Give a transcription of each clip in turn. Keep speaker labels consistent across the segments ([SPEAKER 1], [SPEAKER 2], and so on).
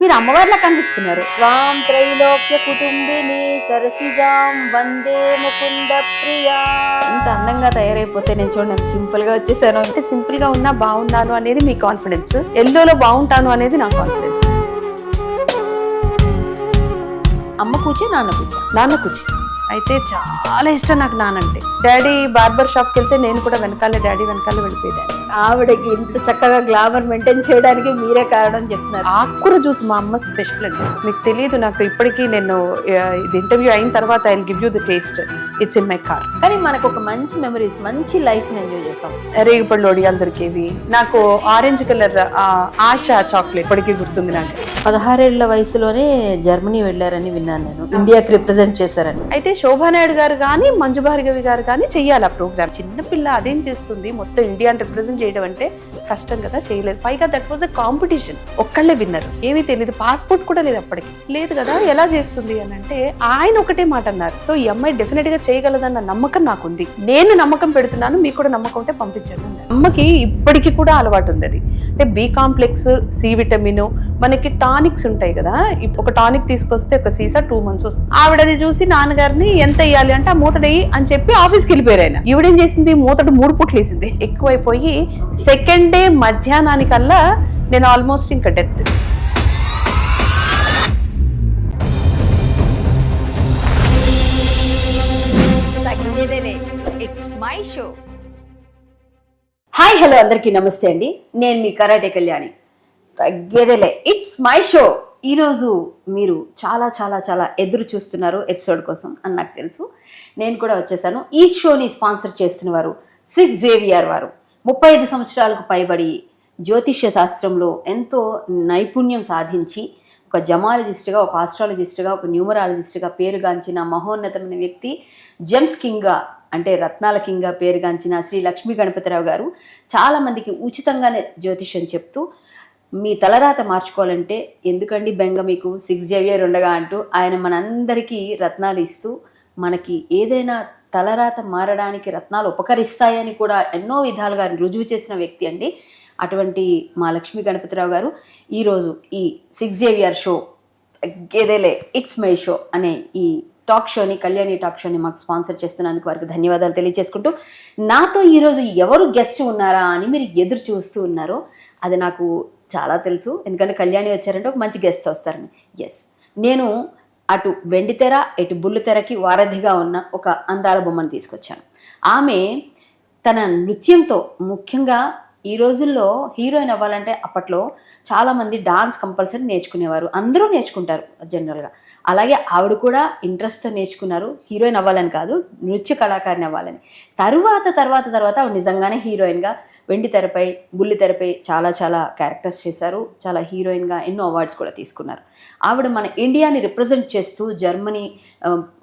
[SPEAKER 1] మీరు అమ్మవారిలా కనిపిస్తున్నారు. వాం త్రైలోక్య కుటుంబిని సరసిజాం వందే ముకుంద ప్రియా. ఇంత అందంగా తయారైపోతే నేను చూడండి సింపుల్ గా వచ్చేసాను. అంటే సింపుల్ గా ఉన్నా బాగున్నాను అనేది మీ కాన్ఫిడెన్స్, ఎల్లోలో బాగుంటాను అనేది నా కాన్ఫిడెన్స్. అమ్మ కూచి నాన్న కూచి. నాన్న కూచి అయితే చాలా ఇష్టం నాకు నానంటే. డాడీ బార్బర్ షాప్కి వెళ్తే నేను కూడా వెనకాలే డాడీ వెనకాల వెళ్ళిపోయేదాన్ని. ఆవిడకి ఇంత చక్కగా గ్లామర్ మెయింటైన్ చేయడానికి మీరే కారణం చెప్తున్నారు. ఆకుకూర జ్యూస్ మా అమ్మ స్పెషల్ అండి. మీకు తెలియదు, నాకు ఇప్పటికీ నేను ఇది ఇంటర్వ్యూ అయిన తర్వాత I will give you the taste. It's in my car. కానీ మనకు ఒక మంచి మెమరీస్, మంచి లైఫ్ ని ఎంజాయ్ చేసాం. రేగిపళ్ళు ఒడియాలు దొరికేవి. నాకు ఆరెంజ్ కలర్ ఆశ చాక్లెట్ ఇప్పటికీ గుర్తుంది. నాకు 16 ఏళ్ల వయసులోనే జర్మనీ వెళ్ళారని విన్నాను నేను. ఇండియాకి రిప్రజెంట్ చేశారని. అయితే శోభానాయుడు గారు కానీ మంజు భార్గవి గారు కానీ చెయ్యాలి ఆ ప్రోగ్రామ్. చిన్నపిల్ల అదేం చేస్తుంది, మొత్తం ఇండియాని రిప్రజెంట్ చేయడం అంటే కష్టం కదా, చేయలేదు. పైగా దట్ వాజ్ అ కాంపిటీషన్. ఒక్కళ్ళే విన్నర్. ఏమీ తెలియదు, పాస్పోర్ట్ కూడా లేదు అప్పటికి. లేదు కదా, ఎలా చేస్తుంది అని అంటే ఆయన ఒకటే మాట అన్నారు. సో ఈ అమ్మాయి డెఫినెట్ గా చేయగలదన్న నమ్మకం నాకుంది. నేను నమ్మకం పెడుతున్నాను, మీకు కూడా నమ్మకం ఉంటే పంపించండి అన్నారు. అమ్మకి ఇప్పటికీ కూడా అలవాటు ఉంది అది. అంటే బి కాంప్లెక్స్, సి విటమిన్, మనకి టానిక్స్ ఉంటాయి కదా. ఒక టానిక్ తీసుకొస్తే ఒక సీసా 2 months వస్తుంది. ఆవిడది చూసి నాన్నగారిని ఎంత వేయాలి అంటే ఆ మూతడయి అని చెప్పి ఆఫీస్కి వెళ్ళిపోయారు ఆయన. ఈవిడేం చేసింది, మూతడు 3 పూట్లు వేసింది. ఎక్కువైపోయి సెకండ్ డే మధ్యాహ్నానికల్లా నేను ఆల్మోస్ట్ ఇంకా డెత్. హాయ్ హలో అందరికీ నమస్తే అండి. నేను మీ కరాటే కళ్యాణి. తగ్గేదేలే, ఇట్స్ మై షో. ఈరోజు మీరు చాలా చాలా చాలా ఎదురు చూస్తున్నారు ఎపిసోడ్ కోసం అని నాకు తెలుసు. నేను కూడా వచ్చేసాను. ఈ షోని స్పాన్సర్ చేస్తున్న వారు 6 JVR వారు. 35 సంవత్సరాలకు పైబడి జ్యోతిష్య శాస్త్రంలో ఎంతో నైపుణ్యం సాధించి ఒక జమాలజిస్ట్గా, ఒక ఆస్ట్రాలజిస్ట్గా, ఒక న్యూమరాలజిస్ట్గా పేరుగాంచిన మహోన్నతమైన వ్యక్తి, జెమ్స్ కింగ్గా అంటే రత్నాల కింగ్గా పేరుగాంచిన శ్రీ లక్ష్మీ గణపతిరావు గారు చాలామందికి ఉచితంగానే జ్యోతిష్యం చెప్తూ మీ తలరాత మార్చుకోవాలంటే ఎందుకండి బెంగ మీకు, 6 JVR ఉండగా అంటూ ఆయన మనందరికీ రత్నాలు ఇస్తూ మనకి ఏదైనా తలరాత మారడానికి రత్నాలు ఉపకరిస్తాయని కూడా ఎన్నో విధాలుగా రుజువు చేసిన వ్యక్తి అండి. అటువంటి మా లక్ష్మీ గణపతిరావు గారు ఈరోజు ఈ 6 JVR షో తగ్గేదేలే ఇట్స్ మై షో అనే ఈ టాక్ షోని, కళ్యాణి టాక్ షోని మాకు స్పాన్సర్ చేస్తున్నందుకు వారికి ధన్యవాదాలు తెలియజేసుకుంటూ, నాతో ఈరోజు ఎవరు గెస్ట్ ఉన్నారా అని మీరు ఎదురు చూస్తూ ఉన్నారో అది నాకు చాలా తెలుసు. ఎందుకంటే కళ్యాణి వచ్చారంటే ఒక మంచి గెస్ట్ వస్తారని. ఎస్, నేను అటు వెండితెర ఇటు బుల్లితెరకి వారధిగా ఉన్న ఒక అందాల బొమ్మను తీసుకొచ్చాను. ఆమె తన నృత్యంతో, ముఖ్యంగా ఈ రోజుల్లో హీరోయిన్ అవ్వాలంటే అప్పట్లో చాలామంది డాన్స్ కంపల్సరీ నేర్చుకునేవారు. అందరూ నేర్చుకుంటారు జనరల్గా. అలాగే ఆవిడ కూడా ఇంట్రెస్ట్తో నేర్చుకున్నారు. హీరోయిన్ అవ్వాలని కాదు, నృత్య కళాకారిని అవ్వాలని. తర్వాత ఆవిడ నిజంగానే హీరోయిన్గా వెండి తెరపై, బుల్లి తెరపై చాలా చాలా క్యారెక్టర్స్ చేశారు. చాలా హీరోయిన్గా ఎన్నో అవార్డ్స్ కూడా తీసుకున్నారు. ఆవిడ మన ఇండియాని రిప్రజెంట్ చేస్తూ జర్మనీ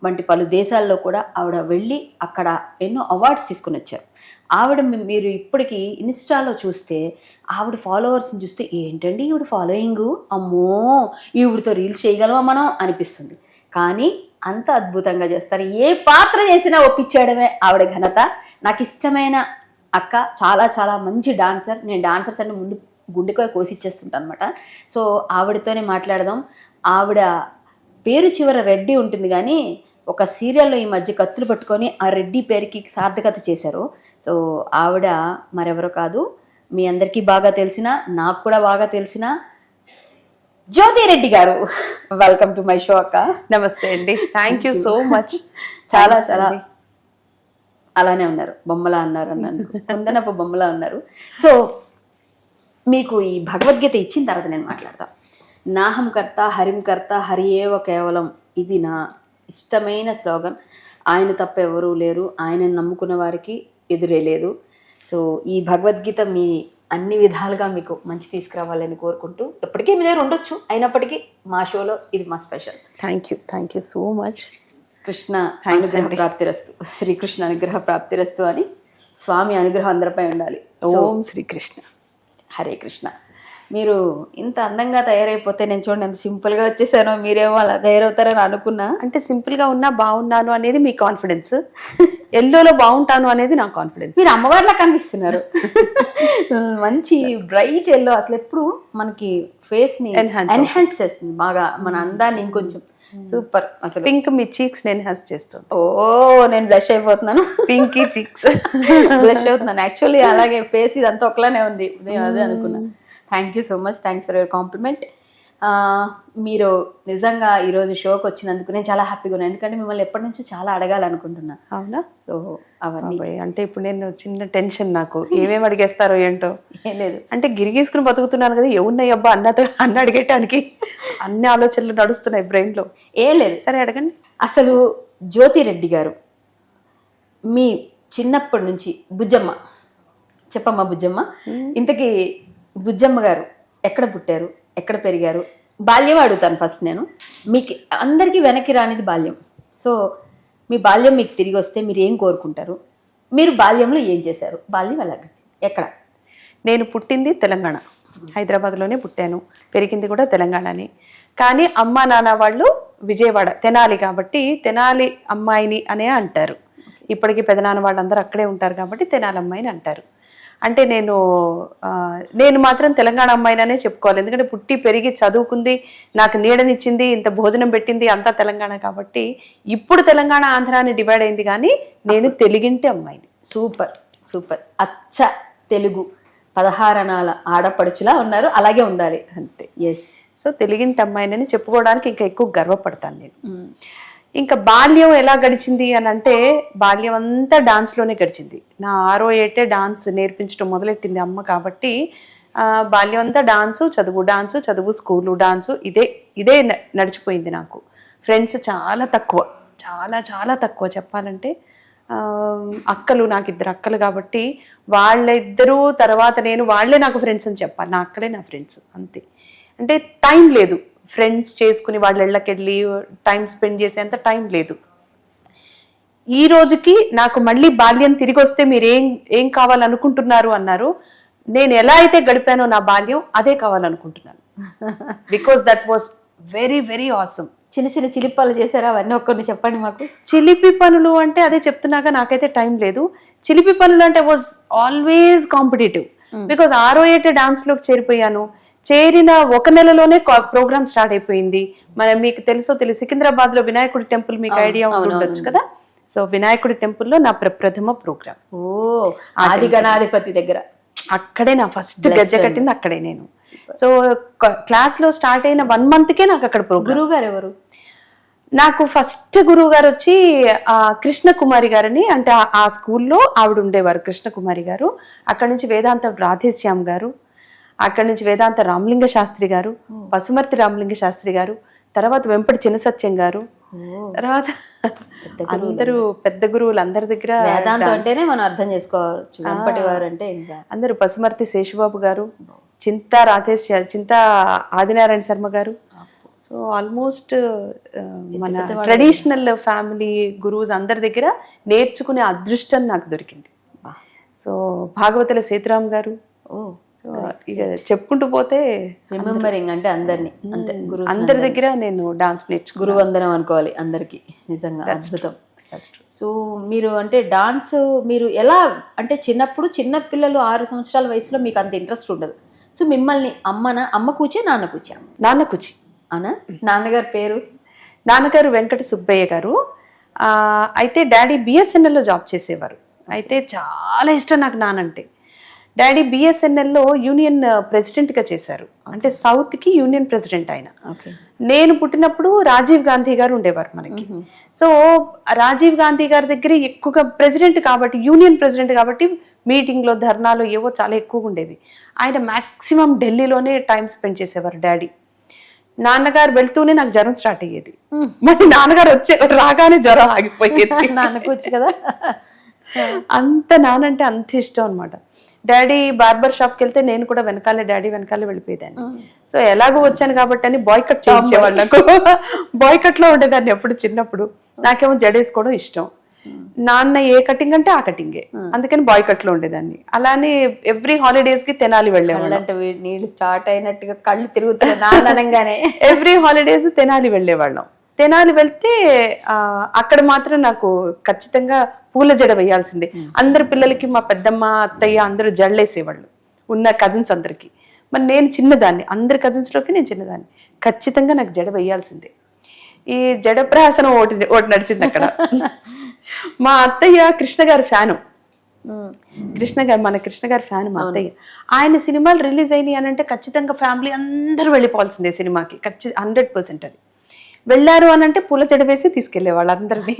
[SPEAKER 1] వంటి పలు దేశాల్లో కూడా ఆవిడ వెళ్ళి అక్కడ ఎన్నో అవార్డ్స్ తీసుకుని వచ్చారు. ఆవిడ మీరు ఇప్పటికీ ఇన్స్టాలో చూస్తే ఆవిడ ఫాలోవర్స్ని చూస్తే ఏంటండి ఈవిడ ఫాలోయింగు, అమ్మో ఈవిడితో రీల్స్ చేయగలమా మనం అనిపిస్తుంది. కానీ అంత అద్భుతంగా చేస్తారు. ఏ పాత్ర చేసినా ఒప్పించేయడమే ఆవిడ ఘనత. నాకు ఇష్టమైన అక్క, చాలా చాలా మంచి డాన్సర్. నేను డాన్సర్స్ అంటే ముందు గుండెకాయ కోసిచ్చేస్తుంటాను అనమాట. సో ఆవిడతోనే మాట్లాడదాం. ఆవిడ పేరు చివర రెడ్డి ఉంటుంది, కానీ ఒక సీరియల్లో ఈ మధ్య కత్తులు పట్టుకొని ఆ రెడ్డి పేరుకి సార్థకత చేశారు. సో ఆవిడ మరెవరో కాదు, మీ అందరికీ బాగా తెలిసిన, నాకు కూడా బాగా తెలిసిన జ్యోతి రెడ్డి గారు. వెల్కమ్ టు మై షో అక్క.
[SPEAKER 2] నమస్తే అండి, థ్యాంక్ యూ సో మచ్.
[SPEAKER 1] చాలా చాలా అలానే ఉన్నారు, బొమ్మలా అన్నారు అన్నాను, కొందనపు బొమ్మలా ఉన్నారు. సో మీకు ఈ భగవద్గీత ఇచ్చిన తర్వాత నేను మాట్లాడతా. నాహం కర్త హరిం కర్త హరియేవ కేవలం, ఇది నా ఇష్టమైన స్లోగన్. ఆయన తప్ప ఎవరూ లేరు, ఆయనను నమ్ముకున్న వారికి ఎదురే లేదు. సో ఈ భగవద్గీత మీ అన్ని విధాలుగా మీకు మంచి తీసుకురావాలని కోరుకుంటూ, ఎప్పటికీ మీ దగ్గర ఉండొచ్చు, అయినప్పటికీ మా షోలో ఇది మా special.
[SPEAKER 2] Thank you so much.
[SPEAKER 1] Krishna అనుగ్రహ ప్రాప్తిరస్తు, శ్రీకృష్ణ అనుగ్రహ ప్రాప్తిరస్తు అని స్వామి అనుగ్రహం అందరిపై ఉండాలి.
[SPEAKER 2] ఓం శ్రీకృష్ణ.
[SPEAKER 1] హరే కృష్ణ. మీరు ఇంత అందంగా తయారైపోతే నేను చూడండి ఎంత సింపుల్ గా వచ్చేసానో, మీరేమో అలా తయారవుతారని అనుకున్నా.
[SPEAKER 2] అంటే సింపుల్ గా ఉన్నా బాగున్నాను అనేది మీ కాన్ఫిడెన్స్, ఎల్లోలో బాగుంటాను అనేది నా కాన్ఫిడెన్స్.
[SPEAKER 1] మీరు అమ్మవారిలా కనిపిస్తున్నారు. మంచి బ్రైట్ ఎల్లో అసలు ఎప్పుడు మనకి ఫేస్ ని ఎన్హాన్స్ చేస్తుంది బాగా, మన అందాన్ని ఇంకొంచెం సూపర్. అసలు
[SPEAKER 2] పింక్ మీ చీక్స్ ని ఎన్హాన్స్ చేస్తుంది.
[SPEAKER 1] ఓ నేను బ్లష్ అయిపోతున్నాను.
[SPEAKER 2] పింకీ చీక్స్
[SPEAKER 1] బ్లష్ అవుతున్నాను. యాక్చువల్లీ అలాగే ఫేస్ ఇదంతా ఒకలానే ఉంది, నేను అదే అనుకున్నా. Thank you so much, thanks for your compliment. మీరు నిజంగా ఈరోజు షోకి వచ్చినందుకు నేను చాలా హ్యాపీగా ఉన్నాను, ఎందుకంటే మిమ్మల్ని ఎప్పటి నుంచో చాలా అడగాలనుకుంటున్నా.
[SPEAKER 2] అవునా?
[SPEAKER 1] సో అవన్నీ
[SPEAKER 2] అంటే ఇప్పుడు నేను చిన్న టెన్షన్, నాకు ఏమేమి అడిగేస్తారో ఏంటో.
[SPEAKER 1] ఏం లేదు,
[SPEAKER 2] అంటే గిరిగీసుకుని బతుకుతున్నాను కదా, ఏమున్నాయి అబ్బా అన్న అడిగేటానికి అన్ని ఆలోచనలు నడుస్తున్నాయి బ్రెయిన్ లో.
[SPEAKER 1] ఏం లేదు.
[SPEAKER 2] సరే అడగండి.
[SPEAKER 1] అసలు జ్యోతిరెడ్డి గారు మీ చిన్నప్పటి నుంచి బుజ్జమ్మ, చెప్పమ్మా బుజ్జమ్మ, ఇంతకీ బుజ్జమ్మ గారు ఎక్కడ పుట్టారు, ఎక్కడ పెరిగారు? బాల్యం అడుగుతాను ఫస్ట్ నేను. మీకు అందరికీ వెనక్కి రానిది బాల్యం. సో మీ బాల్యం మీకు తిరిగి వస్తే మీరు ఏం కోరుకుంటారు? మీరు బాల్యంలో ఏం చేశారు? బాల్యం ఎలా గడిచింది? ఎక్కడ?
[SPEAKER 2] నేను పుట్టింది తెలంగాణ, హైదరాబాద్లోనే పుట్టాను, పెరిగింది కూడా తెలంగాణనే. కానీ అమ్మ నాన్న వాళ్ళు విజయవాడ, తెనాలి, కాబట్టి తెనాలి అమ్మాయిని అనే అంటారు. ఇప్పటికీ పెదనాన్న వాళ్ళందరూ అక్కడే ఉంటారు కాబట్టి తెనాలి అమ్మాయిని అంటారు. అంటే నేను మాత్రం తెలంగాణ అమ్మాయిననే చెప్పుకోవాలి, ఎందుకంటే పుట్టి పెరిగి చదువుకుంది, నాకు నీడనిచ్చింది, ఇంత భోజనం పెట్టింది అంతా తెలంగాణ కాబట్టి. ఇప్పుడు తెలంగాణ ఆంధ్రాని డివైడ్ అయింది, కానీ నేను తెలుగింటి అమ్మాయిని.
[SPEAKER 1] సూపర్ సూపర్, అచ్చ తెలుగు 16 అణాల ఆడపడుచులా ఉన్నారు, అలాగే ఉండాలి
[SPEAKER 2] అంతే.
[SPEAKER 1] ఎస్.
[SPEAKER 2] సో తెలుగింటి అమ్మాయినని చెప్పుకోవడానికి ఇంకా ఎక్కువ గర్వపడతాను నేను. ఇంకా బాల్యం ఎలా గడిచింది అని అంటే, బాల్యం అంతా డాన్స్లోనే గడిచింది. నా 6వ ఏటే డాన్స్ నేర్పించడం మొదలెట్టింది అమ్మ కాబట్టి, బాల్యం అంతా డాన్సు, చదువు, స్కూలు, డాన్సు, ఇదే నడిచిపోయింది నాకు. ఫ్రెండ్స్ చాలా తక్కువ, చాలా తక్కువ చెప్పాలంటే. అక్కలు, నాకు 2 అక్కలు కాబట్టి వాళ్ళిద్దరూ తర్వాత నేను, వాళ్ళే నాకు ఫ్రెండ్స్ అని చెప్పాలి, నా అక్కలే నా ఫ్రెండ్స్ అంతే. అంటే టైం లేదు ఫ్రెండ్స్ చేసుకుని వాళ్ళ ఇళ్ళకి వెళ్ళి టైం స్పెండ్ చేసేంత టైం లేదు. ఈ రోజుకి నాకు మళ్ళీ బాల్యం తిరిగి వస్తే మీరు ఏం కావాలనుకుంటున్నారు అన్నారు. నేను ఎలా అయితే గడిపానో నా బాల్యం అదే కావాలనుకుంటున్నాను. Because that was very very awesome.
[SPEAKER 1] చిన్న చిన్న చిలిపి పనులు చేశారా? అవన్నీ ఒక్కరిని చెప్పండి మాకు.
[SPEAKER 2] చిలిపి పనులు అంటే అదే చెప్తున్నాగా, నాకైతే టైం లేదు. చిలిపి పనులు అంటే వాజ్ ఆల్వేస్ కాంపిటేటివ్. బికాస్ 6వ ఏటే డాన్స్ లోకి చేరిపోయాను. చేరిన 1 నెలలోనే ప్రోగ్రామ్ స్టార్ట్ అయిపోయింది. మీకు తెలుసో సికింద్రాబాద్ లో వినాయకుడి టెంపుల్, మీకు ఐడియా ఉండొచ్చు కదా. సో వినాయకుడి టెంపుల్లో నా ప్రథమ ప్రోగ్రామ్.
[SPEAKER 1] ఓ, ఆది గణాధిపతి దగ్గర.
[SPEAKER 2] అక్కడే నా ఫస్ట్ గజ్జ కట్టింది అక్కడే నేను. సో క్లాస్ లో స్టార్ట్ అయిన 1 మంత్కే నాకు అక్కడ ప్రోగ్రామ్.
[SPEAKER 1] గురువు గారు ఎవరు?
[SPEAKER 2] నాకు ఫస్ట్ గురువు గారు వచ్చి కృష్ణకుమారి గారని, అంటే ఆ స్కూల్లో ఆవిడ ఉండేవారు, కృష్ణకుమారి గారు. అక్కడ నుంచి వేదాంత రాధేశ్యామ్ గారు, అక్కడి నుంచి వేదాంత రామలింగ శాస్త్రి గారు, పసుమర్తి రామలింగ శాస్త్రి గారు, తర్వాత వెంపటి చిన్న సత్యం గారు, తర్వాత అందరూ పెద్ద గురువులు అందరి దగ్గర.
[SPEAKER 1] వేదాంతం అంటేనే మనం అర్థం చేసుకోవచ్చు, వెంపటి వారు అంటే ఇంకా
[SPEAKER 2] అందరూ. పసుమర్తి శేషుబాబు గారు, చింతా ఆదినారాయణ శర్మ గారు. సో ఆల్మోస్ట్ మన ట్రెడిషనల్ ఫ్యామిలీ గురువుస్ అందరి దగ్గర నేర్చుకునే అదృష్టం నాకు దొరికింది. సో భాగవతుల సేతురాం గారు, ఇక చెప్పుకుంటూ పోతే
[SPEAKER 1] రిమెంబరింగ్ అంటే అందరినీ, అంతే గురువు
[SPEAKER 2] అందరి దగ్గర నేను డాన్స్ నేర్చుకున్నాను.
[SPEAKER 1] గురువు అందరం అనుకోవాలి అందరికి, నిజంగా అద్భుతం. సో మీరు అంటే డాన్స్ మీరు ఎలా అంటే చిన్నప్పుడు, చిన్న పిల్లలు 6 సంవత్సరాల వయసులో మీకు అంత ఇంట్రెస్ట్ ఉండదు. సో మిమ్మల్ని అమ్మ కూర్చే నాన్న కూర్చా?
[SPEAKER 2] నాన్న కూర్చి.
[SPEAKER 1] అవునా? నాన్నగారి పేరు?
[SPEAKER 2] నాన్నగారు వెంకట సుబ్బయ్య గారు. అయితే డాడీ బిఎస్ఎన్ఎల్లో జాబ్ చేసేవారు. అయితే చాలా ఇష్టం నాకు నానంటే. డాడీ బిఎస్ఎన్ఎల్లో యూనియన్ ప్రెసిడెంట్గా చేశారు, అంటే సౌత్కి యూనియన్ ప్రెసిడెంట్ ఆయన. నేను పుట్టినప్పుడు రాజీవ్ గాంధీ గారు ఉండేవారు మనకి. సో రాజీవ్ గాంధీ గారి దగ్గర ఎక్కువగా ప్రెసిడెంట్ కాబట్టి, యూనియన్ ప్రెసిడెంట్ కాబట్టి మీటింగ్లో, ధర్నాలు ఏవో చాలా ఎక్కువగా ఉండేవి. ఆయన మ్యాక్సిమం ఢిల్లీలోనే టైం స్పెండ్ చేసేవారు డాడీ. నాన్నగారు వెళ్తూనే నాకు జ్వరం స్టార్ట్ అయ్యేది, మరి నాన్నగారు రాగానే జ్వరం ఆగిపోయేది.
[SPEAKER 1] నాన్న కూర్చు కదా,
[SPEAKER 2] అంత నానంటే అంత ఇష్టం అనమాట. డాడీ బార్బర్ షాప్కి వెళ్తే నేను కూడా డాడీ వెనకాలే వెళ్ళిపోయేదాన్ని. సో ఎలాగో వచ్చాను కాబట్టి అని బాయ్కట్ చేయించేవాళ్ళు నాకు. బాయ్కట్ లో ఉండేదాన్ని ఎప్పుడు చిన్నప్పుడు. నాకేమో జడేసుకోవడం ఇష్టం. నాన్న ఏ కటింగ్ అంటే ఆ కటింగే, అందుకని బాయ్ కట్ లో ఉండేదాన్ని. అలానే ఎవ్రీ హాలిడేస్ కి తెనాలి వెళ్ళేవాళ్ళం.
[SPEAKER 1] అంటే నీళ్ళు స్టార్ట్ అయినట్టుగా కళ్ళు తిరుగుతున్నాయి నాన్నగానే.
[SPEAKER 2] ఎవ్రీ హాలిడేస్ తెనాలి వెళ్ళేవాళ్ళం. తెనాలి వెళ్తే అక్కడ మాత్రం నాకు ఖచ్చితంగా పూల జడ వేయాల్సిందే. అందరి పిల్లలకి మా పెద్దమ్మ అత్తయ్య అందరూ జడలేసేవాళ్ళు ఉన్న కజిన్స్ అందరికి. మరి నేను చిన్నదాన్ని, అందరి కజిన్స్ లోకి నేను చిన్నదాన్ని, ఖచ్చితంగా నాకు జడ వేయాల్సిందే. ఈ జడ ప్రహాసనం ఒకటి నడిచింది అక్కడ. మా అత్తయ్య కృష్ణ గారి ఫ్యాను, మన కృష్ణ గారి ఫ్యాన్ మా అత్తయ్య. ఆయన సినిమాలు రిలీజ్ అయినాయి అని అంటే ఖచ్చితంగా ఫ్యామిలీ అందరూ వెళ్ళిపోవాల్సిందే సినిమాకి, 100%. అది వెళ్ళారు అని అంటే పూల జడ వేసి తీసుకెళ్లే వాళ్ళు అందరినీ.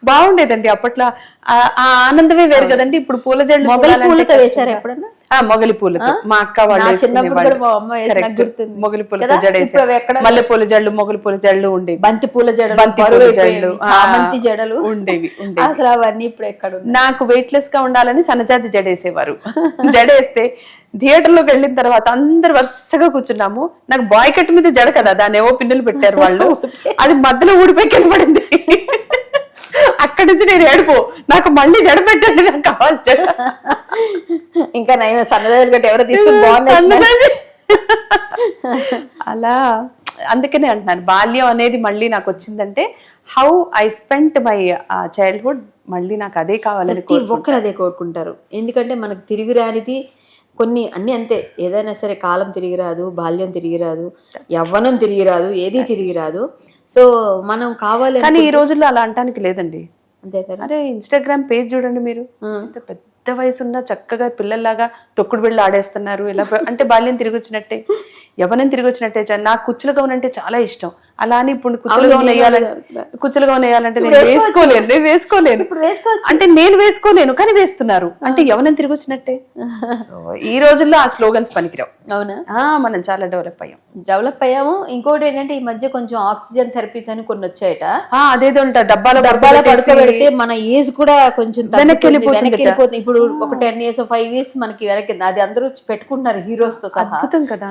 [SPEAKER 2] బాగుండేదండి అప్పట్లో, ఆ ఆనందమే వేరు కదండి. ఇప్పుడు పూల జడలు
[SPEAKER 1] పూలతో వేశారు ఎప్పుడన్నా?
[SPEAKER 2] మొగలి పూలతో మా అక్క వాళ్ళు మొగలి పూలతో జడేసి, మల్లె పూల జడలు, మొగలి పూల జడలు ఉండేవి,
[SPEAKER 1] బంతి పూల జడలు, చామంతి జడలు ఉండేవి. అసలు అవన్నీ ఇప్పుడు ఎక్కడ?
[SPEAKER 2] నాకు వెయిట్లెస్ గా ఉండాలని సన్నజాజి జడేసేవారు. జడేస్తే థియేటర్ లోకి వెళ్ళిన తర్వాత అందరు వరుసగా కూర్చున్నాము. నాకు బాయ్ కట్ మీద జడ కదా, దాన్ని ఏవో పిన్నులు పెట్టారు వాళ్ళు, అది మధ్యలో ఊడిపోయి కనబడింది. అక్కడి నుంచి నేను ఏడుపు, నాకు మళ్ళీ జడ పెట్టండి, నాకు కావాలి జడ.
[SPEAKER 1] ఇంకా నయం సన్నజాజి గట్టి ఎవరో తీసుకుని బాగుంది.
[SPEAKER 2] అలా అందుకనే అంటున్నాను, బాల్యం అనేది మళ్ళీ నాకు వచ్చిందంటే how I spent my childhood, మళ్ళీ నాకు అదే కావాలని
[SPEAKER 1] ఒక్కరు అదే కోరుకుంటారు. ఎందుకంటే మనకు తిరిగి రానిది కొన్ని అన్ని అంతే. ఏదైనా సరే కాలం తిరిగి రాదు, బాల్యం తిరిగి రాదు, యవ్వనం తిరిగి రాదు, ఏది తిరిగి రాదు. సో మనం కావాలి.
[SPEAKER 2] కానీ ఈ రోజుల్లో అలా అంటానికి లేదండి.
[SPEAKER 1] అంతే కదా.
[SPEAKER 2] అరే ఇన్స్టాగ్రామ్ పేజ్ చూడండి మీరు, పెద్ద వయసు ఉన్న చక్కగా పిల్లల్లాగా తొక్కుడు బిళ్ళ ఆడేస్తున్నారు. ఇలా అంటే బాల్యం తిరిగి వచ్చినట్టే, యవ్వనం తిరిగి వచ్చినట్టే. నాకు కుచ్చుల గౌన్ అంటే చాలా ఇష్టం. అలా అని ఇప్పుడు కుచ్చుల గౌన్ వేయాలంటే నేను వేసుకోలేను. అంటే నేను వేసుకోలేను కానీ వేస్తున్నారు అంటే యవ్వనం తిరిగి వచ్చినట్టే. ఈ రోజుల్లో ఆ స్లోగన్స్ పనికిరావు.
[SPEAKER 1] అవునా?
[SPEAKER 2] మనం చాలా డెవలప్
[SPEAKER 1] అయ్యాము. ఇంకోటి ఏంటంటే ఈ మధ్య కొంచెం ఆక్సిజన్ థెరపీస్ అని కొన్ని వచ్చాయట.
[SPEAKER 2] అదేదో డబ్బాల
[SPEAKER 1] పడుకోబెడితే మన ఏజ్ కూడా కొంచెం వెనక్కి వెళ్ళిపోతుంది. ఇప్పుడు ఒక 10 years 5 years మనకి వెనక్కి, అది అందరూ పెట్టుకుంటున్నారు హీరోస్ తో సహా.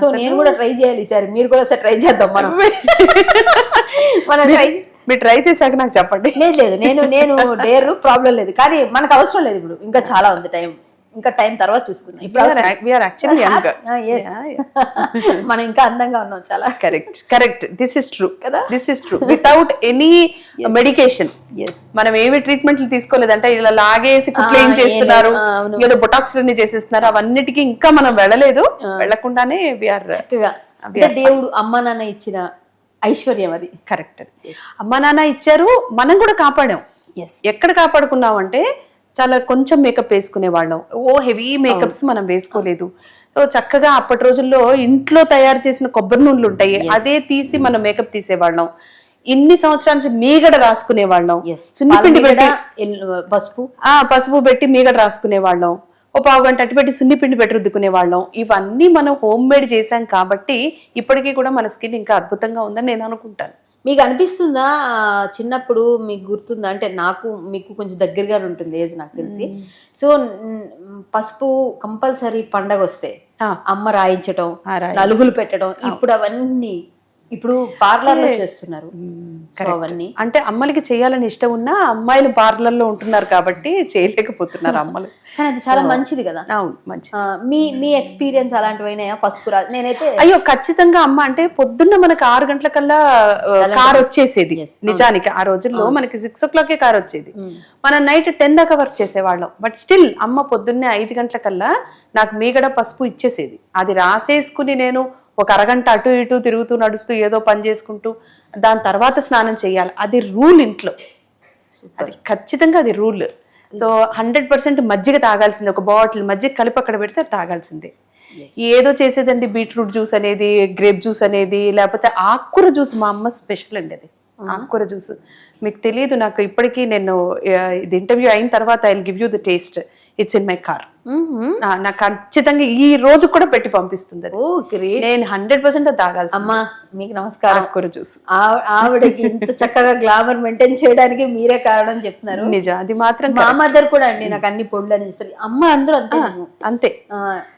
[SPEAKER 1] సో నేను కూడా ట్రై చేయాలి ఈసారి, మీరు కూడా ట్రై చేద్దాం మనం.
[SPEAKER 2] మీరు ట్రై చేశాక నాకు చెప్పండి.
[SPEAKER 1] లేదు నేను డేర్ ప్రాబ్లం లేదు, కానీ మనకు అవసరం లేదు ఇప్పుడు, ఇంకా చాలా ఉంది టైం. ఇంకా టైం తర్వాత చూసుకుందాం. ఇప్పుడు మనం ఇంకా అందంగా ఉన్నాం చాలా.
[SPEAKER 2] కరెక్ట్. దిస్ ఇస్ ట్రూ కదా, this is true. Without any medication మనం ఏమి ట్రీట్మెంట్లు తీసుకోలేదంటే ఇలా లాగేసి క్లీన్ చేస్తున్నారు, ఏదో బొటాక్స్ అన్ని చేసేస్తున్నారు, అవన్నిటికీ ఇంకా మనం వెళ్ళలేదు. వెళ్లకుండానే
[SPEAKER 1] దేవుడు అమ్మ నాన్న ఇచ్చిన ఐశ్వర్యం అది.
[SPEAKER 2] కరెక్ట్. అమ్మా నాన్న ఇచ్చారు, మనం కూడా కాపాడాం. ఎక్కడ కాపాడుకున్నాం అంటే చాలా కొంచెం మేకప్ వేసుకునే వాళ్ళం, హెవీ మేకప్స్ మనం వేసుకోలేదు. సో చక్కగా అప్పటి రోజుల్లో ఇంట్లో తయారు చేసిన కొబ్బరి నూనెలు ఉంటాయి, అదే తీసి మనం మేకప్ తీసేవాళ్ళం. ఇన్ని సంవత్సరాల నుంచి మీగడ రాసుకునే వాళ్ళం, సున్నిపిండి పెట్టి పసుపు పెట్టి మీగడ రాసుకునే వాళ్ళం, ఓ పావు గంట అట్టి పెట్టి సున్నిపిండి పెట్టి రుద్దుకునే వాళ్ళం. ఇవన్నీ మనం హోమ్ మేడ్ చేసాం కాబట్టి ఇప్పటికీ కూడా మన స్కిన్ ఇంకా అద్భుతంగా ఉందని నేను అనుకుంటాను.
[SPEAKER 1] మీకు అనిపిస్తుందా చిన్నప్పుడు, మీకు గుర్తుందా? అంటే మీకు కొంచెం దగ్గరగానే ఉంటుంది ఏజ్ నాకు తెలిసి. సో పసుపు కంపల్సరీ పండగ వస్తే అమ్మ రాయించటం, నలుగులు పెట్టడం, ఇప్పుడు అవన్నీ ఇప్పుడు పార్లర్ లో చేస్తున్నారు. అవన్నీ
[SPEAKER 2] అంటే అమ్మలకి చేయాలని ఇష్టం ఉన్నా అమ్మాయిలు పార్లర్ లో ఉంటున్నారు కాబట్టి చేయలేకపోతున్నారు అమ్మలు.
[SPEAKER 1] కానీ అది చాలా మంచిది కదా.
[SPEAKER 2] అవును, మంచిది.
[SPEAKER 1] మీ ఎక్స్పీరియన్స్ అలాంటివైనాయా? పసుపు నేనైతే
[SPEAKER 2] అయ్యో ఖచ్చితంగా అమ్మ అంటే పొద్దున్న మనకి 6 గంటలకల్లా కార్ వచ్చేసేది. నిజానికి ఆ రోజుల్లో మనకి 6 o'clock కార్ వచ్చేది. మనం నైట్ 10 దాకా వర్క్ చేసేవాళ్ళం. బట్ స్టిల్ అమ్మ పొద్దున్నే 5 గంటలకల్లా నాకు మీగడ పసుపు ఇచ్చేసేది. అది రాసేసుకుని నేను ఒక అరగంట అటు ఇటు తిరుగుతూ నడుస్తూ ఏదో పని చేసుకుంటూ దాని తర్వాత స్నానం చేయాలి. అది రూల్ ఇంట్లో, అది ఖచ్చితంగా అది రూల్. సో 100% మజ్జిగ తాగాల్సిందే. ఒక బాటిల్ మజ్జిగ కలిపి అక్కడ పెడితే తాగాల్సిందే. ఏదో చేసేదండి బీట్రూట్ జ్యూస్ అనేది, గ్రేప్ జ్యూస్ అనేది, లేకపోతే ఆకుకూర జ్యూస్. మా అమ్మ స్పెషల్ అండి అది, ఆకుకూర జ్యూస్. మీకు తెలియదు, నాకు ఇప్పటికీ నేను ఇది ఇంటర్వ్యూ అయిన తర్వాత I will give you the taste. It's in my car. నాకు ఖచ్చితంగా ఈ రోజు కూడా పెట్టి పంపిస్తుంది. నేను 100% తాగాల్సి.
[SPEAKER 1] అమ్మా మీకు నమస్కారం.
[SPEAKER 2] ఆకుకూర జ్యూస్.
[SPEAKER 1] ఆవిడకి ఇంత చక్కగా గ్లామర్ మెయింటైన్ చేయడానికి మీరే కారణం చెప్తున్నారు.
[SPEAKER 2] నిజం, అది మాత్రం.
[SPEAKER 1] మా మదర్ కూడా అండి నాకు అన్ని పొడులు అని చేస్తారు. అమ్మ అందరూ అంతే
[SPEAKER 2] అంతే.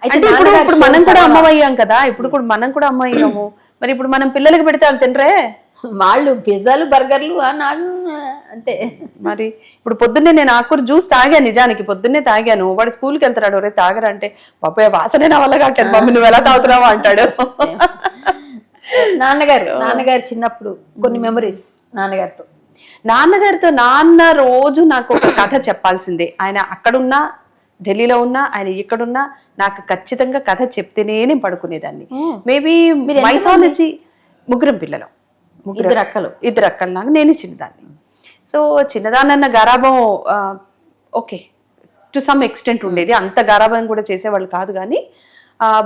[SPEAKER 2] అంటే ఇప్పుడు మనం కూడా అమ్మ అయ్యాం కదా, ఇప్పుడు కూడా మనం కూడా అమ్మ అయ్యాము. మరి ఇప్పుడు మనం పిల్లలకి పెడితే వాళ్ళు తినరే?
[SPEAKER 1] వాళ్ళు పిజ్జాలు బర్గర్లు నాకు అంతే.
[SPEAKER 2] మరి ఇప్పుడు పొద్దున్నే నేను ఆకుకూర జ్యూస్ తాగాను, నిజానికి పొద్దున్నే తాగాను. వాడు స్కూల్కి వెళ్తాడు, ఒరే తాగరా అంటే పాప వాసనే నా వల్ల కావట్లేదు మమ్మీ, నువ్వు ఎలా తాగుతున్నావు అంటాడు.
[SPEAKER 1] నాన్నగారు చిన్నప్పుడు కొన్ని మెమరీస్
[SPEAKER 2] నాన్నగారితో నాన్న రోజు నాకు ఒక కథ చెప్పాల్సిందే. ఆయన అక్కడున్నా ఢిల్లీలో ఉన్నా ఆయన ఇక్కడున్నా నాకు ఖచ్చితంగా కథ చెప్తేనే నేను పడుకునేదాన్ని. మేబీ మైథాలజీ, ముగ్గురం పిల్లలు, ఇద్దరు అక్కలు నాకు, నేను చిన్నదాన్ని. సో చిన్నదాన్నన్న గారాభం ఓకే టు సమ్ ఎక్స్టెంట్ ఉండేది, అంత గారాభం కూడా చేసేవాళ్ళు కాదు కానీ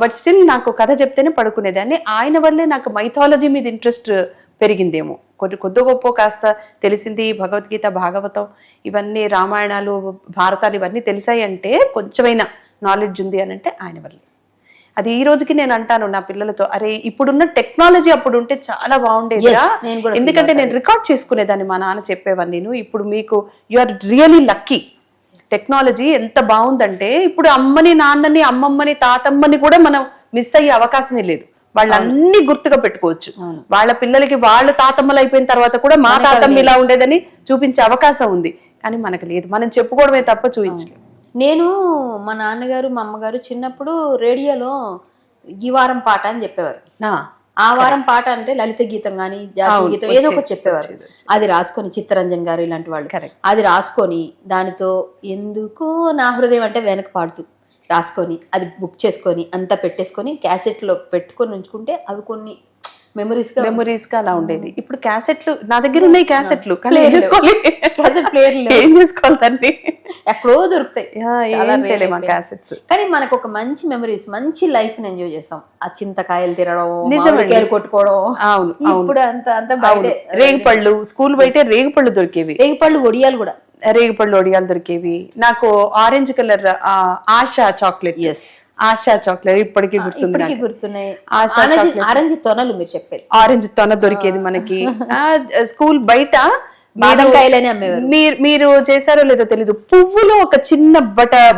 [SPEAKER 2] బట్ స్టిల్ నాకు కథ చెప్తేనే పడుకునేదాన్ని. ఆయన వల్లే నాకు మైథాలజీ మీద ఇంట్రెస్ట్ పెరిగిందేమో, కొద్ది గొప్ప కాస్త తెలిసింది. భగవద్గీత, భాగవతం, ఇవన్నీ రామాయణాలు, భారతాలు ఇవన్నీ తెలిసాయి అంటే కొంచెమైనా నాలెడ్జ్ ఉంది అని అంటే ఆయన వల్లే. అది ఈ రోజుకి నేను అంటాను నా పిల్లలతో, అరే ఇప్పుడున్న టెక్నాలజీ అప్పుడు ఉంటే చాలా బాగుండేదిరా, ఎందుకంటే నేను రికార్డ్ చేసుకునేదాన్ని, మా నాన్న చెప్పేవాన్ని నేను. ఇప్పుడు మీకు you are really lucky, technology ఎంత బాగుందంటే ఇప్పుడు అమ్మని, నాన్నని, అమ్మమ్మని, తాతమ్మని కూడా మనం మిస్ అయ్యే అవకాశమే లేదు. వాళ్ళన్నీ గుర్తుగా పెట్టుకోవచ్చు. వాళ్ళ పిల్లలకి వాళ్ళు తాతమ్మలు అయిపోయిన తర్వాత కూడా మా తాతమ్మ ఇలా ఉండేదని చూపించే అవకాశం ఉంది, కానీ మనకు లేదు. మనం చెప్పుకోవడమే తప్ప చూపించలేదు.
[SPEAKER 1] నేను మా నాన్నగారు మా అమ్మగారు చిన్నప్పుడు రేడియోలో ఈ వారం పాట అని చెప్పేవారు. ఆ వారం పాట అంటే లలిత గీతం గాని, జాతీయ గీతం ఏదో ఒకటి చెప్పేవారు. అది రాసుకొని, చిత్తరంజన్ గారు ఇలాంటి వాళ్ళు అది రాసుకొని దానితో ఎందుకో నా హృదయం అంటే వెనక పాడుతూ రాసుకొని అది బుక్ చేసుకొని అంతా పెట్టేసుకొని క్యాసెట్లో పెట్టుకొని ఉంచుకుంటే అవి కొన్ని మెమరీస్ గా అలా ఉండేది.
[SPEAKER 2] ఇప్పుడు క్యాసెట్లు నా దగ్గర ఉన్నాయి, క్యాసెట్లు
[SPEAKER 1] క్యాసెట్ ప్లేయర్లు
[SPEAKER 2] ఏం చేసుకోవాలి,
[SPEAKER 1] ఎక్కడో దొరుకుతాయి,
[SPEAKER 2] క్యాసెట్స్.
[SPEAKER 1] కానీ మనకు ఒక మంచి మెమరీస్, మంచి లైఫ్ ని ఎంజాయ్ చేస్తాం. ఆ చింతకాయలు తినడం, నిజాలు కొట్టుకోవడం.
[SPEAKER 2] అవును,
[SPEAKER 1] ఇప్పుడు అంత బయట
[SPEAKER 2] రేగిపళ్ళు, స్కూల్ బయట రేగిపళ్ళు దొరికేవి,
[SPEAKER 1] రేగిపళ్ళు ఒడియాలు కూడా,
[SPEAKER 2] రేగిపళ్ళు ఒడియాలు దొరికేవి. నాకు orange colour ASHA chocolate, ASHA chocolate ఇప్పటికీ
[SPEAKER 1] గుర్తున్నాయి. ఆరెంజ్ తొనలు మీరు చెప్పేది,
[SPEAKER 2] ఆరెంజ్ తొన దొరికేది మనకి స్కూల్ బయట. మీరు చేశారో లేదో తెలీదు, పువ్వులో ఒక చిన్న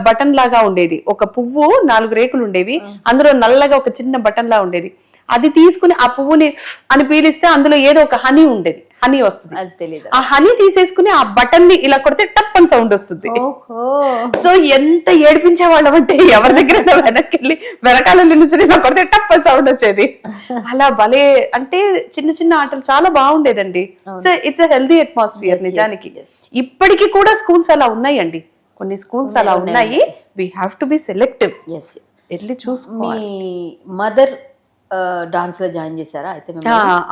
[SPEAKER 2] బటన్ లాగా ఉండేది. ఒక పువ్వు 4 రేకులు ఉండేవి, అందులో నల్లగా ఒక చిన్న బటన్ లా ఉండేది. అది తీసుకుని ఆ పువ్వుని అని పీలిస్తే అందులో ఏదో ఒక హనీ ఉండేది, హనీ వస్తుంది.
[SPEAKER 1] అది తెలియదు.
[SPEAKER 2] ఆ హనీ తీసేసుకుని ఆ బటన్ ని ఇలా కొడితే టప్ అని సౌండ్ వస్తుంది. సో ఎంత ఏడిపించేవాళ్ళం అంటే ఎవరి దగ్గర వెనక్కి వెళ్ళి వెనకాల నిలుచుని ఇలా కొడితే టప్ అని సౌండ్ వచ్చేది. అలా భలే, అంటే చిన్న చిన్న ఆటలు చాలా బాగుండేదండి. ఇట్స్ హెల్దీ అట్మాస్ఫియర్ నిజానికి. ఇప్పటికీ కూడా స్కూల్స్ అలా ఉన్నాయండి, కొన్ని స్కూల్స్ అలా ఉన్నాయి. We have to be selective, వెళ్ళి చూసుకోవాలి.
[SPEAKER 1] మీ మదర్ డాన్స్ లో జాయిన్ చేశారా? అయితే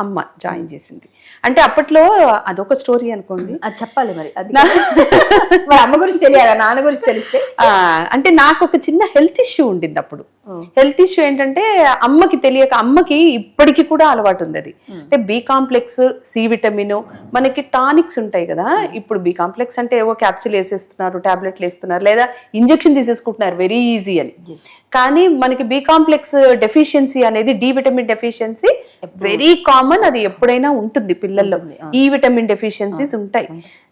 [SPEAKER 2] అమ్మ జాయిన్ చేసింది. అంటే అప్పట్లో అదొక స్టోరీ అనుకోండి,
[SPEAKER 1] అది చెప్పాలి మరి. అది అమ్మ గురించి తెలియాలా, నాన్న గురించి తెలిస్తే.
[SPEAKER 2] అంటే నాకు ఒక చిన్న హెల్త్ ఇష్యూ ఉండింది అప్పుడు. హెల్త్ ఇష్యూ ఏంటంటే అమ్మకి తెలియక, అమ్మకి ఇప్పటికీ కూడా అలవాటు ఉంది అది. అంటే బి కాంప్లెక్స్, సి విటమిన్, మనకి టానిక్స్ ఉంటాయి కదా. ఇప్పుడు బి కాంప్లెక్స్ అంటే ఏవో క్యాప్సిల్ వేసేస్తున్నారు, టాబ్లెట్లు వేస్తున్నారు, లేదా ఇంజెక్షన్ తీసేసుకుంటున్నారు వెరీ ఈజీ అని. కానీ మనకి బి కాంప్లెక్స్ డెఫిషియన్సీ అనేది, D vitamin deficiency very common, అది ఎప్పుడైనా ఉంటుంది పిల్లల్లో. ఈ విటమిన్ డెఫిషియన్సీస్ ఉంటాయి.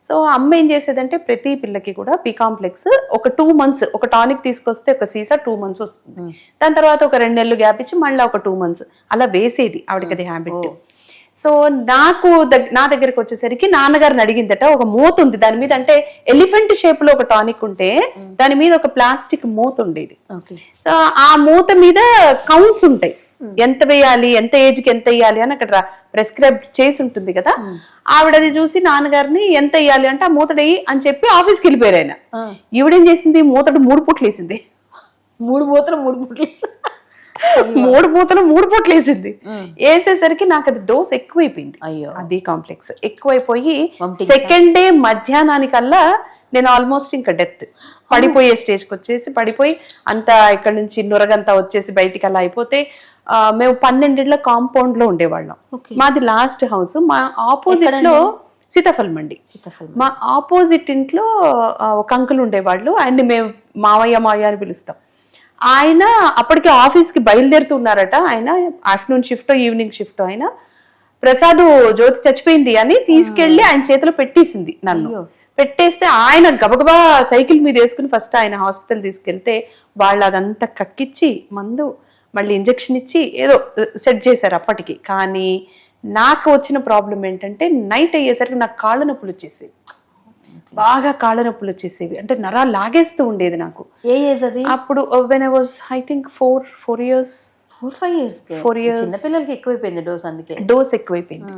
[SPEAKER 2] సో అమ్మ ఏం చేసేదంటే ప్రతి పిల్లకి కూడా బి కాంప్లెక్స్ ఒక 2 months ఒక టానిక్ తీసుకొస్తే ఒక సీసా 2 months వస్తుంది. దాని తర్వాత ఒక 2 నెలలు గ్యాప్ ఇచ్చి మళ్ళీ ఒక 2 months అలా వేసేది ఆవిడకి, అది హ్యాబిట్. సో నాకు నా దగ్గరకు వచ్చేసరికి నాన్నగారిని అడిగిందట, ఒక మూత ఉంది దాని మీద, అంటే ఎలిఫెంట్ షేప్ లో ఒక టానిక్ ఉంటే దాని మీద ఒక ప్లాస్టిక్ మూత ఉండేది. సో ఆ మూత మీద కౌంట్స్ ఉంటాయి, ఎంత వేయాలి, ఎంత ఏజ్ కి ఎంత వేయాలి అని అక్కడ ప్రెస్క్రైబ్ చేసి ఉంటుంది కదా. ఆవిడది చూసి నాన్నగారిని ఎంత వేయాలి అంటే ఆ మూతడేయి అని చెప్పి ఆఫీస్కి వెళ్ళిపోయారు ఆయన. ఈవిడేం చేసింది, మూతడు 3 పూట్లు వేసింది.
[SPEAKER 1] 3 మూతలు 3 పూట్లు
[SPEAKER 2] 3 మూతలు 3 పూట్లు వేసింది. వేసేసరికి నాకు అది డోస్ ఎక్కువైపోయింది. అయ్యో, బి కాంప్లెక్స్ ఎక్కువైపోయి సెకండ్ డే మధ్యాహ్నానికల్లా నేను ఆల్మోస్ట్ ఇంకా డెత్, పడిపోయే స్టేజ్కి వచ్చేసి, పడిపోయి అంతా ఇక్కడ నుంచి నురగంతా వచ్చేసి బయటికి అలా అయిపోతే, మేము 12 కాంపౌండ్ లో ఉండేవాళ్ళం. మాది లాస్ట్ హౌస్. మా ఆపోజిట్ లో సీతాఫల్ మండి, మా ఆపోజిట్ ఇంట్లో ఒక అంకుల్ ఉండేవాళ్ళు. ఆయన్ని మేము మావయ్య అని పిలుస్తాం. ఆయన అప్పటికే ఆఫీస్ కి బయలుదేరుతున్నారట. ఆయన ఆఫ్టర్నూన్ షిఫ్ట్, ఈవినింగ్ షిఫ్ట్. ఆయన ప్రసాద్ జ్యోతి చచ్చిపోయింది అని తీసుకెళ్లి ఆయన చేతిలో పెట్టేసింది నన్ను. పెట్టేస్తే ఆయన గబగబా సైకిల్ మీద వేసుకుని ఫస్ట్ ఆయన హాస్పిటల్ తీసుకెళ్తే వాళ్ళు అదంతా కక్కిచ్చి మందు మళ్ళీ ఇంజెక్షన్ ఇచ్చి ఏదో సెట్ చేశారు అప్పటికి. కానీ నాకు వచ్చిన ప్రాబ్లం ఏంటంటే నైట్ అయ్యేసరికి నాకు కాళ్ళ నొప్పులు వచ్చేసేవి. బాగా కాళ్ళ నొప్పులు వచ్చేసేవి, అంటే నరాలు లాగేస్తూ ఉండేది నాకు.
[SPEAKER 1] ఏ ఏజ్ అది?
[SPEAKER 2] అప్పుడు when I was I think 4 years.
[SPEAKER 1] 4-5 years. చిన్నపిల్లలకి ఎక్కువైపోయింది డోస్, అందుకే
[SPEAKER 2] డోస్ ఎక్కువైపోయింది.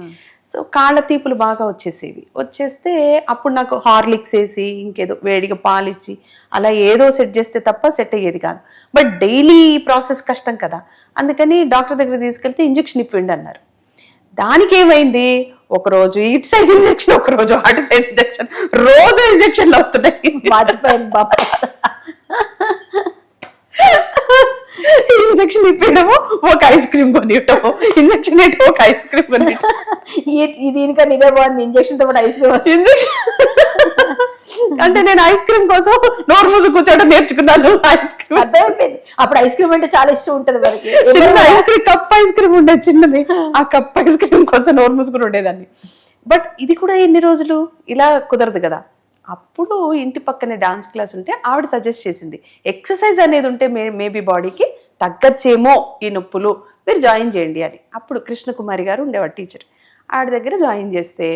[SPEAKER 2] సో కాళ్ళ తీపులు బాగా వచ్చేస్తే అప్పుడు నాకు హార్లిక్స్ వేసి ఇంకేదో వేడిగా పాలిచ్చి అలా ఏదో సెట్ చేస్తే తప్ప సెట్ అయ్యేది కాదు. బట్ డైలీ ప్రాసెస్ కష్టం కదా, అందుకని డాక్టర్ దగ్గర తీసుకెళ్తే ఇంజెక్షన్ ఇప్పిండి అన్నారు. దానికి ఏమైంది, ఒకరోజు ఇటు సైడ్ ఇంజెక్షన్, ఒకరోజు అటు సైడ్ ఇంజెక్షన్, రోజు ఇంజెక్షన్లు అవుతున్నాయి.
[SPEAKER 1] మర్చిపోయింది బాబా.
[SPEAKER 2] ఇంజెక్షన్ ఇప్పడము, ఒక ఐస్ క్రీమ్ కొనియటము, ఇంజెక్షన్ ఇటు ఒక ఐస్ క్రీమ్ కొని.
[SPEAKER 1] దీనికన్నా ఇదే బాగుంది, ఇంజెక్షన్ తో పాటు ఐస్ క్రీమ్.
[SPEAKER 2] ఇంజెక్షన్ అంటే నేను ఐస్ క్రీమ్ కోసం నోరు మూసి కూర్చోవడం నేర్చుకున్నాను. ఐస్ క్రీమ్
[SPEAKER 1] అర్థమైపోయింది. అప్పుడు ఐస్ క్రీమ్ అంటే చాలా ఇష్టం ఉంటది మనకి.
[SPEAKER 2] చిన్న ice cream, cup ice cream ఉండేది చిన్నది, ఆ కప్ ఐస్ క్రీమ్ కోసం నోరు మూసుకుని ఉండేదాన్ని. బట్ ఇది కూడా ఎన్ని రోజులు ఇలా కుదరదు కదా. అప్పుడు ఇంటి పక్కనే డాన్స్ క్లాస్ ఉంటే ఆవిడ సజెస్ట్ చేసింది, ఎక్సర్సైజ్ అనేది ఉంటే మేబీ బాడీకి తగ్గచ్చేమో ఈ నొప్పులు, మీరు జాయిన్ చేయండి అని. అప్పుడు కృష్ణకుమారి గారు ఉండేవాడు టీచర్, ఆవిడ దగ్గర జాయిన్ చేస్తే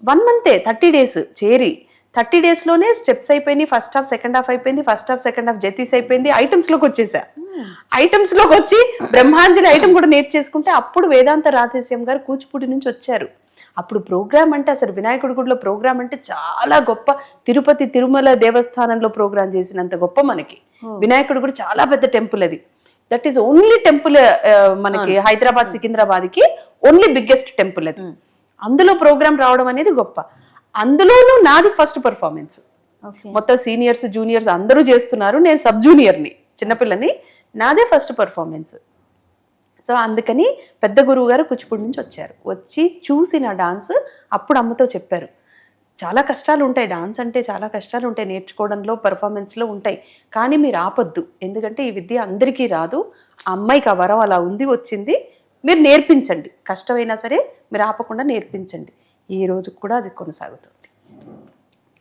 [SPEAKER 2] 1 month 30 days చేరి 30 daysలోనే స్టెప్స్ అయిపోయినాయి. ఫస్ట్ హాఫ్ సెకండ్ హాఫ్ అయిపోయింది, ఫస్ట్ హాఫ్ సెకండ్ హాఫ్ జతీస్ అయిపోయింది, ఐటమ్స్లోకి వచ్చేసా. ఐటమ్స్లోకి వచ్చి బ్రహ్మాంజలి ఐటమ్ కూడా నేర్చేసుకుంటే అప్పుడు వేదాంత రాధేశ్యామ్ గారు కూచిపూడి నుంచి వచ్చారు. అప్పుడు ప్రోగ్రామ్ అంటే అసలు వినాయకుడి గుడిలో ప్రోగ్రామ్ అంటే చాలా గొప్ప, తిరుపతి తిరుమల దేవస్థానంలో ప్రోగ్రామ్ చేసినంత గొప్ప మనకి. వినాయకుడి గుడి చాలా పెద్ద టెంపుల్ అది. దట్ ఈస్ ఓన్లీ టెంపుల్ మనకి హైదరాబాద్ సికింద్రాబాద్కి ఓన్లీ బిగ్గెస్ట్ టెంపుల్ అది. అందులో ప్రోగ్రామ్ రావడం అనేది గొప్ప. అందులోనూ నాది ఫస్ట్ పర్ఫార్మెన్స్. మొత్తం సీనియర్స్ జూనియర్స్ అందరూ చేస్తున్నారు, నేను సబ్ జూనియర్ని, చిన్నపిల్లని, నాదే ఫస్ట్ పర్ఫార్మెన్స్. సో అందుకని పెద్ద గురువు గారు కూచిపూడి నుంచి వచ్చారు, వచ్చి చూసిన డాన్స్ అప్పుడు అమ్మతో చెప్పారు, చాలా కష్టాలు ఉంటాయి, డాన్స్ అంటే చాలా కష్టాలు ఉంటాయి, నేర్చుకోవడంలో పర్ఫార్మెన్స్లో ఉంటాయి, కానీ మీరు ఆపొద్దు, ఎందుకంటే ఈ విద్య అందరికీ రాదు, ఆ అమ్మాయికి ఆ వరం అలా ఉంది, వచ్చింది, మీరు నేర్పించండి, కష్టమైనా సరే మీరు ఆపకుండా నేర్పించండి. ఈ రోజు కూడా అది కొనసాగుతుంది.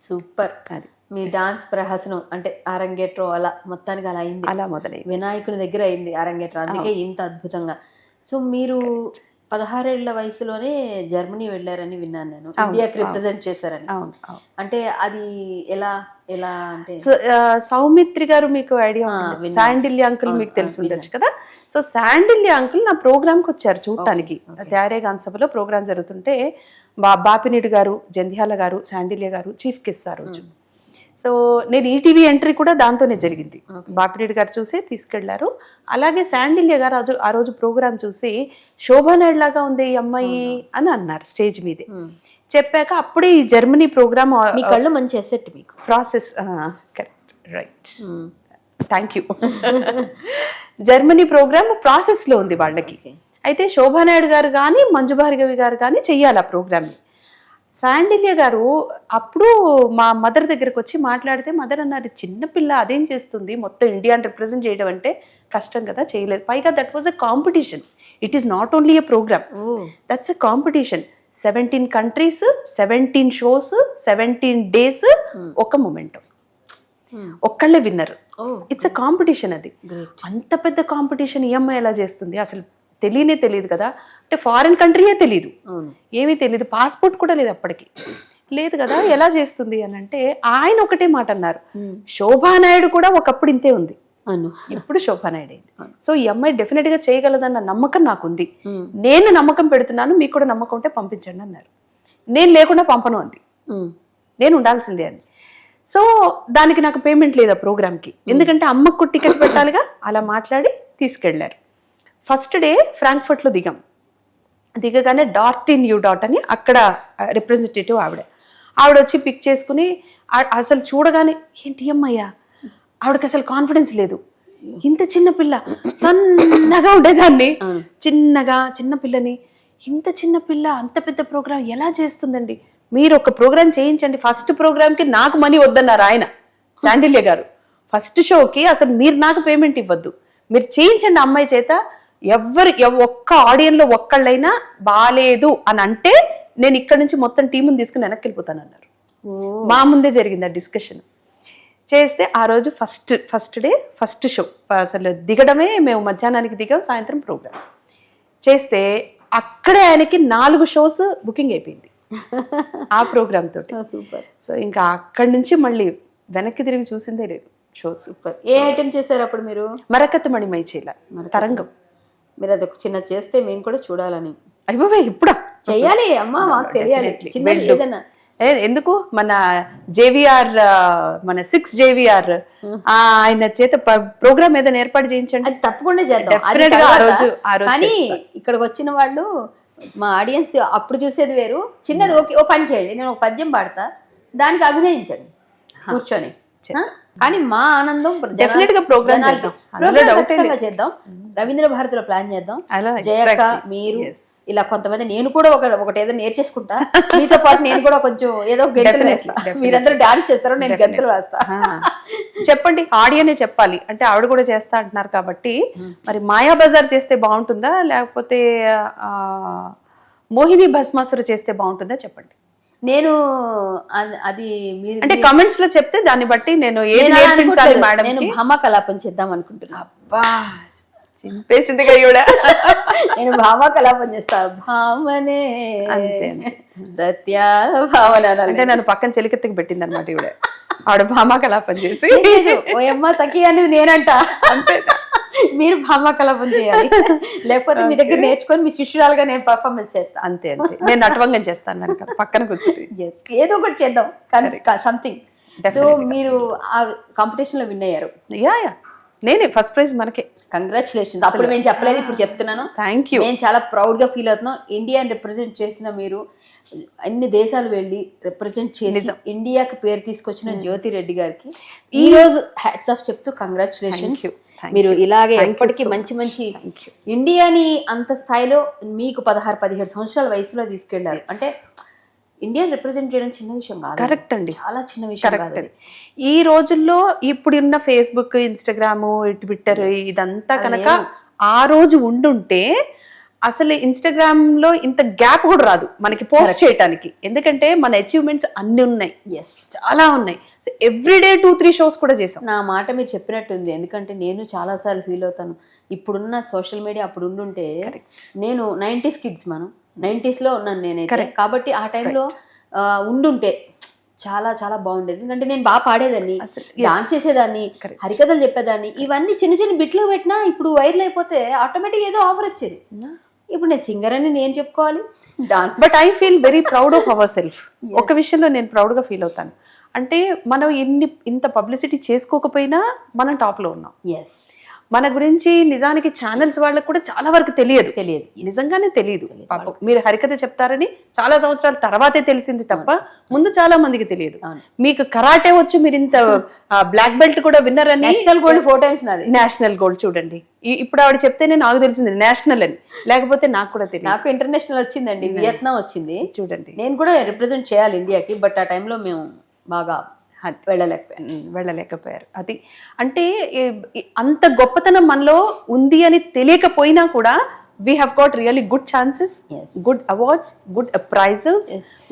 [SPEAKER 1] సూపర్. అది మీ డాన్స్ ప్రహసనం అంటే అరంగేట్రం అలా మొత్తానికి అలా అయింది,
[SPEAKER 2] అలా మొదలైంది,
[SPEAKER 1] వినాయకుని దగ్గర అయింది అరంగేట్రం, అందుకే ఇంత అద్భుతంగా. సో మీరు 16 ఏళ్ల వయసులోనే జర్మనీ వెళ్ళారని విన్నాను నేను, ఇండియాకి రిప్రజెంట్ చేశారని. అంటే అది ఎలా ఎలా అంటే
[SPEAKER 2] సౌమిత్రి గారు మీకు ఐడియా, శాండిల్య అంకుల్ మీకు తెలిసి ఉండొచ్చు కదా. సో శాండిల్య అంకుల్ నా ప్రోగ్రామ్కి వచ్చారు చూడటానికి. త్యారే గాన సభలో ప్రోగ్రామ్ జరుగుతుంటే బాపినీడు గారు, జంధ్యాల గారు, శాండిల్య గారు చీఫ్ గెస్ట్ ఆ రోజు. సో నేను ఈటీవీ ఎంట్రీ కూడా దాంతోనే జరిగింది. బాపిరెడ్డి గారు చూసి తీసుకెళ్లారు. అలాగే శాండిల్య గారు ఆ రోజు ప్రోగ్రామ్ చూసి శోభానాయుడు లాగా ఉంది ఈ అమ్మాయి అని అన్నారు స్టేజ్ మీదే. చెప్పాక అప్పుడే ఈ జర్మనీ ప్రోగ్రామ్,
[SPEAKER 1] మీ కళ్ళు మంచి ఎసెట్ మీకు
[SPEAKER 2] process correct right thank you. Germany program process లో ఉంది వాళ్ళకి. అయితే శోభానాయుడు గారు కానీ మంజు భార్గవి గారు కానీ చెయ్యాలి ఆ ప్రోగ్రామ్ని. శాండిల్య గారు అప్పుడు మా మదర్ దగ్గరకు వచ్చి మాట్లాడితే మదర్ అన్నారు, చిన్నపిల్ల అదేం చేస్తుంది, మొత్తం ఇండియాని రిప్రజెంట్ చేయడం అంటే కష్టం కదా, చేయలేదు. పైగా that was a competition, it is not only a program, that's a competition. 17 countries, 17 shows, 17 days, ఒక మూమెంట్, ఒక్కళ్ళే విన్నర్. It's a competition. అది అంత పెద్ద కాంపిటీషన్ ఈ అమ్మాయి ఎలా చేస్తుంది, అసలు తెలియదు కదా. అంటే ఫారిన్ కంట్రీయే తెలియదు, ఏమీ తెలియదు, పాస్పోర్ట్ కూడా లేదు అప్పటికి, లేదు కదా, ఎలా చేస్తుంది అని అంటే ఆయన ఒకటే మాట అన్నారు, శోభానాయుడు కూడా ఒకప్పుడు ఇంతే ఉంది, ఇప్పుడు శోభానాయుడు అయింది. సో ఈ అమ్మాయి డెఫినెట్ గా చేయగలదన్న నమ్మకం నాకుంది, నేను నమ్మకం పెడుతున్నాను, మీకు కూడా నమ్మకం ఉంటే పంపించండి అన్నారు. నేను లేకుండా పంపను అంది, నేను ఉండాల్సిందే అంది. సో దానికి నాకు పేమెంట్ లేదు ఆ ప్రోగ్రామ్కి, ఎందుకంటే అమ్మకు టికెట్ పెట్టాలిగా. అలా మాట్లాడి తీసుకెళ్లారు. ఫస్ట్ డే ఫ్రాంక్ఫర్ట్లో దిగగానే డార్టిన్ యూ డాట్ అని అక్కడ రిప్రజెంటేటివ్ ఆవిడ వచ్చి పిక్ చేసుకుని అసలు చూడగానే ఏంటి అమ్మయ్యా, ఆవిడకి అసలు కాన్ఫిడెన్స్ లేదు, ఇంత చిన్న పిల్ల, సన్నగా ఉండేదాన్ని, చిన్న పిల్లని, ఇంత చిన్న పిల్ల అంత పెద్ద ప్రోగ్రామ్ ఎలా చేస్తుందండి, మీరు ఒక ప్రోగ్రామ్ చేయించండి. ఫస్ట్ ప్రోగ్రామ్కి నాకు మనీ వద్దన్నారు ఆయన, శాండిల్య గారు. ఫస్ట్ షోకి అసలు మీరు నాకు పేమెంట్ ఇవ్వద్దు, మీరు చేయించండి అమ్మాయి చేత, ఒక్క ఆడియన్లో ఒక్కళ్ళైనా బాలేదు అని అంటే నేను ఇక్కడ నుంచి మొత్తం టీముని తీసుకుని వెనక్కి వెళ్ళిపోతాను అన్నారు. మా ముందే జరిగింది ఆ డిస్కషన్. చేస్తే ఆ రోజు ఫస్ట్ డే ఫస్ట్ షో, అసలు దిగడమే మేము మధ్యాహ్నానికి దిగాం, సాయంత్రం ప్రోగ్రామ్ చేస్తే అక్కడే ఆయనకి 4 shows బుకింగ్ అయిపోయింది. ఆ ప్రోగ్రామ్ తోటి.
[SPEAKER 1] సూపర్
[SPEAKER 2] సో ఇంకా అక్కడి నుంచి మళ్ళీ వెనక్కి తిరిగి చూసిందే లేదు షోస్.
[SPEAKER 1] సూపర్. ఏ ఐటెం చేశారు అప్పుడు మీరు?
[SPEAKER 2] మరకత్త మణిమైచేల తరంగం.
[SPEAKER 1] మీరు అది ఒక చిన్న చేస్తే మేము కూడా చూడాలని.
[SPEAKER 2] అయిపోయి ఇప్పుడా
[SPEAKER 1] చెయ్యాలి అమ్మా, మాకు తెలియాలి. చిన్నది ఏదైనా
[SPEAKER 2] ఎందుకు మన జేవిఆర్, మన 6 JVR ఆయన చేత ప్రోగ్రామ్ ఏదైనా ఏర్పాటు చేయించండి.
[SPEAKER 1] అది తప్పకుండా చేద్దాం.
[SPEAKER 2] Definitely గా ఆ రోజు
[SPEAKER 1] కానీ ఇక్కడికి వచ్చిన వాళ్ళు మా ఆడియన్స్ అప్పుడు చూసేది వేరు. చిన్నది ఓకే, ఓ పని చేయండి, నేను ఒక పద్యం పాడతా, దానికి అభినయించండి కూర్చొని. కానీ మా ఆనందం
[SPEAKER 2] డెఫినెట్ గా ప్రోగ్రామ్
[SPEAKER 1] ఖచ్చితంగా చేద్దాం. రవీంద్ర భారతిలో ప్లాన్ చేద్దాం. జయక్క, మీరు ఇలా కొంతమంది, నేను కూడా ఒకటి ఏదో నేర్చేసుకుంటా, మీతో పాటు నేను కూడా కొంచెం ఏదో గెంతులు వేస్తా. మీరందరూ డాన్స్ చేస్తారు, నేను గెంతులు వేస్తా.
[SPEAKER 2] చెప్పండి, ఆడియనే చెప్పాలి అంటే ఆవిడ కూడా చేస్తా అంటున్నారు కాబట్టి మరి మాయా బజార్ చేస్తే బాగుంటుందా లేకపోతే మోహిని భస్మాసురు చేస్తే బాగుంటుందా చెప్పండి.
[SPEAKER 1] నేను అది
[SPEAKER 2] అంటే కామెంట్స్ లో చెప్తే దాన్ని బట్టి నేను ఏది నేర్పించాలి మేడం.
[SPEAKER 1] నేను భామా కలాపం చేద్దాం అనుకుంటున్నా.
[SPEAKER 2] అబ్బా చింపేసింది కూడా.
[SPEAKER 1] నేను భామా కలాపం చేస్తా. భామనే సత్య భావన
[SPEAKER 2] అంటే నన్ను పక్కన చెలికెత్తికి పెట్టింది అనమాట ఇవిడ. ఆవిడ భామా కలాపం చేసి
[SPEAKER 1] ఓ అమ్మ సఖి అనేది నేనంట. అంతే, మీరు భామా కలాపం చేయాలి, లేకపోతే మీ దగ్గర నేర్చుకొని మీ శిష్యురాలుగా నేను పర్ఫార్మెన్స్ చేస్తాను.
[SPEAKER 2] అంతే అంతే, నేను నటవంగం చేస్తాను వెనక పక్కన కూర్చొని.
[SPEAKER 1] ఏదో ఒకటి చేద్దాం, సంథింగ్. సో మీరు ఆ కాంపిటీషన్ లో విన్ అయ్యారు.
[SPEAKER 2] యా నేనే ఫస్ట్ ప్రైజ్ మనకే.
[SPEAKER 1] కంగ్రాచులేషన్స్. అప్పుడు మేము చెప్పలేదు, ఇప్పుడు చెప్తున్నాను.
[SPEAKER 2] Thank you.
[SPEAKER 1] నేను చాలా ప్రౌడ్ గా ఫీల్ అవుతున్నాం. ఇండియాని రిప్రజెంట్ చేసిన మీరు, అన్ని దేశాలు వెళ్ళి రిప్రజెంట్ చేసి ఇండియాకి పేరు తీసుకొచ్చిన జ్యోతి రెడ్డి గారికి ఈ రోజు హ్యాట్స్ ఆఫ్ చెప్తూ కంగ్రాచులేషన్స్. మీరు ఇలాగే ఎప్పటికీ మంచి మంచి ఇండియాని అంత స్థాయిలో మీకు 16-17 సంవత్సరాల వయసులో తీసుకెళ్లారు అంటే ఇండియాని రిప్రజెంట్ చేయడం చిన్న విషయం కాదు.
[SPEAKER 2] కరెక్ట్ అండి,
[SPEAKER 1] చాలా చిన్న విషయం కాదు.
[SPEAKER 2] ఈ రోజుల్లో ఇప్పుడున్న ఫేస్బుక్, ఇన్స్టాగ్రామ్, ట్విట్టర్ ఇదంతా కనుక ఆ రోజు ఉండుంటే అసలు ఇన్స్టాగ్రామ్ లో ఇంత గ్యాప్ కూడా రాదు మనకి పోస్ట్ చేయడానికి. ఎందుకంటే మన అచీవ్మెంట్స్ అన్ని ఉన్నాయి, చాలా ఉన్నాయి. ఎవ్రీడే 2-3 షోస్ కూడా చేసాం.
[SPEAKER 1] నా మాట మీరు చెప్పినట్టుంది. ఎందుకంటే నేను చాలా సార్లు ఫీల్ అవుతాను, ఇప్పుడున్న సోషల్ మీడియా అప్పుడు ఉండుంటే, నేను 90s కిడ్స్, మనం 90s లో ఉన్నాను నేనైతే. కాబట్టి ఆ టైంలో ఉండుంటే చాలా చాలా బాగుండేది. ఎందుకంటే నేను బాగా పాడేదాన్ని, డాన్స్ చేసేదాన్ని, హరికథలు చెప్పేదాన్ని. ఇవన్నీ చిన్న చిన్న బిట్లో పెట్టినా ఇప్పుడు వైరల్ అయిపోతే ఆటోమేటిక్ ఏదో ఆఫర్ వచ్చేది. ఇప్పుడు నేను సింగర్ అని నేను చెప్పుకోవాలి, dance.
[SPEAKER 2] But I feel very proud of our self. ఒక విషయంలో నేను ప్రౌడ్ గా ఫీల్ అవుతాను. అంటే మనం ఇంత పబ్లిసిటీ చేసుకోకపోయినా మనం టాప్ లో ఉన్నాం. మన గురించి నిజానికి ఛానల్స్ వాళ్ళకి కూడా చాలా వరకు తెలియదు, నిజంగానే తెలియదు. పాపం మీరు హరికథ చెప్తారని చాలా సంవత్సరాల తర్వాతే తెలిసింది తప్ప ముందు చాలా మందికి తెలియదు. మీకు కరాటే వచ్చు, మీరు ఇంత బ్లాక్ బెల్ట్ కూడా విన్నర్ అని.
[SPEAKER 1] నేషనల్ గోల్డ్ 4 times నాది.
[SPEAKER 2] నేషనల్ గోల్డ్ చూడండి, ఇప్పుడు ఆవిడ చెప్తేనే నాకు తెలిసింది నేషనల్ అని, లేకపోతే నాకు కూడా తెలియదు.
[SPEAKER 1] నాకు ఇంటర్నేషనల్ వచ్చిందండి, వియత్నాం వచ్చింది.
[SPEAKER 2] చూడండి,
[SPEAKER 1] నేను కూడా రిప్రజెంట్ చేయాలి ఇండియాకి. బట్ ఆ టైంలో మేము బాగా
[SPEAKER 2] వెళ్ళలేకపోయారు. అది అంటే అంత గొప్పతనం మనలో ఉంది అని తెలియకపోయినా కూడా we have got really good chances, good awards, good prizes,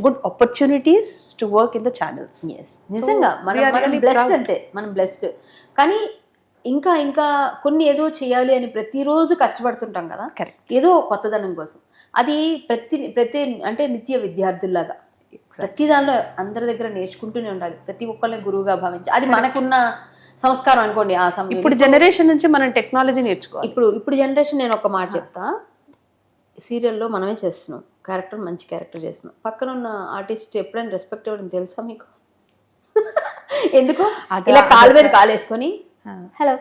[SPEAKER 2] good opportunities to work in the channels.
[SPEAKER 1] నిజంగా మనం బ్లెస్డ్, అంటే మనం బ్లెస్డ్. కానీ ఇంకా ఇంకా కొన్ని ఏదో చేయాలి అని ప్రతిరోజు కష్టపడుతుంటాం కదా, ఏదో కొత్తదనం కోసం. అది ప్రతి అంటే నిత్య విద్యార్థుల్లాగా ప్రతి దానిలో అందరి దగ్గర నేర్చుకుంటూనే ఉండాలి, ప్రతి ఒక్కరిని గురువుగా భావించి. అది మనకున్న సంస్కారం అనుకోండి ఆ సమయం.
[SPEAKER 2] ఇప్పుడు జనరేషన్ నుంచి మనం టెక్నాలజీ నేర్చుకోవాలి.
[SPEAKER 1] ఇప్పుడు జనరేషన్, నేను ఒక మాట చెప్తా, సీరియల్లో మనమే చేస్తున్నాం, క్యారెక్టర్ మంచి క్యారెక్టర్ చేస్తున్నాం. పక్కన ఉన్న ఆర్టిస్ట్ ఎప్పుడైనా రెస్పెక్ట్ ఇవ్వడం తెలుసా మీకు? ఎందుకు ఇలా కాలు మీద కాలేసుకొని హలో.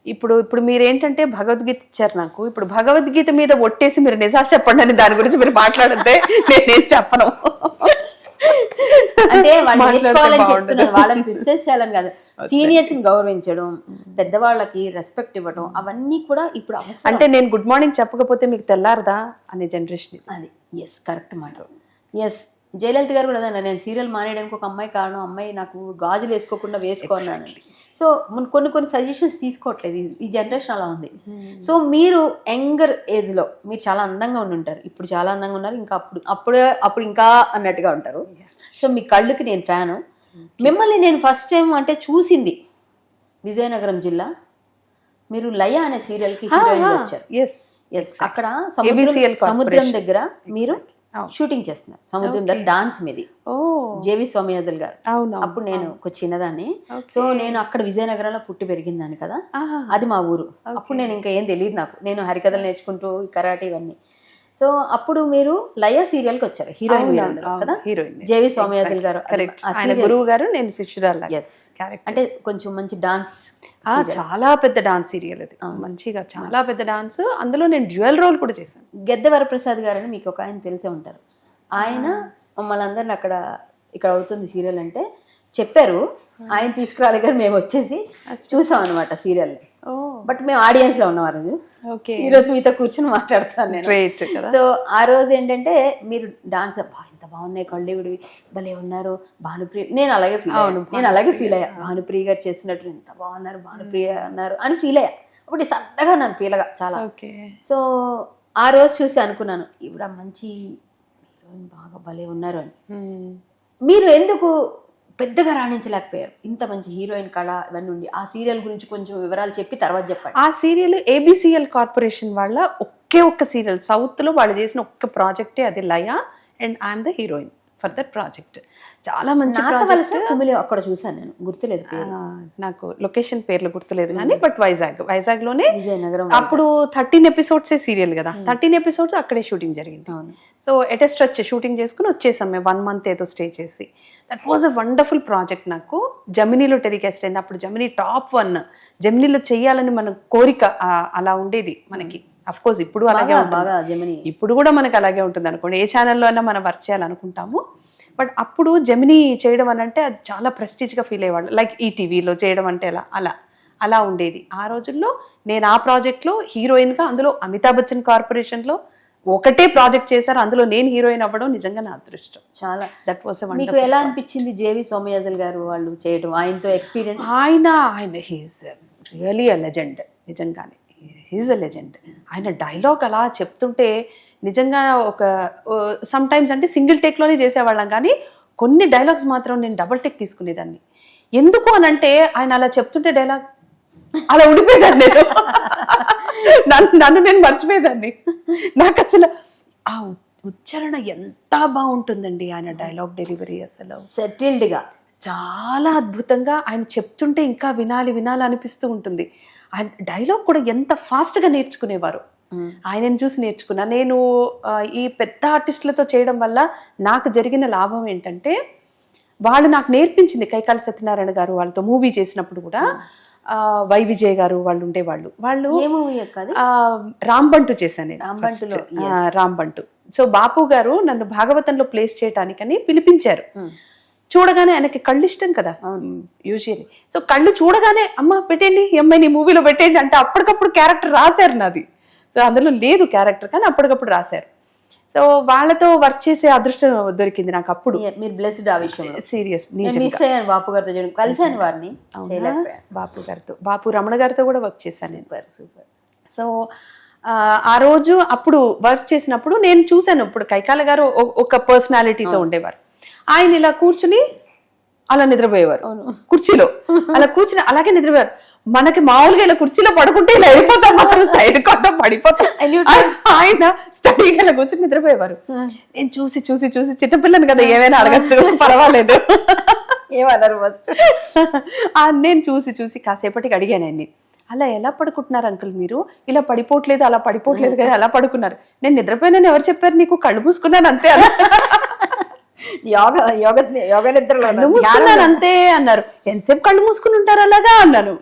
[SPEAKER 2] ఇప్పుడు మీరేంటంటే భగవద్గీత ఇచ్చారు నాకు. ఇప్పుడు భగవద్గీత మీద ఒట్టేసి మీరు నిజాలు చెప్పండి అని దాని గురించి మీరు మాట్లాడితే నేనేం చెప్పను.
[SPEAKER 1] అంటే వాళ్ళు నేర్చుకోవాలని చెప్తున్నారు, వాళ్ళని క్రిటిసైజ్ చేయాలని కాదు. సీనియర్స్ ని గౌరవించడం, పెద్దవాళ్ళకి రెస్పెక్ట్ ఇవ్వడం, అవన్నీ కూడా ఇప్పుడు అవసరం.
[SPEAKER 2] అంటే నేను గుడ్ మార్నింగ్ చెప్పకపోతే మీకు తెల్లారదా అనే జనరేషన్
[SPEAKER 1] అది. కరెక్ట్ మాట. జయలలిత గారు కూడా అదన్నారు, నేను సీరియల్ మానేయడానికి ఒక అమ్మాయి కారణం, అమ్మాయి నాకు గాజులు వేసుకోకుండా వేసుకోన్నాను. సో కొన్ని సజెషన్స్ తీసుకోవట్లేదు, ఈ జనరేషన్ అలా ఉంది. సో మీరు యంగర్ ఏజ్లో మీరు చాలా అందంగా ఉంటారు, ఇప్పుడు చాలా అందంగా ఉన్నారు, ఇంకా అప్పుడు ఇంకా అన్నట్టుగా ఉంటారు. సో మీ కళ్ళుకి నేను ఫ్యాను. మిమ్మల్ని నేను ఫస్ట్ టైం అంటే చూసింది విజయనగరం జిల్లా, మీరు లయ అనే సీరియల్కి హీరోయిన్ వచ్చారు. అక్కడ సముద్రం దగ్గర మీరు షూటింగ్ చేస్తున్నారు సముద్రం దగ్గర డాన్స్ మీది.
[SPEAKER 2] ఓ
[SPEAKER 1] జేవి సోమయాజుల్ గారు.
[SPEAKER 2] అవును
[SPEAKER 1] అప్పుడు నేను ఒక చిన్నదాన్ని. సో నేను అక్కడ విజయనగరంలో పుట్టి పెరిగిందాన్ని కదా,
[SPEAKER 2] ఆహా.
[SPEAKER 1] అది మా ఊరు. అప్పుడు నేను ఇంకా ఏం తెలియదు నాకు, నేను హరికథలు నేర్చుకుంటూ కరాటే ఇవన్నీ. సో అప్పుడు మీరు లయ సీరియల్ కి వచ్చారు, హీరోయిన్ మీరందరూ కదా,
[SPEAKER 2] హీరోయిన్
[SPEAKER 1] జేవి సోమయాజుల్ గారు.
[SPEAKER 2] కరెక్ట్, ఆయన గురువు గారు, నేను శిష్యురాలు.
[SPEAKER 1] ఎస్, అంటే కొంచెం మంచి డాన్స్.
[SPEAKER 2] చాలా పెద్ద డాన్స్ సీరియల్ అది, మంచిగా చాలా పెద్ద డాన్స్. అందులో నేను డ్యూయల్ రోల్ కూడా చేశాను.
[SPEAKER 1] గెద్దె వరప్రసాద్ గారు అని మీకు ఒక ఆయన తెలిసే ఉంటారు. ఆయన మమ్మల్ని అందరిని అక్కడ ఇక్కడ అవుతుంది సీరియల్ అంటే చెప్పారు, ఆయన తీసుకురాలి కానీ మేము వచ్చేసి చూసాం అనమాట సీరియల్. బట్ మేము ఆడియన్స్ లో ఉన్నాం ఆ రోజు.
[SPEAKER 2] ఓకే,
[SPEAKER 1] ఈ రోజు మీతో కూర్చొని మాట్లాడుతాను నేను. సో ఆ రోజు ఏంటంటే మీరు డాన్స్ ఎంత బాగున్నాయి, కళ్ళేవిడివి భలే ఉన్నారు, భానుప్రియ. నేను అలాగే ఫీల్ అయ్యా, భానుప్రియ గారు చేసినట్టు ఎంత బాగున్నారు, భానుప్రియ అన్నారు అని ఫీల్ అయ్యా. అప్పుడు సరదాగా నన్ను ఫీల్గా చాలా. సో ఆ రోజు చూసి అనుకున్నాను, ఇవిడ మంచి హీరోయిన్, బాగా భలే ఉన్నారు అని. మీరు ఎందుకు పెద్దగా రాణించలేకపోయారు? ఇంత మంచి హీరోయిన్ కళ ఇవన్నీ ఉండి. ఆ సీరియల్ గురించి కొంచెం వివరాలు చెప్పి తర్వాత చెప్పండి.
[SPEAKER 2] ఆ సీరియల్ ఏబిసిఎల్ కార్పొరేషన్ వాళ్ళ ఒక్క సీరియల్, సౌత్ లో వాళ్ళు చేసిన ఒక్క ప్రాజెక్టే అది, Laya. And I'm the heroine for that project. చాలా మంచి
[SPEAKER 1] అక్కడ చూసాను నేను, గుర్తులేదు
[SPEAKER 2] నాకు లొకేషన్ పేర్లు గుర్తులేదు కానీ, బట్ వైజాగ్ లోనే
[SPEAKER 1] విజయనగరం.
[SPEAKER 2] అప్పుడు 13 ఎపిసోడ్స్ సీరియల్ కదా, 13 ఎపిసోడ్స్ అక్కడే షూటింగ్ జరిగింది. So at a stretch shooting చేసుకుని వచ్చేసాం మేము, 1 month ఏదో స్టే చేసి. That was a wonderful project. నాకు జమినీలో టెలికాస్ట్ అయింది. అప్పుడు జమినీ టాప్ 1 జమినీలో చెయ్యాలని మన కోరిక అలా ఉండేది మనకి. అఫ్ కోర్స్ ఇప్పుడు అలాగే ఉంటుంది, ఇప్పుడు కూడా మనకి అలాగే ఉంటుంది అనుకోండి, ఏ ఛానల్లో అయినా మనం వర్క్ చేయాలనుకుంటాము. బట్ అప్పుడు జమినీ చేయడం అని అంటే అది చాలా ప్రెస్టీజ్గా ఫీల్ అయ్యేవాళ్ళు. లైక్ ఈటీవీలో చేయడం అంటే అలా ఉండేది ఆ రోజుల్లో. నేను ఆ ప్రాజెక్ట్లో హీరోయిన్గా, అందులో అమితాబ్ బచ్చన్ కార్పొరేషన్లో ఒకటే ప్రాజెక్ట్ చేశారు, అందులో నేను హీరోయిన్ అవ్వడం నిజంగా నా అదృష్టం. చాలా దట్ వాస్
[SPEAKER 1] మీకు ఎలా అనిపించింది జేవి సోమయాజుల్ గారు వాళ్ళు చేయడం, ఆయనతో ఎక్స్పీరియన్స్?
[SPEAKER 2] ఆయన హీఈస్ రియలీ అ లెజెండ్, నిజంగానే హీఈస్ అ లెజెండ్. ఆయన డైలాగ్ అలా చెప్తుంటే నిజంగా ఒక సమ్ టైమ్స్ అంటే సింగిల్ టేక్లోనే చేసేవాళ్ళం, కానీ కొన్ని డైలాగ్స్ మాత్రం నేను డబుల్ టేక్ తీసుకునేదాన్ని. ఎందుకు అని అంటే ఆయన అలా చెప్తుంటే డైలాగ్ అలా ఉండిపోయేదాన్ని నేను. నన్ను నేను మర్చిపోయేదాన్ని. నాకు అసలు ఆ ఉచ్చారణ ఎంత బాగుంటుందండి ఆయన డైలాగ్ డెలివరీ, అసలు
[SPEAKER 1] సెటిల్డ్గా
[SPEAKER 2] చాలా అద్భుతంగా. ఆయన చెప్తుంటే ఇంకా వినాలి అనిపిస్తూ ఉంటుంది. ఆయన డైలాగ్ కూడా ఎంత ఫాస్ట్గా నేర్చుకునేవారు. ఆయనను చూసి నేర్చుకున్నా నేను. ఈ పెద్ద ఆర్టిస్టులతో చేయడం వల్ల నాకు జరిగిన లాభం ఏంటంటే, వాళ్ళు నాకు నేర్పించింది. కైకాల సత్యనారాయణ గారు వాళ్ళతో మూవీ చేసినప్పుడు కూడా వై విజయ్ గారు వాళ్ళు ఉండేవాళ్ళు. వాళ్ళు రాంబంటు చేశాను నేను, రాంబంటు. సో బాపు గారు నన్ను భాగవతంలో ప్లేస్ చేయటానికని పిలిపించారు. చూడగానే ఆయనకి కళ్ళు ఇష్టం కదా యూజువల్లీ. సో కళ్ళు చూడగానే అమ్మ పెట్టండి, ఈ అమ్మాయిని మూవీలో పెట్టండి అంటే అప్పటికప్పుడు క్యారెక్టర్ రాశారు నాది. సో అందులో లేదు క్యారెక్టర్, కానీ అప్పటికప్పుడు రాశారు. సో వాళ్ళతో వర్క్ చేసే అదృష్టం దొరికింది నాకు అప్పుడు.
[SPEAKER 1] మీరు బ్లెస్డ్ ఆ విషయంలో.
[SPEAKER 2] సీరియస్,
[SPEAKER 1] బాపు గారితో కలిసాను వారిని,
[SPEAKER 2] బాపు రమణ గారితో కూడా వర్క్ చేశాను నేను. సూపర్. సో ఆ రోజు అప్పుడు వర్క్ చేసినప్పుడు నేను చూశాను, ఇప్పుడు కైకాల గారు ఒక పర్సనాలిటీతో ఉండేవారు. ఆయన ఇలా కూర్చుని అలా నిద్రపోయేవారు కుర్చీలో, అలా కూర్చుని అలాగే నిద్రపోయారు. మనకి మామూలుగా ఇలా కుర్చీలో పడుకుంటే ఇలా వెళ్ళిపోతాం, మాత్రం సైడ్ కొట్ట పడిపోతాం. ఆయన స్టడీగా ఇలా కూర్చుని నిద్రపోయేవారు. నేను చూసి చిన్నపిల్లని కదా ఏమైనా అడగచ్చు, పర్వాలేదు
[SPEAKER 1] ఏమన్నారు.
[SPEAKER 2] నేను చూసి కాసేపటికి అడిగాను ఆయన్ని, అలా ఎలా పడుకుంటున్నారు అంకుల్ మీరు? ఇలా పడిపోవట్లేదు, అలా పడిపోవట్లేదు కదా, ఎలా పడుకున్నారు? నేను నిద్రపోయినాను ఎవరు చెప్పారు నీకు? కళ్ళు మూసుకున్నాను అంతే అంతే అన్నారు. ఎంతసేపు కళ్ళు మూసుకుని ఉంటారు అలాగా అన్నాను.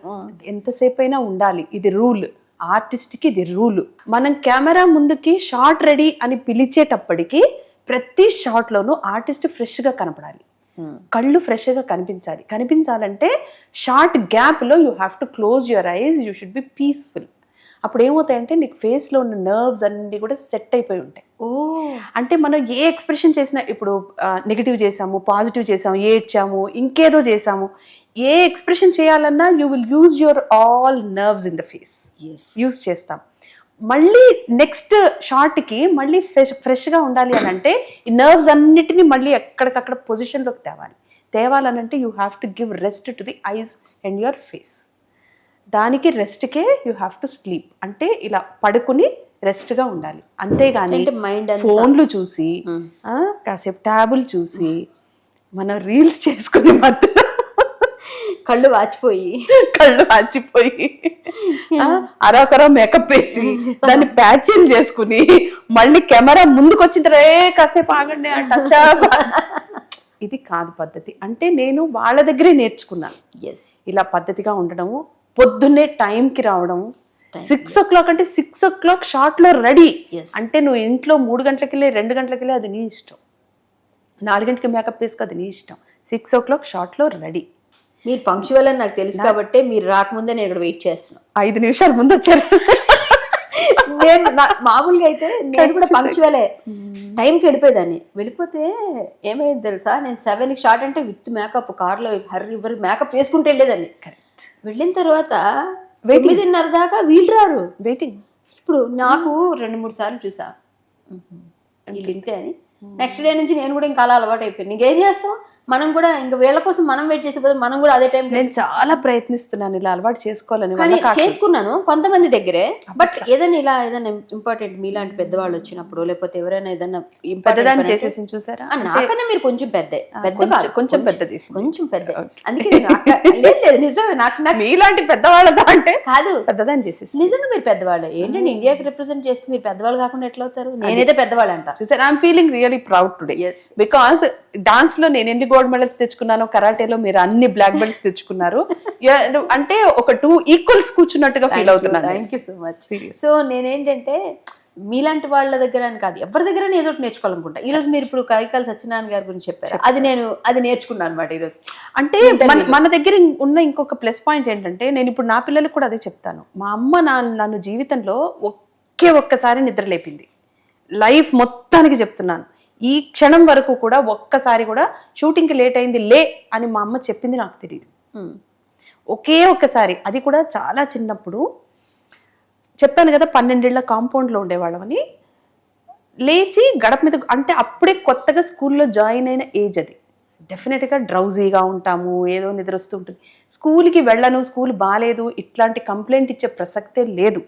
[SPEAKER 2] ఎంతసేపు అయినా ఉండాలి, ఇది రూల్, ఆర్టిస్ట్ కి ఇది రూల్. మనం కెమెరా ముందుకి షార్ట్ రెడీ అని పిలిచేటప్పటికి ప్రతి షాట్ లోనూ ఆర్టిస్ట్ ఫ్రెష్ గా కనపడాలి, కళ్ళు ఫ్రెష్ గా కనిపించాలంటే షార్ట్ గ్యాప్ లో you have to close your eyes, you should be peaceful. అప్పుడు ఏమవుతాయంటే నీకు ఫేస్ లో ఉన్న నర్వ్స్ అన్ని కూడా సెట్ అయిపోయి ఉంటాయి. అంటే మనం ఏ ఎక్స్ప్రెషన్ చేసినా, ఇప్పుడు నెగిటివ్ చేసాము, పాజిటివ్ చేసాము, ఏడ్చాము, ఇంకేదో చేసాము, ఏ ఎక్స్ప్రెషన్ చేయాలన్నా you will use your all nerves in the face, use చేస్తాం. మళ్ళీ నెక్స్ట్ షార్ట్ కి మళ్ళీ ఫ్రెష్ గా ఉండాలి అని అంటే ఈ నర్వ్స్ అన్నిటినీ మళ్ళీ ఎక్కడికక్కడ పొజిషన్లోకి తేవాలనంటే you have to give rest to the eyes and your face. దానికి రెస్ట్కే యూ హ్యావ్ టు స్లీప్, అంటే ఇలా పడుకుని రెస్ట్ గా ఉండాలి. అంతేగాని
[SPEAKER 1] అంటే మైండ్
[SPEAKER 2] ఫోన్లు చూసి కాసేపు ట్యాబులు చూసి మనం రీల్స్ చేసుకునే మధ్యలో
[SPEAKER 1] కళ్ళు వాచిపోయి
[SPEAKER 2] కళ్ళు వాచిపోయి అరొకర మేకప్ వేసి దాన్ని ప్యాచింగ్ చేసుకుని మళ్ళీ కెమెరా ముందుకు వచ్చిన తర్వాత కాసేపు ఆగండి టచ్ ఇది కాదు పద్ధతి. అంటే నేను వాళ్ళ దగ్గరే నేర్చుకున్నాను ఇలా పద్ధతిగా ఉండడము, పొద్దున్నే టైంకి రావడము. 6 o'clock అంటే 6 o'clock షార్ట్ లో రెడీ. అంటే నువ్వు ఇంట్లో 3 గంటలకి వెళ్ళి 2 గంటలకి వెళ్ళి అది నీ ఇష్టం, 4 గంటలకి మేకప్ వేసుకో అది నీ ఇష్టం. 6 o'clock షార్ట్ లో రెడీ.
[SPEAKER 1] మీరు పంక్చువల్ అని నాకు తెలుసు కాబట్టి మీరు రాకముందే నేను ఇక్కడ వెయిట్ చేస్తున్నాను.
[SPEAKER 2] 5 నిమిషాల ముందు వచ్చారు.
[SPEAKER 1] నేను మామూలుగా అయితే నేను కూడా పంక్చువలే, టైంకి వెళ్ళిపోయేదాన్ని. వెళ్ళిపోతే ఏమైంది తెలుసా, నేను 7కి షార్ట్ అంటే విత్ మేకప్ కార్లో హర్రీ మేకప్ వేసుకుంటూ వెళ్ళేదాన్ని. వెళ్ళిన తర్వాత 9:30 దాకా వీళ్ళు రారు,
[SPEAKER 2] వెయిటింగ్.
[SPEAKER 1] ఇప్పుడు నాకు 2-3 సార్లు చూసా వీళ్ళు ఇంతే అని. నెక్స్ట్ డే నుంచి నేను కూడా ఇంకా అలా అలవాటు అయిపోయింది. ఇంకేం చేస్తాం, మనం కూడా ఇంకా వీళ్ళ కోసం మనం వెయిట్ చేసే మనం కూడా అదే టైం.
[SPEAKER 2] నేను చాలా ప్రయత్నిస్తున్నాను ఇలా అలవాటు చేసుకోవాలని,
[SPEAKER 1] చేసుకున్నాను కొంతమంది దగ్గరే. బట్ ఏదైనా ఇంపార్టెంట్ మీలాంటి పెద్దవాళ్ళు వచ్చినప్పుడు, లేకపోతే ఎవరైనా ఏదైనా
[SPEAKER 2] పెద్దదాన్ని చేసేసి చూసారా,
[SPEAKER 1] నాకన్నా మీరు కొంచెం
[SPEAKER 2] కొంచెం పెద్ద చేసి
[SPEAKER 1] కొంచెం పెద్ద. అందుకే నిజమే, నాకు
[SPEAKER 2] మీలాంటి పెద్దవాళ్ళదా అంటే
[SPEAKER 1] కాదు,
[SPEAKER 2] పెద్దదాన్ని చేసేసి.
[SPEAKER 1] నిజంగా మీరు పెద్దవాళ్ళు ఏంటంటే ఇండియాకి రిప్రజెంట్ చేస్తే మీరు పెద్దవాళ్ళు కాకుండా ఎట్లా అవుతారు? నేనైతే పెద్దవాళ్ళు అంట.
[SPEAKER 2] చూసారా, I'm feeling really proud today. Because dance లో నేను ఎన్ని గోల్డ్ మెడల్స్ తెచ్చుకున్నాను, కరాటేలో మీరు అన్ని బ్లాక్ బెల్ట్స్ తెచ్చుకున్నారు. అంటే ఒక 2 ఈక్వల్స్ కూర్చున్నట్టుగా ఫీల్ అవుతున్నాను.
[SPEAKER 1] Thank you so much. So నేనేంటంటే మీలాంటి వాళ్ళ దగ్గర అని కాదు, ఎవరి దగ్గర ఏదో ఒకటి నేర్చుకోవాలనుకుంటా. ఈ రోజు మీరు ఇప్పుడు కరికాల సత్యనారాయణ గారి గురించి చెప్పారు, అది నేర్చుకున్నాను అనమాట ఈ రోజు.
[SPEAKER 2] అంటే మన దగ్గర ఉన్న ఇంకొక ప్లస్ పాయింట్ ఏంటంటే, నేను ఇప్పుడు నా పిల్లలకు కూడా అదే చెప్తాను. మా అమ్మ నన్ను జీవితంలో ఒక్కసారి నిద్ర లేపింది, లైఫ్ మొత్తానికి చెప్తున్నాను. ఈ క్షణం వరకు కూడా ఒక్కసారి కూడా షూటింగ్కి లేట్ అయింది లే అని మా అమ్మ చెప్పింది నాకు తెలియదు. ఒకే ఒక్కసారి, అది కూడా చాలా చిన్నప్పుడు. చెప్పాను కదా 12 ఏళ్ల కాంపౌండ్లో ఉండేవాళ్ళమని. లేచి గడప మీద, అంటే అప్పుడే కొత్తగా స్కూల్లో జాయిన్ అయిన ఏజ్ అది. డెఫినెట్గా డ్రౌజీగా ఉంటాము, ఏదో నిద్ర వస్తూ ఉంటుంది. స్కూల్కి వెళ్ళను, స్కూల్ బాగాలేదు ఇట్లాంటి కంప్లైంట్ ఇచ్చే ప్రసక్తే లేదు.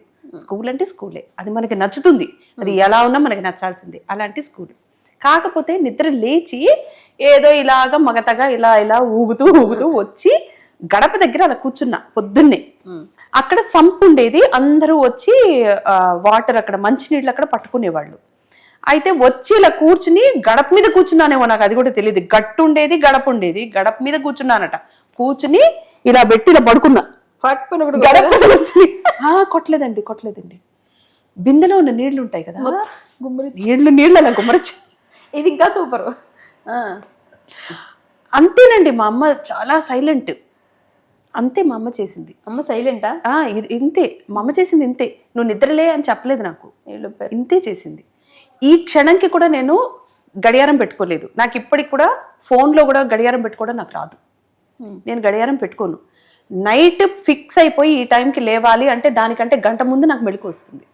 [SPEAKER 2] స్కూల్ అంటే స్కూలే, అది మనకి నచ్చుతుంది, అది ఎలా ఉన్నా మనకి నచ్చాల్సిందే, అలాంటి స్కూల్. కాకపోతే నిద్ర లేచి ఏదో ఇలాగా మగతగా ఇలా ఊగుతూ వచ్చి గడప దగ్గర అలా కూర్చున్నా పొద్దున్నే. అక్కడ సంపు ఉండేది, అందరూ వచ్చి వాటర్ అక్కడ మంచినీళ్ళు అక్కడ పట్టుకునేవాళ్ళు. అయితే వచ్చి ఇలా కూర్చుని గడప మీద కూర్చున్నానేమో, నాకు అది కూడా తెలియదు. గట్టు ఉండేది, గడప ఉండేది, గడప మీద కూర్చున్నానట. కూర్చుని ఇలా పెట్టి ఇలా పడుకున్నా. గడప కొట్టలేదండి. బిందెలో ఉన్న నీళ్లు ఉంటాయి కదా, నీళ్ళు అలా గుమ్మరచ్చు.
[SPEAKER 1] ఇది ఇంకా సూపర్.
[SPEAKER 2] అంతేనండి, మా అమ్మ చాలా సైలెంట్. అంతే మా అమ్మ చేసింది.
[SPEAKER 1] అమ్మ సైలెంటా?
[SPEAKER 2] ఇంతే మా అమ్మ చేసింది, ఇంతే. నువ్వు నిద్రలే అని చెప్పలేదు నాకు, ఇంతే చేసింది. ఈ క్షణంకి కూడా నేను గడియారం పెట్టుకోలేదు. నాకు ఇప్పటికి కూడా ఫోన్లో కూడా గడియారం పెట్టుకోవడం నాకు రాదు. నేను గడియారం పెట్టుకోను. నైట్ ఫిక్స్ అయిపోయి ఈ టైంకి లేవాలి అంటే దానికంటే గంట ముందు నాకు మెళుకు వస్తుంది.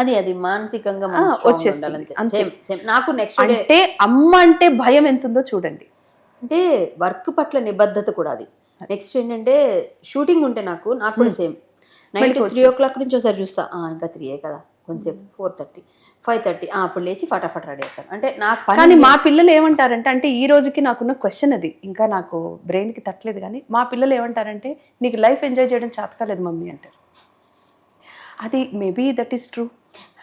[SPEAKER 1] అది మానసికంగా
[SPEAKER 2] వచ్చేస్తుంది.
[SPEAKER 1] నాకు నెక్స్ట్
[SPEAKER 2] అంటే అమ్మ అంటే భయం ఎంత ఉందో చూడండి.
[SPEAKER 1] అంటే వర్క్ పట్ల నిబద్ధత కూడా అది. నెక్స్ట్ ఏంటంటే షూటింగ్ ఉంటే నాకు కూడా సేమ్. నైట్ 3 o'clock నుంచి ఒకసారి చూస్తా, ఇంకా 3 కదా, కొంచెంసేపు 4:30, 5:30 అప్పుడు లేచి ఫటాఫట్ రెడీ అవుతాను. అంటే నాకు
[SPEAKER 2] కానీ మా పిల్లలు ఏమంటారంటే, అంటే ఈ రోజుకి నాకున్న క్వశ్చన్ అది, ఇంకా నాకు బ్రెయిన్కి తట్టలేదు. కానీ మా పిల్లలు ఏమంటారంటే, నీకు లైఫ్ ఎంజాయ్ చేయడం చేతకాలేదు మమ్మీ అంటారు. అది మేబీ దట్ ఈస్ ట్రూ.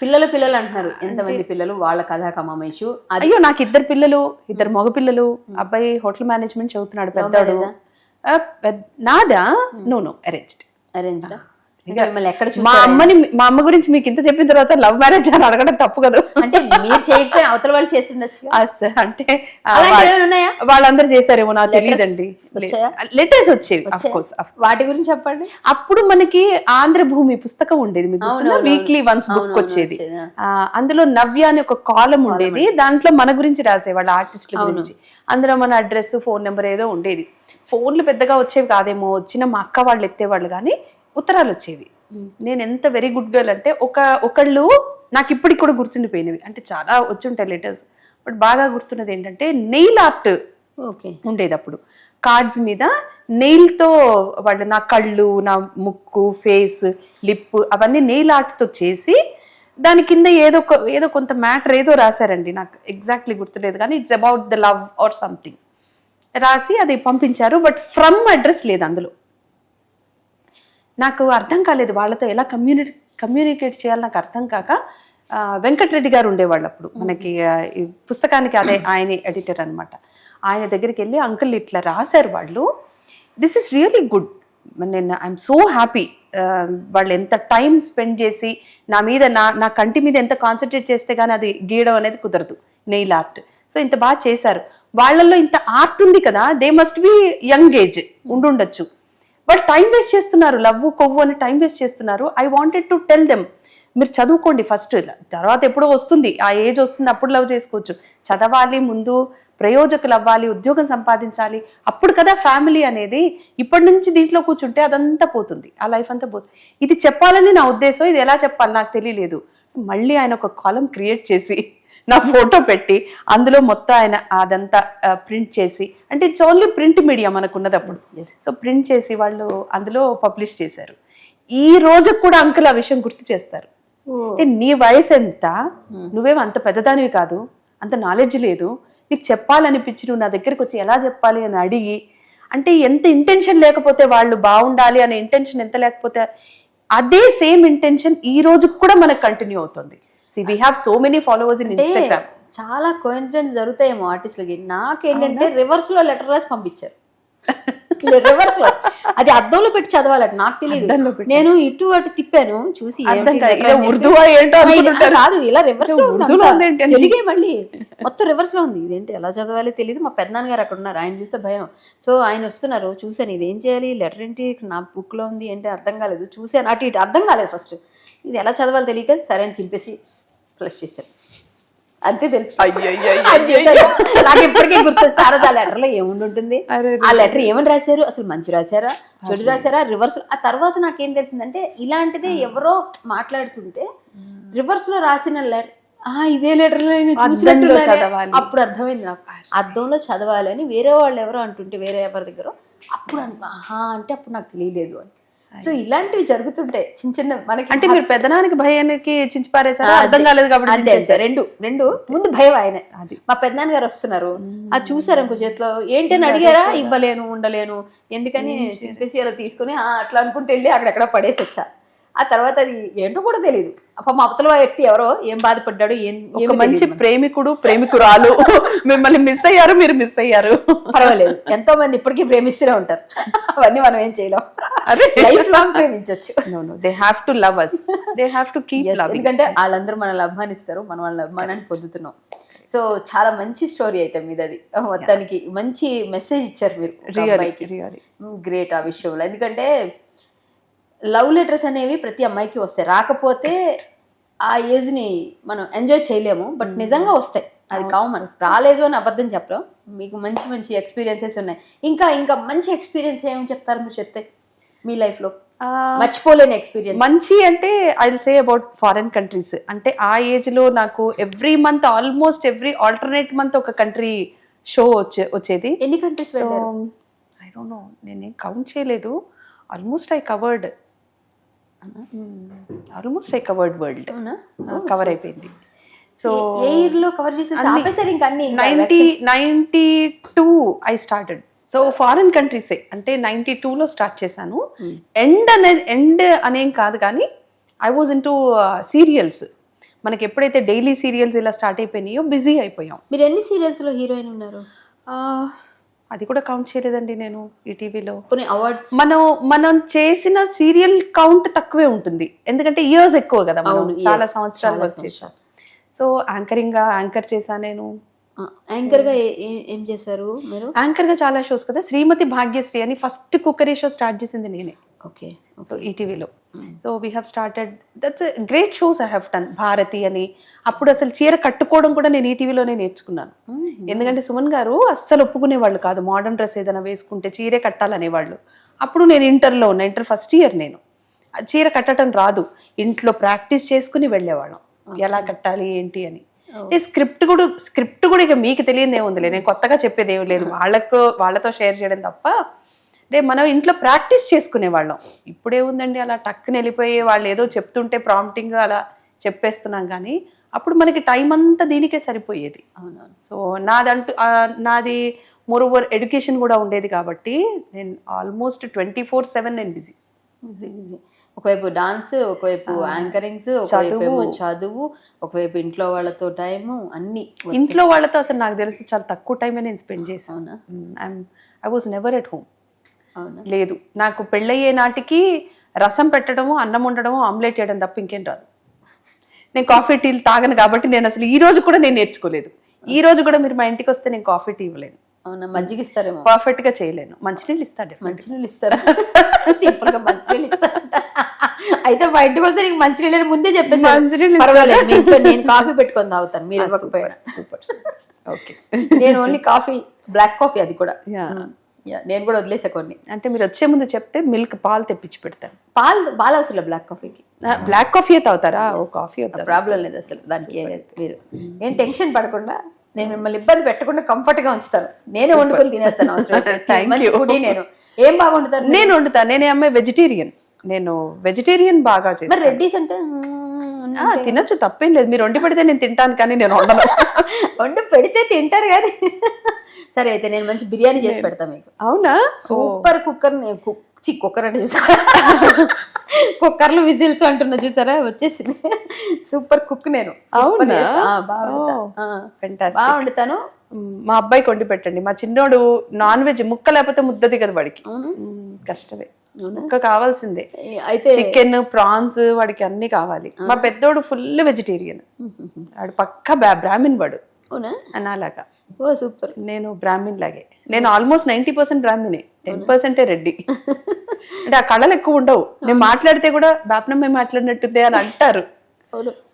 [SPEAKER 1] పిల్లలు అంటున్నారు, ఎంతమంది పిల్లలు, వాళ్ళ కథా కమామేషు.
[SPEAKER 2] అయ్యో నాకు 2 పిల్లలు, 2 మగ పిల్లలు. అబ్బాయి హోటల్ మేనేజ్మెంట్ చదువుతున్నాడు, పెద్దవాడు. నాదా? No arranged. మా అమ్మ గురించి మీకు ఇంత చెప్పిన తర్వాత లవ్ మ్యారేజ్ అని అడగడం తప్పు కదా.
[SPEAKER 1] అంటే మీరు చేయకపోయినా అవతల వాళ్ళు చేసి ఉండొచ్చు.
[SPEAKER 2] అంటే వాళ్ళందరూ చేశారేమో నాకు తెలియదండి. లెటర్స్ వచ్చేవి,
[SPEAKER 1] వాటి గురించి చెప్పండి.
[SPEAKER 2] అప్పుడు మనకి ఆంధ్రభూమి పుస్తకం ఉండేది, మీకు వీక్లీ వన్స్ బుక్ వచ్చేది. అందులో నవ్య అని ఒక కాలం ఉండేది, దాంట్లో మన గురించి రాసేవాళ్ళు, ఆర్టిస్టుల గురించి. అందులో మన అడ్రస్, ఫోన్ నెంబర్ ఏదో ఉండేది. ఫోన్లు పెద్దగా వచ్చేవి కాదేమో, వచ్చిన మా అక్క వాళ్ళు ఎత్తేవాళ్ళు, కానీ ఉత్తరాలు వచ్చేవి. నేను ఎంత వెరీ గుడ్ గర్ల్ అంటే, ఒకళ్ళు నాకు ఇప్పటికి కూడా గుర్తుండిపోయినవి, అంటే చాలా వచ్చి ఉంటాయి లెటర్స్, బట్ బాగా గుర్తున్నది ఏంటంటే నెయిల్ ఆర్ట్ ఉండేది. అప్పుడు కార్డ్స్ మీద నెయిల్తో వాళ్ళు నా కళ్ళు, నా ముక్కు, ఫేస్, లిప్ అవన్నీ నెయిల్ ఆర్ట్తో చేసి దాని కింద ఏదో కొంత మ్యాటర్ ఏదో రాశారండి, నాకు ఎగ్జాక్ట్లీ గుర్తులేదు కానీ it's about the love or something రాసి అది పంపించారు. బట్ ఫ్రమ్ అడ్రస్ లేదు అందులో. నాకు అర్థం కాలేదు వాళ్ళతో ఎలా కమ్యూనికేట్ చేయాలి, నాకు అర్థం కాక వెంకటరెడ్డి గారు ఉండేవాళ్ళు అప్పుడు మనకి ఈ పుస్తకానికి, అదే ఆయన ఎడిటర్ అనమాట. ఆయన దగ్గరికి వెళ్ళి అంకుల్ ఇట్లా రాశారు వాళ్ళు, దిస్ ఇస్ రియలీ గుడ్, నేను ఐఎమ్ సో హ్యాపీ. వాళ్ళు ఎంత టైం స్పెండ్ చేసి నా మీద నా కంటి మీద ఎంత కాన్సన్ట్రేట్ చేస్తే కానీ అది గీయడం అనేది కుదరదు, నెయిల్ ఆర్ట్. సో ఇంత బాగా చేశారు, వాళ్ళల్లో ఇంత ఆర్ట్ ఉంది కదా, they must be young age ఉండుండొచ్చు. వాళ్ళు టైం వేస్ట్ చేస్తున్నారు, లవ్వు కొవ్వు అని టైం వేస్ట్ చేస్తున్నారు. I wanted to tell them, మీరు చదువుకోండి ఫస్ట్, తర్వాత ఎప్పుడో వస్తుంది, ఆ ఏజ్ వస్తుంది, అప్పుడు లవ్ చేసుకోవచ్చు. చదవాలి, ముందు ప్రయోజకులు అవ్వాలి, ఉద్యోగం సంపాదించాలి, అప్పుడు కదా ఫ్యామిలీ అనేది. ఇప్పటి నుంచి దీంట్లో కూర్చుంటే అదంతా పోతుంది, ఆ లైఫ్ అంతా పోతుంది. ఇది చెప్పాలని నా ఉద్దేశం, ఇది ఎలా చెప్పాలి నాకు తెలియలేదు. మళ్ళీ ఆయన ఒక కాలం క్రియేట్ చేసి నా ఫోటో పెట్టి అందులో మొత్తం ఆయన అదంతా ప్రింట్ చేసి, అంటే ఇట్స్ ఓన్లీ ప్రింట్ మీడియా మనకున్నది అప్పుడు. సో ప్రింట్ చేసి వాళ్ళు అందులో పబ్లిష్ చేశారు. ఈ రోజు కూడా అంకుల్ ఆ విషయం గుర్తు చేస్తారు. నీ వయసు ఎంత, నువ్వేం అంత పెద్దదానివి కాదు, అంత నాలెడ్జ్ లేదు, నీకు చెప్పాలనిపించి నువ్వు నా దగ్గరికి వచ్చి ఎలా చెప్పాలి అని అడిగి, అంటే ఎంత ఇంటెన్షన్ లేకపోతే వాళ్ళు బాగుండాలి అనే ఇంటెన్షన్ ఎంత లేకపోతే అదే సేమ్ ఇంటెన్షన్ ఈ రోజు కూడా మనకు కంటిన్యూ అవుతుంది. See, we have so many followers in Instagram.
[SPEAKER 1] చాలా కోఇన్సిడెంట్స్ జరుగుతాయేమో ఆర్టిస్టులకి. నాకేంటంటే రివర్స్ లో లెటర్ రాసి పంపించారు, రివర్స్ లో. అది అద్దంలో పెట్టి చదవాలట, నాకు తెలియదు. నేను ఇటు అటు తిప్పాను చూసి, కాదు ఇలా రివర్స్ లో తెలుగే, మళ్ళీ మొత్తం రివర్స్ లో ఉంది. ఇదేంటి ఎలా చదవాలో తెలియదు. మా పెద్దనాన్న గారు అక్కడ ఉన్నారు, ఆయన చూస్తే భయం. సో ఆయన వస్తున్నారు, చూసాను ఇదేం చేయాలి, లెటర్ ఏంటి నా బుక్ లో ఉంది ఏంటి అర్థం కాలేదు. చూసాను అటు ఇటు అర్థం కాలేదు ఫస్ట్, ఇది ఎలా చదవాలో తెలియక సరే అని చింపేసి ఫ్లష్ చేశారు, అంతే తెలుసు. నాకు ఇప్పటికే గుర్తు, సారోజు ఆ లెటర్ లో ఏముంటుంది, ఆ లెటర్ ఏమని రాశారు, అసలు మంచి రాశారా చెడు రాశారా, రివర్స్. ఆ తర్వాత నాకేం తెలిసిందంటే ఇలాంటిదే ఎవరో మాట్లాడుతుంటే రివర్స్ లో రాసిన లెటర్, ఇదే లెటర్ లో అప్పుడు అర్థమైంది నాకు, అద్దంలో చదవాలి అని. వేరే వాళ్ళు ఎవరో అంటుంటే, వేరే ఎవరి దగ్గర, అప్పుడు అంటే అప్పుడు నాకు తెలియలేదు అని. సో ఇలాంటివి జరుగుతుంటాయి చిన్న చిన్న మనకి.
[SPEAKER 2] అంటే మీరు పెద్దనానికి భయానికి చించి పారేసారు, అర్థం కాలేదు కాబట్టి.
[SPEAKER 1] అంతే రెండు ముందు భయం ఆయన. మా పెద్దనాన్న గారు వస్తున్నారు, అది చూసారు ఇంకో చేతిలో, ఏంటి అని అడిగారా, ఇవ్వలేను ఉండలేను ఎందుకని చెప్పేసి అలా తీసుకుని అట్లా అనుకుంటూ వెళ్ళి అక్కడెక్కడ పడేసి వచ్చా. ఆ తర్వాత అది ఏంటో కూడా తెలియదు. అప్ప మా అవతల వ్యక్తి ఎవరో ఏం బాధపడ్డాడు,
[SPEAKER 2] ఒక మంచి ప్రేమికుడు ప్రేమికురాలు మిమ్మల్ని మిస్ అయ్యారు, మీరు మిస్ అయ్యారు,
[SPEAKER 1] పర్వాలేదు. ఎంతో మంది ఇప్పటికీ ప్రేమిస్తూనే ఉంటారు, అవన్నీ మనం ఏం చేయలేం, లైఫ్ లాంగ్ ప్రేమించవచ్చు.
[SPEAKER 2] They have to love us, they have to keep loving.
[SPEAKER 1] ఎందుకంటే వాళ్ళందరూ మనల్ని అభిమానిస్తారు, మనం వాళ్ళ అభిమానాన్ని పొందుతున్నాం. సో చాలా మంచి స్టోరీ అయితే మీది, అది మొత్తానికి మంచి మెసేజ్ ఇచ్చారు మీరు, గ్రేట్ ఆ విషయంలో. ఎందుకంటే లవ్ లెటర్స్ అనేవి ప్రతి అమ్మాయికి వస్తాయి, రాకపోతే ఆ ఏజ్ ని మనం ఎంజాయ్ చేయలేము, బట్ నిజంగా వస్తాయి, అది కామన్. రాలేదు అని అబద్ధం చెప్పడం. మీకు మంచి మంచి ఎక్స్పీరియన్సెస్ ఉన్నాయి, ఇంకా ఇంకా మంచి ఎక్స్పీరియన్స్ ఏమని చెప్తారు మీరు చెప్తే మీ లైఫ్ లో మర్చిపోలేని ఎక్స్పీరియన్స్?
[SPEAKER 2] మంచి అంటే I will say about foreign countries. అంటే ఆ ఏజ్ లో నాకు every month, almost every alternate month ఒక కంట్రీ షో వచ్చేది.
[SPEAKER 1] ఎన్ని కంట్రీస్ వెళ్ళారు?
[SPEAKER 2] ఐ డోంట్ నో, నేనేం కౌంట్ చేయలేదు. Almost I covered world, cover అయిపోయింది. సో
[SPEAKER 1] ఏ ఇయర్ లో కవర్ చేసేసి
[SPEAKER 2] 92 ఐ స్టార్టెడ్. సో ఫారిన్ కంట్రీసే, అంటే 92లో స్టార్ట్ చేశాను. ఎండ్ అనేం కాదు కానీ ఐ వాజ్ ఇంటూ సీరియల్స్. మనకి ఎప్పుడైతే డైలీ సీరియల్స్ ఇలా స్టార్ట్ అయిపోయినాయో బిజీ అయిపోయాం.
[SPEAKER 1] మీరు ఎన్ని సీరియల్స్ లో హీరోయిన్ ఉన్నారు?
[SPEAKER 2] అది కూడా కౌంట్ చేయలేదండి నేను. ఈ టీవీలో
[SPEAKER 1] అవార్డ్స్
[SPEAKER 2] మనం చేసిన సీరియల్ కౌంట్ తక్కువే ఉంటుంది, ఎందుకంటే ఇయర్స్ ఎక్కువ కదా, చాలా సంవత్సరాలు వర్క్ చేశాం. సో యాంకర్ చేశాను నేను.
[SPEAKER 1] యాంకర్ గా ఏం చేశారు మీరు?
[SPEAKER 2] యాంకర్ గా చాలా షోస్ కదా, శ్రీమతి భాగ్యశ్రీ అని ఫస్ట్ కుక్కరీ షో స్టార్ట్ చేసింది నేనే.
[SPEAKER 1] ఓకే.
[SPEAKER 2] సో ఈటీవీలో. So we have started, that's great shows I have done. Bharati అని, అప్పుడు అసలు చీర కట్టుకోవడం కూడా నేను ఈటీవీలోనే నేర్చుకున్నాను. ఎందుకంటే సుమన్ గారు అస్సలు ఒప్పుకునేవాళ్ళు కాదు, మోడర్న్ డ్రెస్ ఏదైనా వేసుకుంటే చీరే కట్టాలనేవాళ్ళు. అప్పుడు నేను ఇంటర్ ఫస్ట్ ఇయర్, నేను చీర కట్టడం రాదు, ఇంట్లో ప్రాక్టీస్ చేసుకుని వెళ్ళేవాళ్ళం ఎలా కట్టాలి ఏంటి అని. స్క్రిప్ట్ కూడా ఇక మీకు తెలియదు ఏముందిలే, నేను కొత్తగా చెప్పేది ఏమి లేదు, వాళ్ళతో షేర్ చేయడం తప్ప. అంటే మనం ఇంట్లో ప్రాక్టీస్ చేసుకునే వాళ్ళం. ఇప్పుడే ఉందండి అలా టక్కుని వెళ్ళిపోయి వాళ్ళు ఏదో చెప్తుంటే ప్రాంప్టింగ్ అలా చెప్పేస్తున్నాం కానీ అప్పుడు మనకి టైం అంతా దీనికే సరిపోయేది.
[SPEAKER 1] అవునవును.
[SPEAKER 2] సో నాది మోరోవర్ ఎడ్యుకేషన్ కూడా ఉండేది కాబట్టి నేను ఆల్మోస్ట్ 24/7 నేను బిజీ.
[SPEAKER 1] ఒకవైపు డాన్స్, ఒకవైపు యాంకరింగ్స్, ఒకవైపు ఏమో చదువు, ఒకవైపు ఇంట్లో వాళ్ళతో టైము, అన్ని.
[SPEAKER 2] ఇంట్లో వాళ్ళతో అసలు నాకు తెలిసి చాలా తక్కువ టైమే నేను స్పెండ్ చేశాను. I was never at home.
[SPEAKER 1] అవునా?
[SPEAKER 2] లేదు, నాకు పెళ్ళయ్యే నాటికి రసం పెట్టడము, అన్నం వండడము, ఆమ్లెట్ వేయడం తప్ప ఇంకేం రాదు. నేను కాఫీ టీలు తాగను కాబట్టి నేను అసలు ఈ రోజు కూడా నేను నేర్చుకోలేదు. ఈ రోజు కూడా మీరు మా ఇంటికి వస్తే నేను కాఫీ టీ ఇవ్వలేను.
[SPEAKER 1] అవునా? మజ్జిగ ఇస్తారేమో?
[SPEAKER 2] పర్ఫెక్ట్ గా చేయలేను. మంచినీళ్ళు ఇస్తాడు.
[SPEAKER 1] మంచినీళ్ళు ఇస్తారా? సింపుల్ గా మంచినీళ్ళు ఇస్తారా? అయితే మా ఇంటికి వస్తే నీకు మంచినీళ్ళు ముందే చెప్పేసి పర్వాలేదు, మీ ఇంట్లో నేను కాఫీ పెట్టుకొని తాగుతాను, మీరు ఇవ్వకపోయినా.
[SPEAKER 2] సూపర్. ఓకే.
[SPEAKER 1] నేను ఓన్లీ కాఫీ, బ్లాక్ కాఫీ, అది కూడా నేను కూడా వదిలేసా కొన్ని.
[SPEAKER 2] అంటే మీరు వచ్చే ముందు చెప్తే మిల్క్ పాలు తెప్పించి పెడతాను.
[SPEAKER 1] పాలు అవసరం బ్లాక్ కాఫీకి.
[SPEAKER 2] బ్లాక్ కాఫీ తాగుతారా? ఓ కాఫీ
[SPEAKER 1] ప్రాబ్లం లేదు అసలు దానికి. ఏం లేదు, మీరు ఏం టెన్షన్ పడకుండా, నేను మిమ్మల్ని ఇబ్బంది పెట్టకుండా కంఫర్ట్ గా ఉంచుతాను. నేనే వండుకొని తినేస్తాను అవసరం. నేను ఏం బాగా వండుతాను?
[SPEAKER 2] నేను వండుతాను. నేనే అమ్మాయి వెజిటేరియన్. నేను వెజిటేరియన్ బాగా చేస్తాను.
[SPEAKER 1] రెడ్డిస్ అంటే
[SPEAKER 2] తినొచ్చు, తప్పేం లేదు. మీరు వండి పెడితే నేను తింటాను కానీ నేను వండను.
[SPEAKER 1] వండి పెడితే తింటారు కానీ. సరే అయితే నేను మంచి బిర్యానీ చేసి పెడతాను మీకు.
[SPEAKER 2] అవునా?
[SPEAKER 1] Super cooker. కుక్కర్ అంటే చూసారా, కుక్కర్లు విజిల్స్ అంటున్నా చూసారా, వచ్చేసింది. సూపర్ కుక్ నేను. బాగా వండుతాను.
[SPEAKER 2] మా అబ్బాయికి వండి పెట్టండి. మా చిన్నోడు నాన్ వెజ్ ముక్క లేకపోతే ముద్ద దిగదు వాడికి. కష్టమే, ముక్క కావాల్సిందే. అయితే చికెన్, ప్రాన్స్ వాడికి అన్ని కావాలి. మా పెద్దోడు ఫుల్ వెజిటేరియన్. వాడు పక్కా బ్రాహ్మిన్ వాడు. అలాగా.
[SPEAKER 1] ఓ సూపర్.
[SPEAKER 2] నేను బ్రాహ్మిన్ లాగే. నేను ఆల్మోస్ట్ 90% బ్రాహ్మినే, 10% రెడ్డి. అంటే ఆ కళలు ఎక్కువ ఉండవు. నేను మాట్లాడితే కూడా బాపనమ్మ మాట్లాడినట్టుందే అని అంటారు.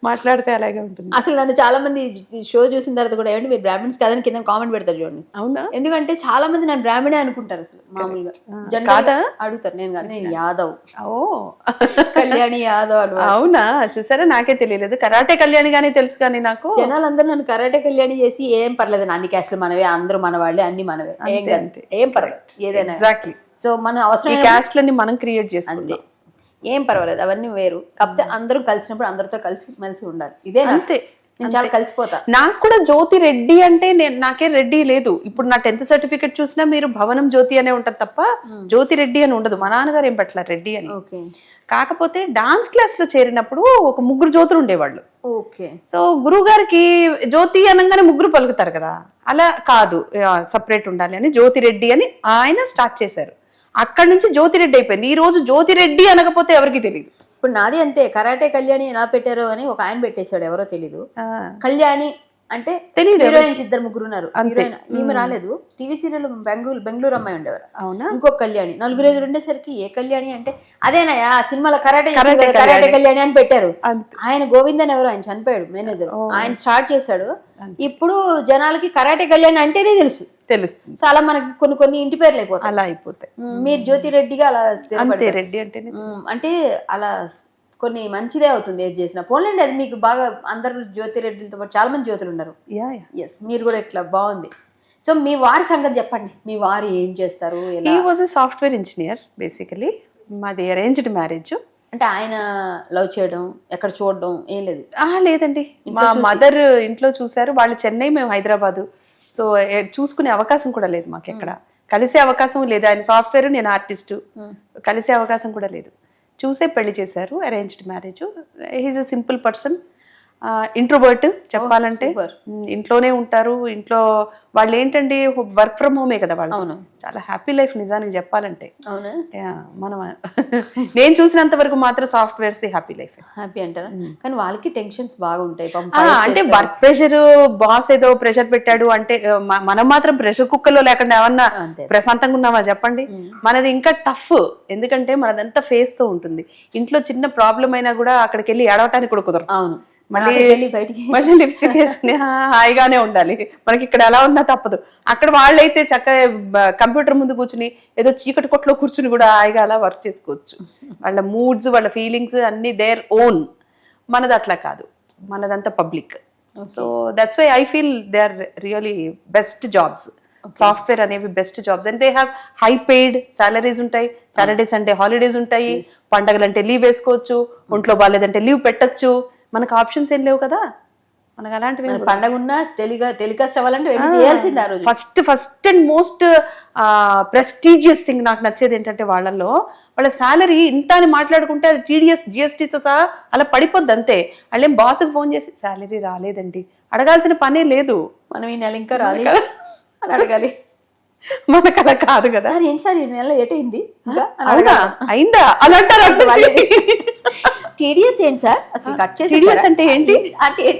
[SPEAKER 2] మాట్లాడితే అలాగే ఉంటుంది.
[SPEAKER 1] అసలు నన్ను చాలా మంది షో చూసిన తర్వాత కూడా ఏమంటే మీరు బ్రాహ్మణ్స్ కాదని కింద కామెంట్ పెడతారు చూడండి.
[SPEAKER 2] అవునా?
[SPEAKER 1] ఎందుకంటే చాలా మంది నన్ను బ్రాహ్మణే అనుకుంటారు అసలు మామూలుగా. అడుగుతారు. నేను కాదు, నేను యాదవ్.
[SPEAKER 2] ఓ,
[SPEAKER 1] కళ్యాణి యాదవ్.
[SPEAKER 2] అవునా? చూసారా, నాకే తెలియలేదు. కరాటే కళ్యాణి గానీ తెలుసు కానీ నాకు.
[SPEAKER 1] జనాలందరూ నన్ను కరాటే కళ్యాణి చేసి ఏం పర్లేదు, అన్ని క్యాస్ట్లు మనవే, అందరూ మన వాళ్ళే, అన్ని మనవే, ఏం పర్లేదు, ఏదైనా.
[SPEAKER 2] ఎగ్జాక్ట్లీ.
[SPEAKER 1] సో మన అవసరం
[SPEAKER 2] క్యాస్ట్లని మనం క్రియేట్ చేసుకుంటాం,
[SPEAKER 1] ఏం పర్వాలేదు, అవన్నీ వేరు. కాకపోతే అందరూ కలిసినప్పుడు అందరితో కలిసి మెలిసి ఉండాలి. ఇదే అంతే. నేను చాలా కలిసిపోతా.
[SPEAKER 2] నాకు కూడా జ్యోతి రెడ్డి అంటే నాకే రెడ్డి లేదు. ఇప్పుడు నా 10th సర్టిఫికెట్ చూసినా మీరు భవనం జ్యోతి అనే ఉంటది తప్ప జ్యోతి రెడ్డి అని ఉండదు. మా నాన్నగారు ఏం పెట్టారు రెడ్డి అని. కాకపోతే డాన్స్ క్లాస్ లో చేరినప్పుడు ఒక 3 జ్యోతులు ఉండేవాళ్ళు.
[SPEAKER 1] ఓకే.
[SPEAKER 2] సో గురువు గారికి జ్యోతి అనగానే 3 పలుకుతారు కదా, అలా కాదు, సపరేట్ ఉండాలి అని జ్యోతి రెడ్డి అని ఆయన స్టార్ట్ చేశారు. అక్కడి నుంచి జ్యోతిరెడ్డి అయిపోయింది. ఈ రోజు జ్యోతిరెడ్డి అనకపోతే ఎవరికి తెలియదు.
[SPEAKER 1] ఇప్పుడు నాది అంతే. కరాటే కళ్యాణి ఎలా పెట్టారో అని ఒక ఆయన పెట్టేశాడు, ఎవరో తెలీదు. కళ్యాణి అంటే తెలియదు. హీరోయిన్స్ 2-3 ఉన్నారు. ఈమె రాలేదు. టీవీ సీరియల్ బెంగళూరు అమ్మాయి ఉండేవారు. అవునా? ఇంకొక కళ్యాణి, 4-5 ఉండేసరికి ఏ కళ్యాణి అంటే అదేనా సినిమాలో కరాటే కళ్యాణి అని పెట్టారు. ఆయన గోవింద్ అని ఎవరు, ఆయన చనిపోయాడు, మేనేజర్. ఆయన స్టార్ట్ చేశాడు. ఇప్పుడు జనాలకి కరాటే కళ్యాణి అంటేనే తెలుస్తుంది. చాలా మనకి కొన్ని ఇంటి పేర్లు అయిపోతాయి.
[SPEAKER 2] అలా అయిపోతాయి.
[SPEAKER 1] మీరు జ్యోతి రెడ్డిగా అలా
[SPEAKER 2] రెడ్డి
[SPEAKER 1] అంటే అలా కొన్ని మంచిదే అవుతుంది ఏది చేసినా. పోన్లేండి, అది మీకు బాగా. అందరు జ్యోతి రెడ్డిలతో పాటు చాలా మంది జ్యోతులు ఉన్నారు. ఎస్, మీరు కూడా ఇట్లా బాగుంది. సో మీ వారి సంగతి చెప్పండి. మీ వారు ఏం చేస్తారు?
[SPEAKER 2] He was a software engineer basically. మాది అరేంజ్డ్ మ్యారేజ్.
[SPEAKER 1] అంటే ఆయన లవ్ చేయడం, ఎక్కడ చూడడం ఏం లేదు?
[SPEAKER 2] లేదండి, మా మదర్ ఇంట్లో చూసారు. వాళ్ళు చెన్నై, మేము హైదరాబాదు. సో చూసుకునే అవకాశం కూడా లేదు మాకు. ఎక్కడ కలిసే అవకాశం లేదు. ఆయన సాఫ్ట్వేర్, నేను ఆర్టిస్టు. కలిసే అవకాశం కూడా లేదు. చూసే పెళ్లి చేశారు. Arranged marriage. He's a simple person, introvert చెప్పాలంటే. ఇంట్లోనే ఉంటారు. ఇంట్లో వాళ్ళు ఏంటండి, వర్క్ ఫ్రమ్ హోమే కదా వాళ్ళు. చాలా హ్యాపీ లైఫ్ నిజానికి చెప్పాలంటే. మనం నేను చూసినంత వరకు మాత్రం సాఫ్ట్వేర్స్ హ్యాపీ లైఫ్.
[SPEAKER 1] హ్యాపీ అంటారా? కానీ వాళ్ళకి టెన్షన్స్ బాగుంటాయి.
[SPEAKER 2] అంటే వర్క్ ప్రెషర్, బాస్ ఏదో ప్రెషర్ పెట్టాడు అంటే మనం మాత్రం ప్రెషర్ కుక్కర్లో లేకుండా ఏమన్నా ప్రశాంతంగా ఉన్నామా చెప్పండి? మనది ఇంకా టఫ్. ఎందుకంటే మనదంతా ఫేస్ తో ఉంటుంది. ఇంట్లో చిన్న ప్రాబ్లం అయినా కూడా అక్కడికి వెళ్ళి ఏడవటానికి కూడా కుదరదు.
[SPEAKER 1] అవును.
[SPEAKER 2] మళ్ళీ లిప్స్టిక్ వేసుకుని హాయిగానే ఉండాలి. మనకి ఇక్కడ ఎలా ఉన్నా తప్పదు. అక్కడ వాళ్ళైతే చక్కగా కంప్యూటర్ ముందు కూర్చుని ఏదో చీకటి కొట్లో కూర్చుని కూడా హాయిగా అలా వర్క్ చేసుకోవచ్చు. వాళ్ళ మూడ్స్, వాళ్ళ ఫీలింగ్స్ అన్ని దేర్ ఓన్. మనది అట్లా కాదు, మనదంతా public. So that's why I feel they are really best jobs. Software అనేవి best jobs. And they have high paid salaries ఉంటాయి. సాటర్డే సండే హాలిడేస్ ఉంటాయి. పండగలంటే లీవ్ వేసుకోవచ్చు. ఒంట్లో బాగాలేదంటే లీవ్ పెట్టచ్చు. మనకు ఆప్షన్స్ ఏం లేవు కదా, మనకు అలాంటివి
[SPEAKER 1] మన పండగ ఉన్నా టెలికాస్ట్ అవ్వాలంటే వెళ్ళి చేయాల్సింది ఆ రోజు.
[SPEAKER 2] First and most prestigious thing నాకు నచ్చేది ఏంటంటే వాళ్ళ శాలరీ ఇంత అని మాట్లాడుకుంటే అది TDS GSTతో సహా అలా పడిపోద్ది అంతే. వాళ్ళేం బాస్కి ఫోన్ చేసి శాలరీ రాలేదండి అడగాల్సిన పనే లేదు.
[SPEAKER 1] మనం ఈ నెల ఇంకా రాలేదు అని అడగాలి.
[SPEAKER 2] మనకు అలా కాదు కదా.
[SPEAKER 1] సార్ ఏంటి సార్ ఈ నెల ఏటైంది ఇంకా
[SPEAKER 2] అవునా అయిందా అలా అంటారు.
[SPEAKER 1] TDS ఏంటి సార్ అసలు కట్ చేసి
[SPEAKER 2] TDS అంటే ఏంటి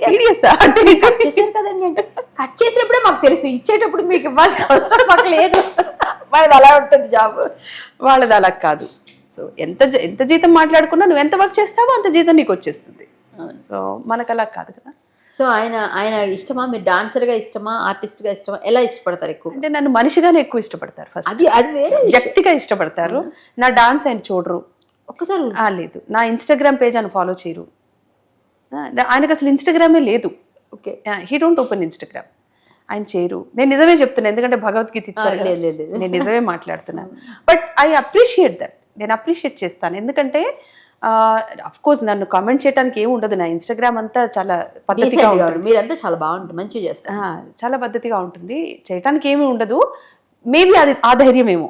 [SPEAKER 2] TDS అంటే
[SPEAKER 1] కట్ చేశారు కదండి అంటే కట్ చేసినప్పుడే మాకు తెలుసు, ఇచ్చేటప్పుడు మీకు ఇవ్వాల్సిన అవసరం మాకు లేదు. వాళ్ళది అలా ఉంటుంది జాబ్,
[SPEAKER 2] వాళ్ళది అలా కాదు. సో ఎంత జీతం మాట్లాడుకున్నా నువ్వు ఎంత వర్క్ చేస్తావో అంత జీతం నీకు వచ్చేస్తుంది. సో మనకు అలా కాదు కదా.
[SPEAKER 1] సో ఆయన ఇష్టమా, మీరు డాన్సర్ గా ఇష్టమా, ఆర్టిస్ట్ గా ఇష్టమా, ఎలా ఇష్టపడతారు ఎక్కువ?
[SPEAKER 2] అంటే నన్ను మనిషిగానే ఎక్కువ ఇష్టపడతారు. ఫస్ట్
[SPEAKER 1] అది వేరే
[SPEAKER 2] వ్యక్తిగా ఇష్టపడతారు. నా డాన్స్ ఆయన చూడరు
[SPEAKER 1] ఒక్కసారి.
[SPEAKER 2] లేదు, నా ఇన్స్టాగ్రామ్ పేజ్ ఆయన ఫాలో చేయరు. ఆయనకు అసలు ఇన్స్టాగ్రామే లేదు.
[SPEAKER 1] Okay,
[SPEAKER 2] he don't open Instagram. ఆయన చేయరు. నేను నిజమే చెప్తున్నాను, ఎందుకంటే భగవద్గీత ఇచ్చారు. నేను నిజమే మాట్లాడుతున్నాను. But I appreciate that. నేను అప్రిషియేట్ చేస్తాను. ఎందుకంటే అఫ్ కోర్స్ నన్ను కామెంట్ చేయడానికి ఏమి ఉండదు. నా ఇన్స్టాగ్రామ్ అంతా చాలా పద్ధతిగా ఉంటుంది.
[SPEAKER 1] మీరంతా చాలా బాగుంటుంది, మంచిగా చేస్తారు.
[SPEAKER 2] చాలా పద్ధతిగా ఉంటుంది, చేయడానికి ఏమీ ఉండదు. మేబీ అది ఆ ధైర్యం ఏమో,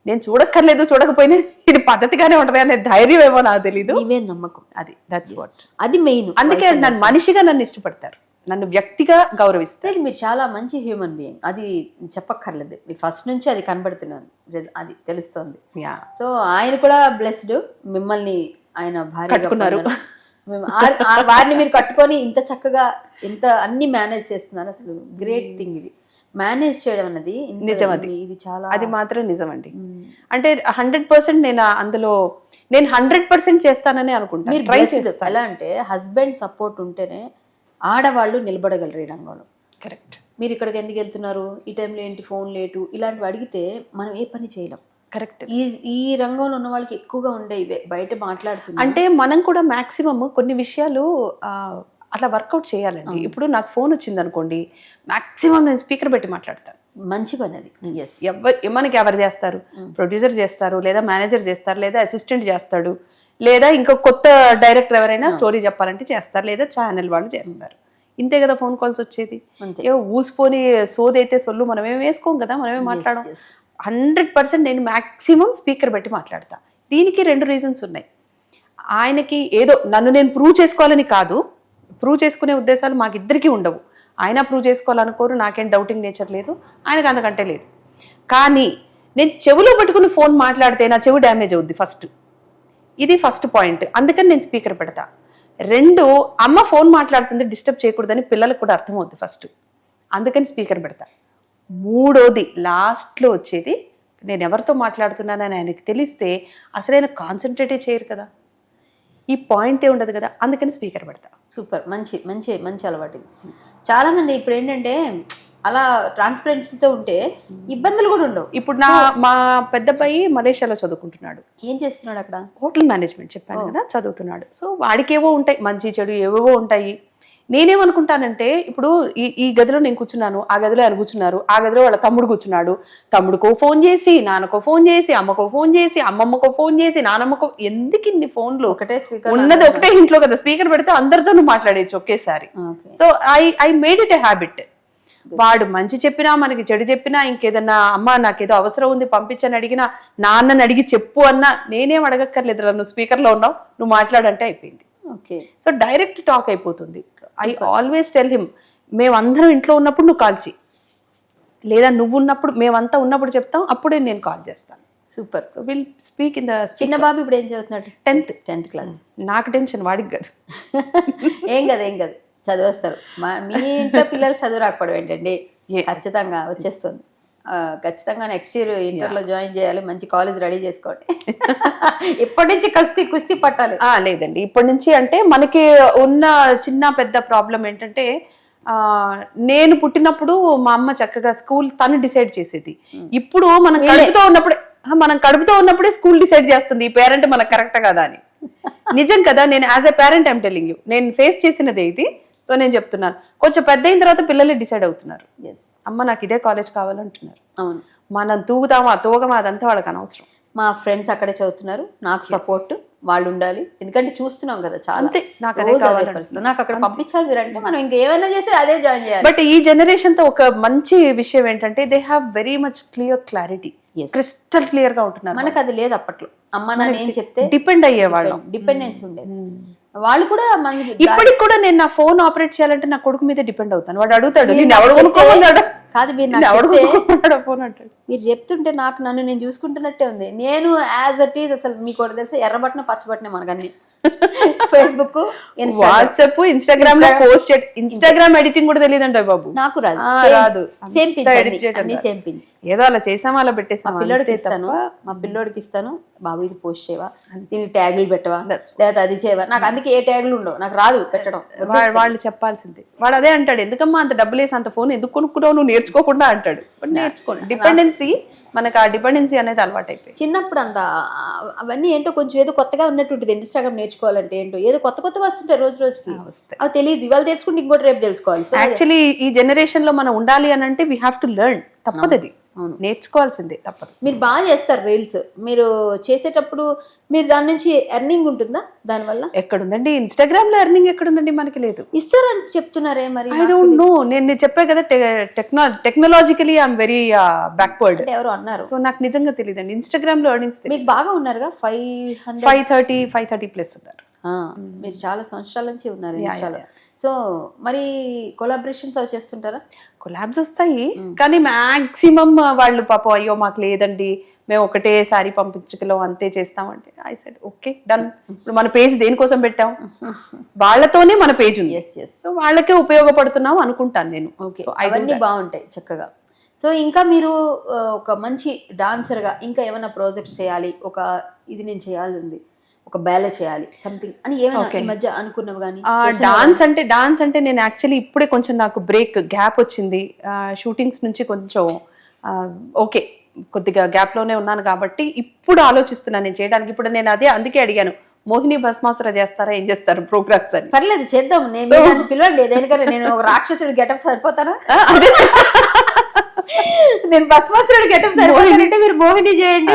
[SPEAKER 2] నేను చూడక్కర్లేదు చూడకపోయినా ఇది పద్ధతిగానే ఉంటది అనే ధైర్యం ఏమో నాకు తెలీదు.
[SPEAKER 1] నమ్మకం
[SPEAKER 2] అది, దట్స్ వాట్,
[SPEAKER 1] అది మెయిన్.
[SPEAKER 2] అందుకే నన్ను మనిషిగా నన్ను ఇష్టపడతారు, నన్ను వ్యక్తిగా గౌరవిస్తారు.
[SPEAKER 1] మీరు చాలా మంచి హ్యూమన్ బీయింగ్, అది చెప్పక్కర్లేదు. మీ ఫస్ట్ నుంచి అది కనబడుతున్నాను, అది తెలుస్తోంది. సో ఆయన కూడా బ్లెస్డ్, మిమ్మల్ని ఆయన భార్యగా వారిని మీరు కట్టుకొని ఇంత చక్కగా ఇంత అన్ని మేనేజ్ చేస్తున్నారు. అసలు గ్రేట్ థింగ్ ఇది, మేనేజ్ చేయడం అన్నది
[SPEAKER 2] నిజం.
[SPEAKER 1] ఇది చాలా, అది
[SPEAKER 2] మాత్రం నిజం అండి. అంటే 100% నేను అందులో 100% చేస్తానని అనుకుంటాను.
[SPEAKER 1] మీరు ట్రై చేస్తారు. ఎలా అంటే హస్బెండ్ సపోర్ట్ ఉంటేనే ఆడవాళ్ళు నిలబడగలరు ఈ రంగంలో.
[SPEAKER 2] కరెక్ట్.
[SPEAKER 1] మీరు ఇక్కడికి ఎందుకు వెళ్తున్నారు, ఈ టైంలో ఏంటి, ఫోన్ లేటు, ఇలాంటివి అడిగితే మనం ఏ పని చేయలేం.
[SPEAKER 2] కరెక్ట్.
[SPEAKER 1] ఈ రంగంలో ఉన్న వాళ్ళకి ఎక్కువగా ఉండే ఇవే బయట మాట్లాడుతున్నారు.
[SPEAKER 2] అంటే మనం కూడా మాక్సిమం కొన్ని విషయాలు అట్లా వర్కౌట్ చేయాలండి. ఇప్పుడు నాకు ఫోన్ వచ్చింది అనుకోండి, మాక్సిమం నేను స్పీకర్ పెట్టి మాట్లాడతాను.
[SPEAKER 1] మంచి పని అది.
[SPEAKER 2] మనకి ఎవరు చేస్తారు? ప్రొడ్యూసర్ చేస్తారు, లేదా మేనేజర్ చేస్తారు, లేదా అసిస్టెంట్ చేస్తాడు, లేదా ఇంకా కొత్త డైరెక్టర్ ఎవరైనా స్టోరీ చెప్పాలంటే చేస్తారు, లేదా ఛానల్ వాళ్ళు చేస్తారు. ఇంతే కదా ఫోన్ కాల్స్ వచ్చేది. ఊసిపోని సోదైతే సొల్లు మనమేం వేసుకోం కదా, మనమే మాట్లాడడం. 100% నేను మాక్సిమం స్పీకర్ పెట్టి మాట్లాడతా. దీనికి 2 రీజన్స్ ఉన్నాయి. ఆయనకి ఏదో నన్ను నేను ప్రూవ్ చేసుకోవాలని కాదు, ప్రూవ్ చేసుకునే ఉద్దేశాలు మాకిద్దరికీ ఉండవు. ఆయన ప్రూవ్ చేసుకోవాలనుకోరు, నాకేం డౌటింగ్ నేచర్ లేదు, ఆయనకు అంతకంటే లేదు. కానీ నేను చెవిలో పెట్టుకుని ఫోన్ మాట్లాడితే నా చెవి డ్యామేజ్ అవుద్ది ఫస్ట్. ఇది ఫస్ట్ పాయింట్. అందుకని నేను స్పీకర్ పెడతా. 2, అమ్మ ఫోన్ మాట్లాడుతుంది డిస్టర్బ్ చేయకూడదని పిల్లలకు కూడా అర్థమవుద్ది ఫస్ట్, అందుకని స్పీకర్ పెడతా. 3వది లాస్ట్లో వచ్చేది, నేను ఎవరితో మాట్లాడుతున్నానని ఆయనకి తెలిస్తే అసలు ఆయన కాన్సన్ట్రేటే చేయరు కదా, ఈ పాయింటే ఉండదు కదా, అందుకని స్పీకర్ పెడతా.
[SPEAKER 1] సూపర్, మంచి మంచి మంచి అలవాటు. చాలా మంది ఇప్పుడు ఏంటంటే అలా ట్రాన్స్పరెన్సీతో ఉంటే ఇబ్బందులు కూడా ఉండవు.
[SPEAKER 2] ఇప్పుడు మా పెద్ద అబ్బాయి మలేషియాలో చదువుకుంటున్నాడు.
[SPEAKER 1] ఏం చేస్తున్నాడు అక్కడ?
[SPEAKER 2] హోటల్ మేనేజ్మెంట్ చెప్పాను కదా, చదువుతున్నాడు. సో వాడికి ఏవో ఉంటాయి, మంచి చెడు ఏవేవో ఉంటాయి. నేనేమనుకుంటానంటే ఇప్పుడు ఈ గదిలో నేను కూర్చున్నాను, ఆ గదిలో ఆయన కూర్చున్నారు, ఆ గదిలో వాళ్ళ తమ్ముడు కూర్చున్నాడు. తమ్ముడికో ఫోన్ చేసి, నాన్నకో ఫోన్ చేసి, అమ్మకో ఫోన్ చేసి, అమ్మమ్మకో ఫోన్ చేసి, నానమ్మకో, ఎందుకు ఇన్ని ఫోన్లు?
[SPEAKER 1] ఒకటే స్పీకర్
[SPEAKER 2] ఉన్నది ఒకటే ఇంట్లో కదా, స్పీకర్ పెడితే అందరితో మాట్లాడేచ్చు ఒకేసారి. So I made it a habit. వాడు మంచి చెప్పినా మనకి చెడు చెప్పినా, ఇంకేదన్నా అమ్మ నాకేదో అవసరం ఉంది పంపించని అడిగినా, నాన్నని అడిగి చెప్పు అన్నా, నేనేం అడగక్కర్లేదు, నువ్వు స్పీకర్లో ఉన్నావు నువ్వు మాట్లాడంటే అయిపోయింది.
[SPEAKER 1] ఓకే.
[SPEAKER 2] సో డైరెక్ట్ టాక్ అయిపోతుంది. ఐ ఆల్వేస్ టెల్ హిమ్, మేమందరం ఇంట్లో ఉన్నప్పుడు నువ్వు కాల్ చేయి, లేదా నువ్వు ఉన్నప్పుడు మేమంతా ఉన్నప్పుడు చెప్తాం, అప్పుడే నేను కాల్ చేస్తాను.
[SPEAKER 1] Super.
[SPEAKER 2] So will speak in the.
[SPEAKER 1] చిన్న బాబు ఇప్పుడు ఏం చదువుతున్నాడు? 10th class.
[SPEAKER 2] నాకు టెన్షన్, వాడికి కాదు.
[SPEAKER 1] ఏం కాదు చదివేస్తారు. మీ ఇంట్లో పిల్లలు చదువు రాకపోవడం ఏంటండి, ఖచ్చితంగా వచ్చేస్తుంది. ఖచ్చితంగా నెక్స్ట్ ఇయర్ ఇంటర్లో జాయిన్ చేయాలి, మంచి కాలేజ్ రెడీ చేసుకోండి. ఇప్పటి నుంచి కుస్తీ పట్టాలి.
[SPEAKER 2] లేదండి, ఇప్పటి నుంచి అంటే మనకి ఉన్న చిన్న పెద్ద ప్రాబ్లం ఏంటంటే, నేను పుట్టినప్పుడు మా అమ్మ చక్కగా స్కూల్ తను డిసైడ్ చేసేది. ఇప్పుడు మనం కడుపుతో ఉన్నప్పుడే స్కూల్ డిసైడ్ చేస్తుంది ఈ పేరెంట్ మనకు కరెక్ట్ కదా అని. నిజం కదా, నేను as a parent I'm telling you, నేను ఫేస్ చేసినదే ఇది. సో నేను చెప్తున్నాను, కొంచెం పెద్ద అయిన తర్వాత పిల్లలే డిసైడ్ అవుతున్నారు. అమ్మ నాకు ఇదే కాలేజ్ కావాలంటున్నారు.
[SPEAKER 1] అవును,
[SPEAKER 2] మనం తూగుతామా తూగమా అదంతా వాళ్ళకి అనవసరం.
[SPEAKER 1] మా ఫ్రెండ్స్ అక్కడే చదువుతున్నారు, నాకు సపోర్ట్, వాళ్ళు ఉండాలి, ఎందుకంటే చూస్తున్నాం కదా చాలా.
[SPEAKER 2] అంతే, నాకు అదే
[SPEAKER 1] రోజు
[SPEAKER 2] కావాలి.
[SPEAKER 1] పరిస్థితి. నాకు అక్కడ పంపించాలి మీరు అంటే మనం ఇంకేమైనా చేసి అదే జాయిన్ చేయాలి.
[SPEAKER 2] బట్ ఈ జనరేషన్ తో ఒక మంచి విషయం ఏంటంటే they have very much clarity, crystal clear గా ఉంటున్నారు.
[SPEAKER 1] మనకు అది లేదు అప్పట్లో. అమ్మ నాన్న ఏం చెప్తే
[SPEAKER 2] డిపెండ్ అయ్యేవాళ్ళం,
[SPEAKER 1] డిపెండెన్స్ ఉండేది. వాళ్ళు కూడా మనకి
[SPEAKER 2] ఇప్పటికి కూడా నేను నా ఫోన్ ఆపరేట్ చేయాలంటే నా కొడుకు మీద డిపెండ్ అవుతాను. వాడు అడుగుతాడు నేను ఎవడు కొనుక్కోమన్నాడు
[SPEAKER 1] కాదు, మీరు
[SPEAKER 2] ఫోన్ అంటాడు.
[SPEAKER 1] మీరు చెప్తుంటే నాకు నన్ను నేను చూసుకుంటున్నట్టే ఉంది. నేను యాజ్ అట్ ఈజ్ అసలు మీకు ఒకటి తెలుసా, ఎర్రబట్టిన పచ్చబట్టిన మనకన్నీ ఫేస్బుక్,
[SPEAKER 2] వాట్సాప్, ఇన్స్టాగ్రామ్ లో పోస్ట్, ఇన్స్టాగ్రామ్ ఎడిటింగ్ కూడా తెలియదంట బాబు.
[SPEAKER 1] నాకు
[SPEAKER 2] రాదు.
[SPEAKER 1] సేమ్ పించ్
[SPEAKER 2] ఏదో అలా చేసామా అలా పెట్టేసాం.
[SPEAKER 1] పిల్లోడికి ఇస్తాను, మా పిల్లోడికి ఇస్తాను, బాబు ఇది పోస్ట్ చేయవా, దీనికి ట్యాగులు పెట్టవా, లేదా అది చేయవా. నాకు అందుకే ఏ ట్యాగులు ఉండవు, నాకు రాదు పెట్టడం.
[SPEAKER 2] వాళ్ళు చెప్పాల్సిందే. వాడు అదే అంటాడు, ఎందుకమ్మా అంత డబ్బులు వేసి అంత ఫోన్ ఎందుకు కొనుక్కున్నావు, నువ్వు నేర్చుకోకుండా అంటాడు. బట్ నేర్చుకోండి, డిపెండెన్సీ, మనకు ఆ డిపెండెన్సీ అనేది అలవాటు అయిపోయింది.
[SPEAKER 1] చిన్నప్పుడు అంతా అవన్నీ ఏంటో కొంచెం ఏదో కొత్తగా ఉన్నట్టు ఉంటుంది. ఇన్స్టాగ్రామ్ నేర్చుకోవాలంటే ఏంటో ఏదో కొత్తగా వస్తుంటాయి రోజు రోజుకి, అవి తెలియదు. ఇవాళ తెలుసుకుంటే ఇంకోటి రేపు తెలుసుకోవాలి.
[SPEAKER 2] యాక్చువల్లీ ఈ జనరేషన్ లో మనం ఉండాలి అని అంటే వీ హ్యావ్ టు లెర్న్, తప్పదు, అది నేర్చుకోవాల్సిందే, తప్పదు.
[SPEAKER 1] మీరు బాగా చేస్తారు రీల్స్, మీరు చేసేటప్పుడు మీరు దాని నుంచి ఎర్నింగ్ ఉంటుందా దానివల్ల?
[SPEAKER 2] ఎక్కడుందండి ఇన్స్టాగ్రామ్ లో ఎర్నింగ్, ఎక్కడుందండి, మనకి లేదు.
[SPEAKER 1] ఇస్తారని చెప్తున్నారే మరి.
[SPEAKER 2] ఐ డోంట్ నో, నేను చెప్పా కదా టెక్నాలజికలీ ఐఎమ్ వెరీ బ్యాక్వర్డ్
[SPEAKER 1] ఎవరు అన్నారు.
[SPEAKER 2] సో నాకు నిజంగా తెలియదండి ఇన్స్టాగ్రామ్ లో ఎర్నింగ్స్.
[SPEAKER 1] మీకు బాగా ఉన్నారుగా
[SPEAKER 2] 530 ప్లస్ ఉన్నారు.
[SPEAKER 1] మీరు చాలా సంవత్సరాల నుంచి ఉన్నారు ఇన్స్టాలో. సో మరి కొలాబరేషన్స్ అవి చేస్తుంటారా?
[SPEAKER 2] కొలాబ్స్ వస్తాయి, కానీ మాక్సిమం వాళ్ళు పాపం అయ్యో మాకు లేదండి, మేము ఒకటేసారి పంపించగలం, అంతే చేస్తామంటే ఐ సెడ్ ఓకే డన్. ఇప్పుడు మన పేజ్ దేనికోసం పెట్టాం, వాళ్ళతోనే మన పేజ్ ఉంది, సో వాళ్ళకే ఉపయోగపడుతున్నాం అనుకుంటాను నేను.
[SPEAKER 1] ఓకే, అవన్నీ బాగుంటాయి చక్కగా. సో ఇంకా మీరు ఒక మంచి డాన్సర్గా ఇంకా ఏమైనా ప్రాజెక్ట్స్ చేయాలి, ఒక ఇది నేను చేయాలి ఉంది, ఒక బ్యాలే చేయాలి సంథింగ్ అని ఏమైనా ఈ మధ్య అనుకున్నవి కానీ?
[SPEAKER 2] డాన్స్ అంటే నేను యాక్చువల్లీ ఇప్పుడే కొంచెం నాకు గ్యాప్ వచ్చింది షూటింగ్స్ నుంచి, కొంచెం ఓకే కొద్దిగా గ్యాప్ లోనే ఉన్నాను కాబట్టి ఇప్పుడు ఆలోచిస్తున్నాను నేను చేయడానికి. ఇప్పుడు నేను అదే అందుకే అడిగాను, మోహిని భస్మాసుర చేస్తారా, ఏం చేస్తారు ప్రోగ్రామ్స్ అని.
[SPEAKER 1] పర్లేదు చేద్దాం, నేను పిలవండి దేనికన్నా. నేను ఒక రాక్షసుడి గెటప్ సరిపోతానా? నేను భస్మాసురుడి గెటప్ సరిపోతానంటే మీరు మోహిని చేయండి,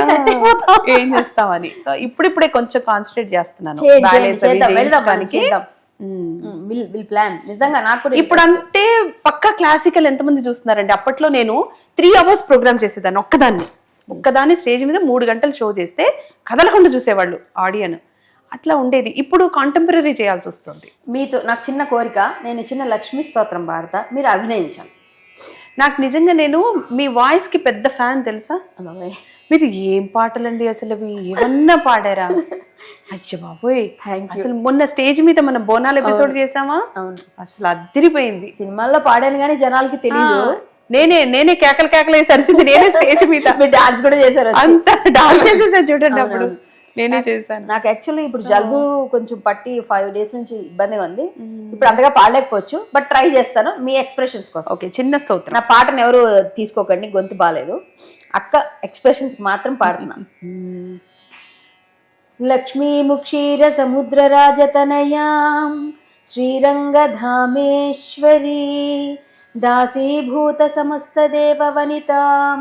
[SPEAKER 2] ఏం చేస్తామని. సో ఇప్పుడిప్పుడే కొంచెం కాన్సన్ట్రేట్ చేస్తున్నాను.
[SPEAKER 1] ప్లాన్ నిజంగా నాకు
[SPEAKER 2] ఇప్పుడు అంటే పక్కా క్లాసికల్ ఎంతమంది చూస్తున్నారండి. అప్పట్లో నేను 3 hours ప్రోగ్రామ్ చేసేదాన్ని, ఒక్కదాన్ని స్టేజ్ మీద 3 గంటలు షో చేస్తే కదలకుండా చూసేవాళ్ళు ఆడియన్, అట్లా ఉండేది. ఇప్పుడు కాంటెంపరీ చేయాల్సి వస్తుంది.
[SPEAKER 1] మీతో నాకు చిన్న కోరిక, నేను చిన్న లక్ష్మీ స్తోత్రం పాడతా, మీరు అభినయించాలి.
[SPEAKER 2] నాకు నిజంగా నేను మీ వాయిస్ కి పెద్ద ఫ్యాన్ తెలుసా. మీరు ఏం పాటలండి అసలు, అవి ఏమన్నా పాడారా? అయ్యో బాబోయ్, అసలు మొన్న స్టేజ్ మీద మనం బోనాలు ఎపిసోడ్ చేసామా, అసలు అదిరిపోయింది.
[SPEAKER 1] సినిమాల్లో పాడాను కానీ జనాలకి తెలియదు.
[SPEAKER 2] నేనే కేకలు వేసి అరిచింది నేనే స్టేజ్ మీద.
[SPEAKER 1] డాన్స్ కూడా చేశారు,
[SPEAKER 2] అంత డాన్స్ చేసేసారు చూడండి. అప్పుడు నేనే చేశాను.
[SPEAKER 1] నాకు యాక్చువల్లీ ఇప్పుడు జలుబు కొంచెం పట్టి 5 days నుంచి ఇబ్బందిగా ఉంది. ఇప్పుడు అంతగా పాడలేకపోవచ్చు, బట్ ట్రై చేస్తాను మీ ఎక్స్ప్రెషన్స్ కోసం.
[SPEAKER 2] ఓకే, చిన్న స్తోత్రం.
[SPEAKER 1] నా పాటను ఎవరు తీసుకోకండి, గొంతు బాగాలేదు. అక్క ఎక్స్ప్రెషన్స్ మాత్రం పాడుతున్నా. లక్ష్మీ ముక్షీర సముద్ర రాజతనయాం శ్రీరంగధామేశ్వరీ దాసీభూత సమస్త దేవ వనితాం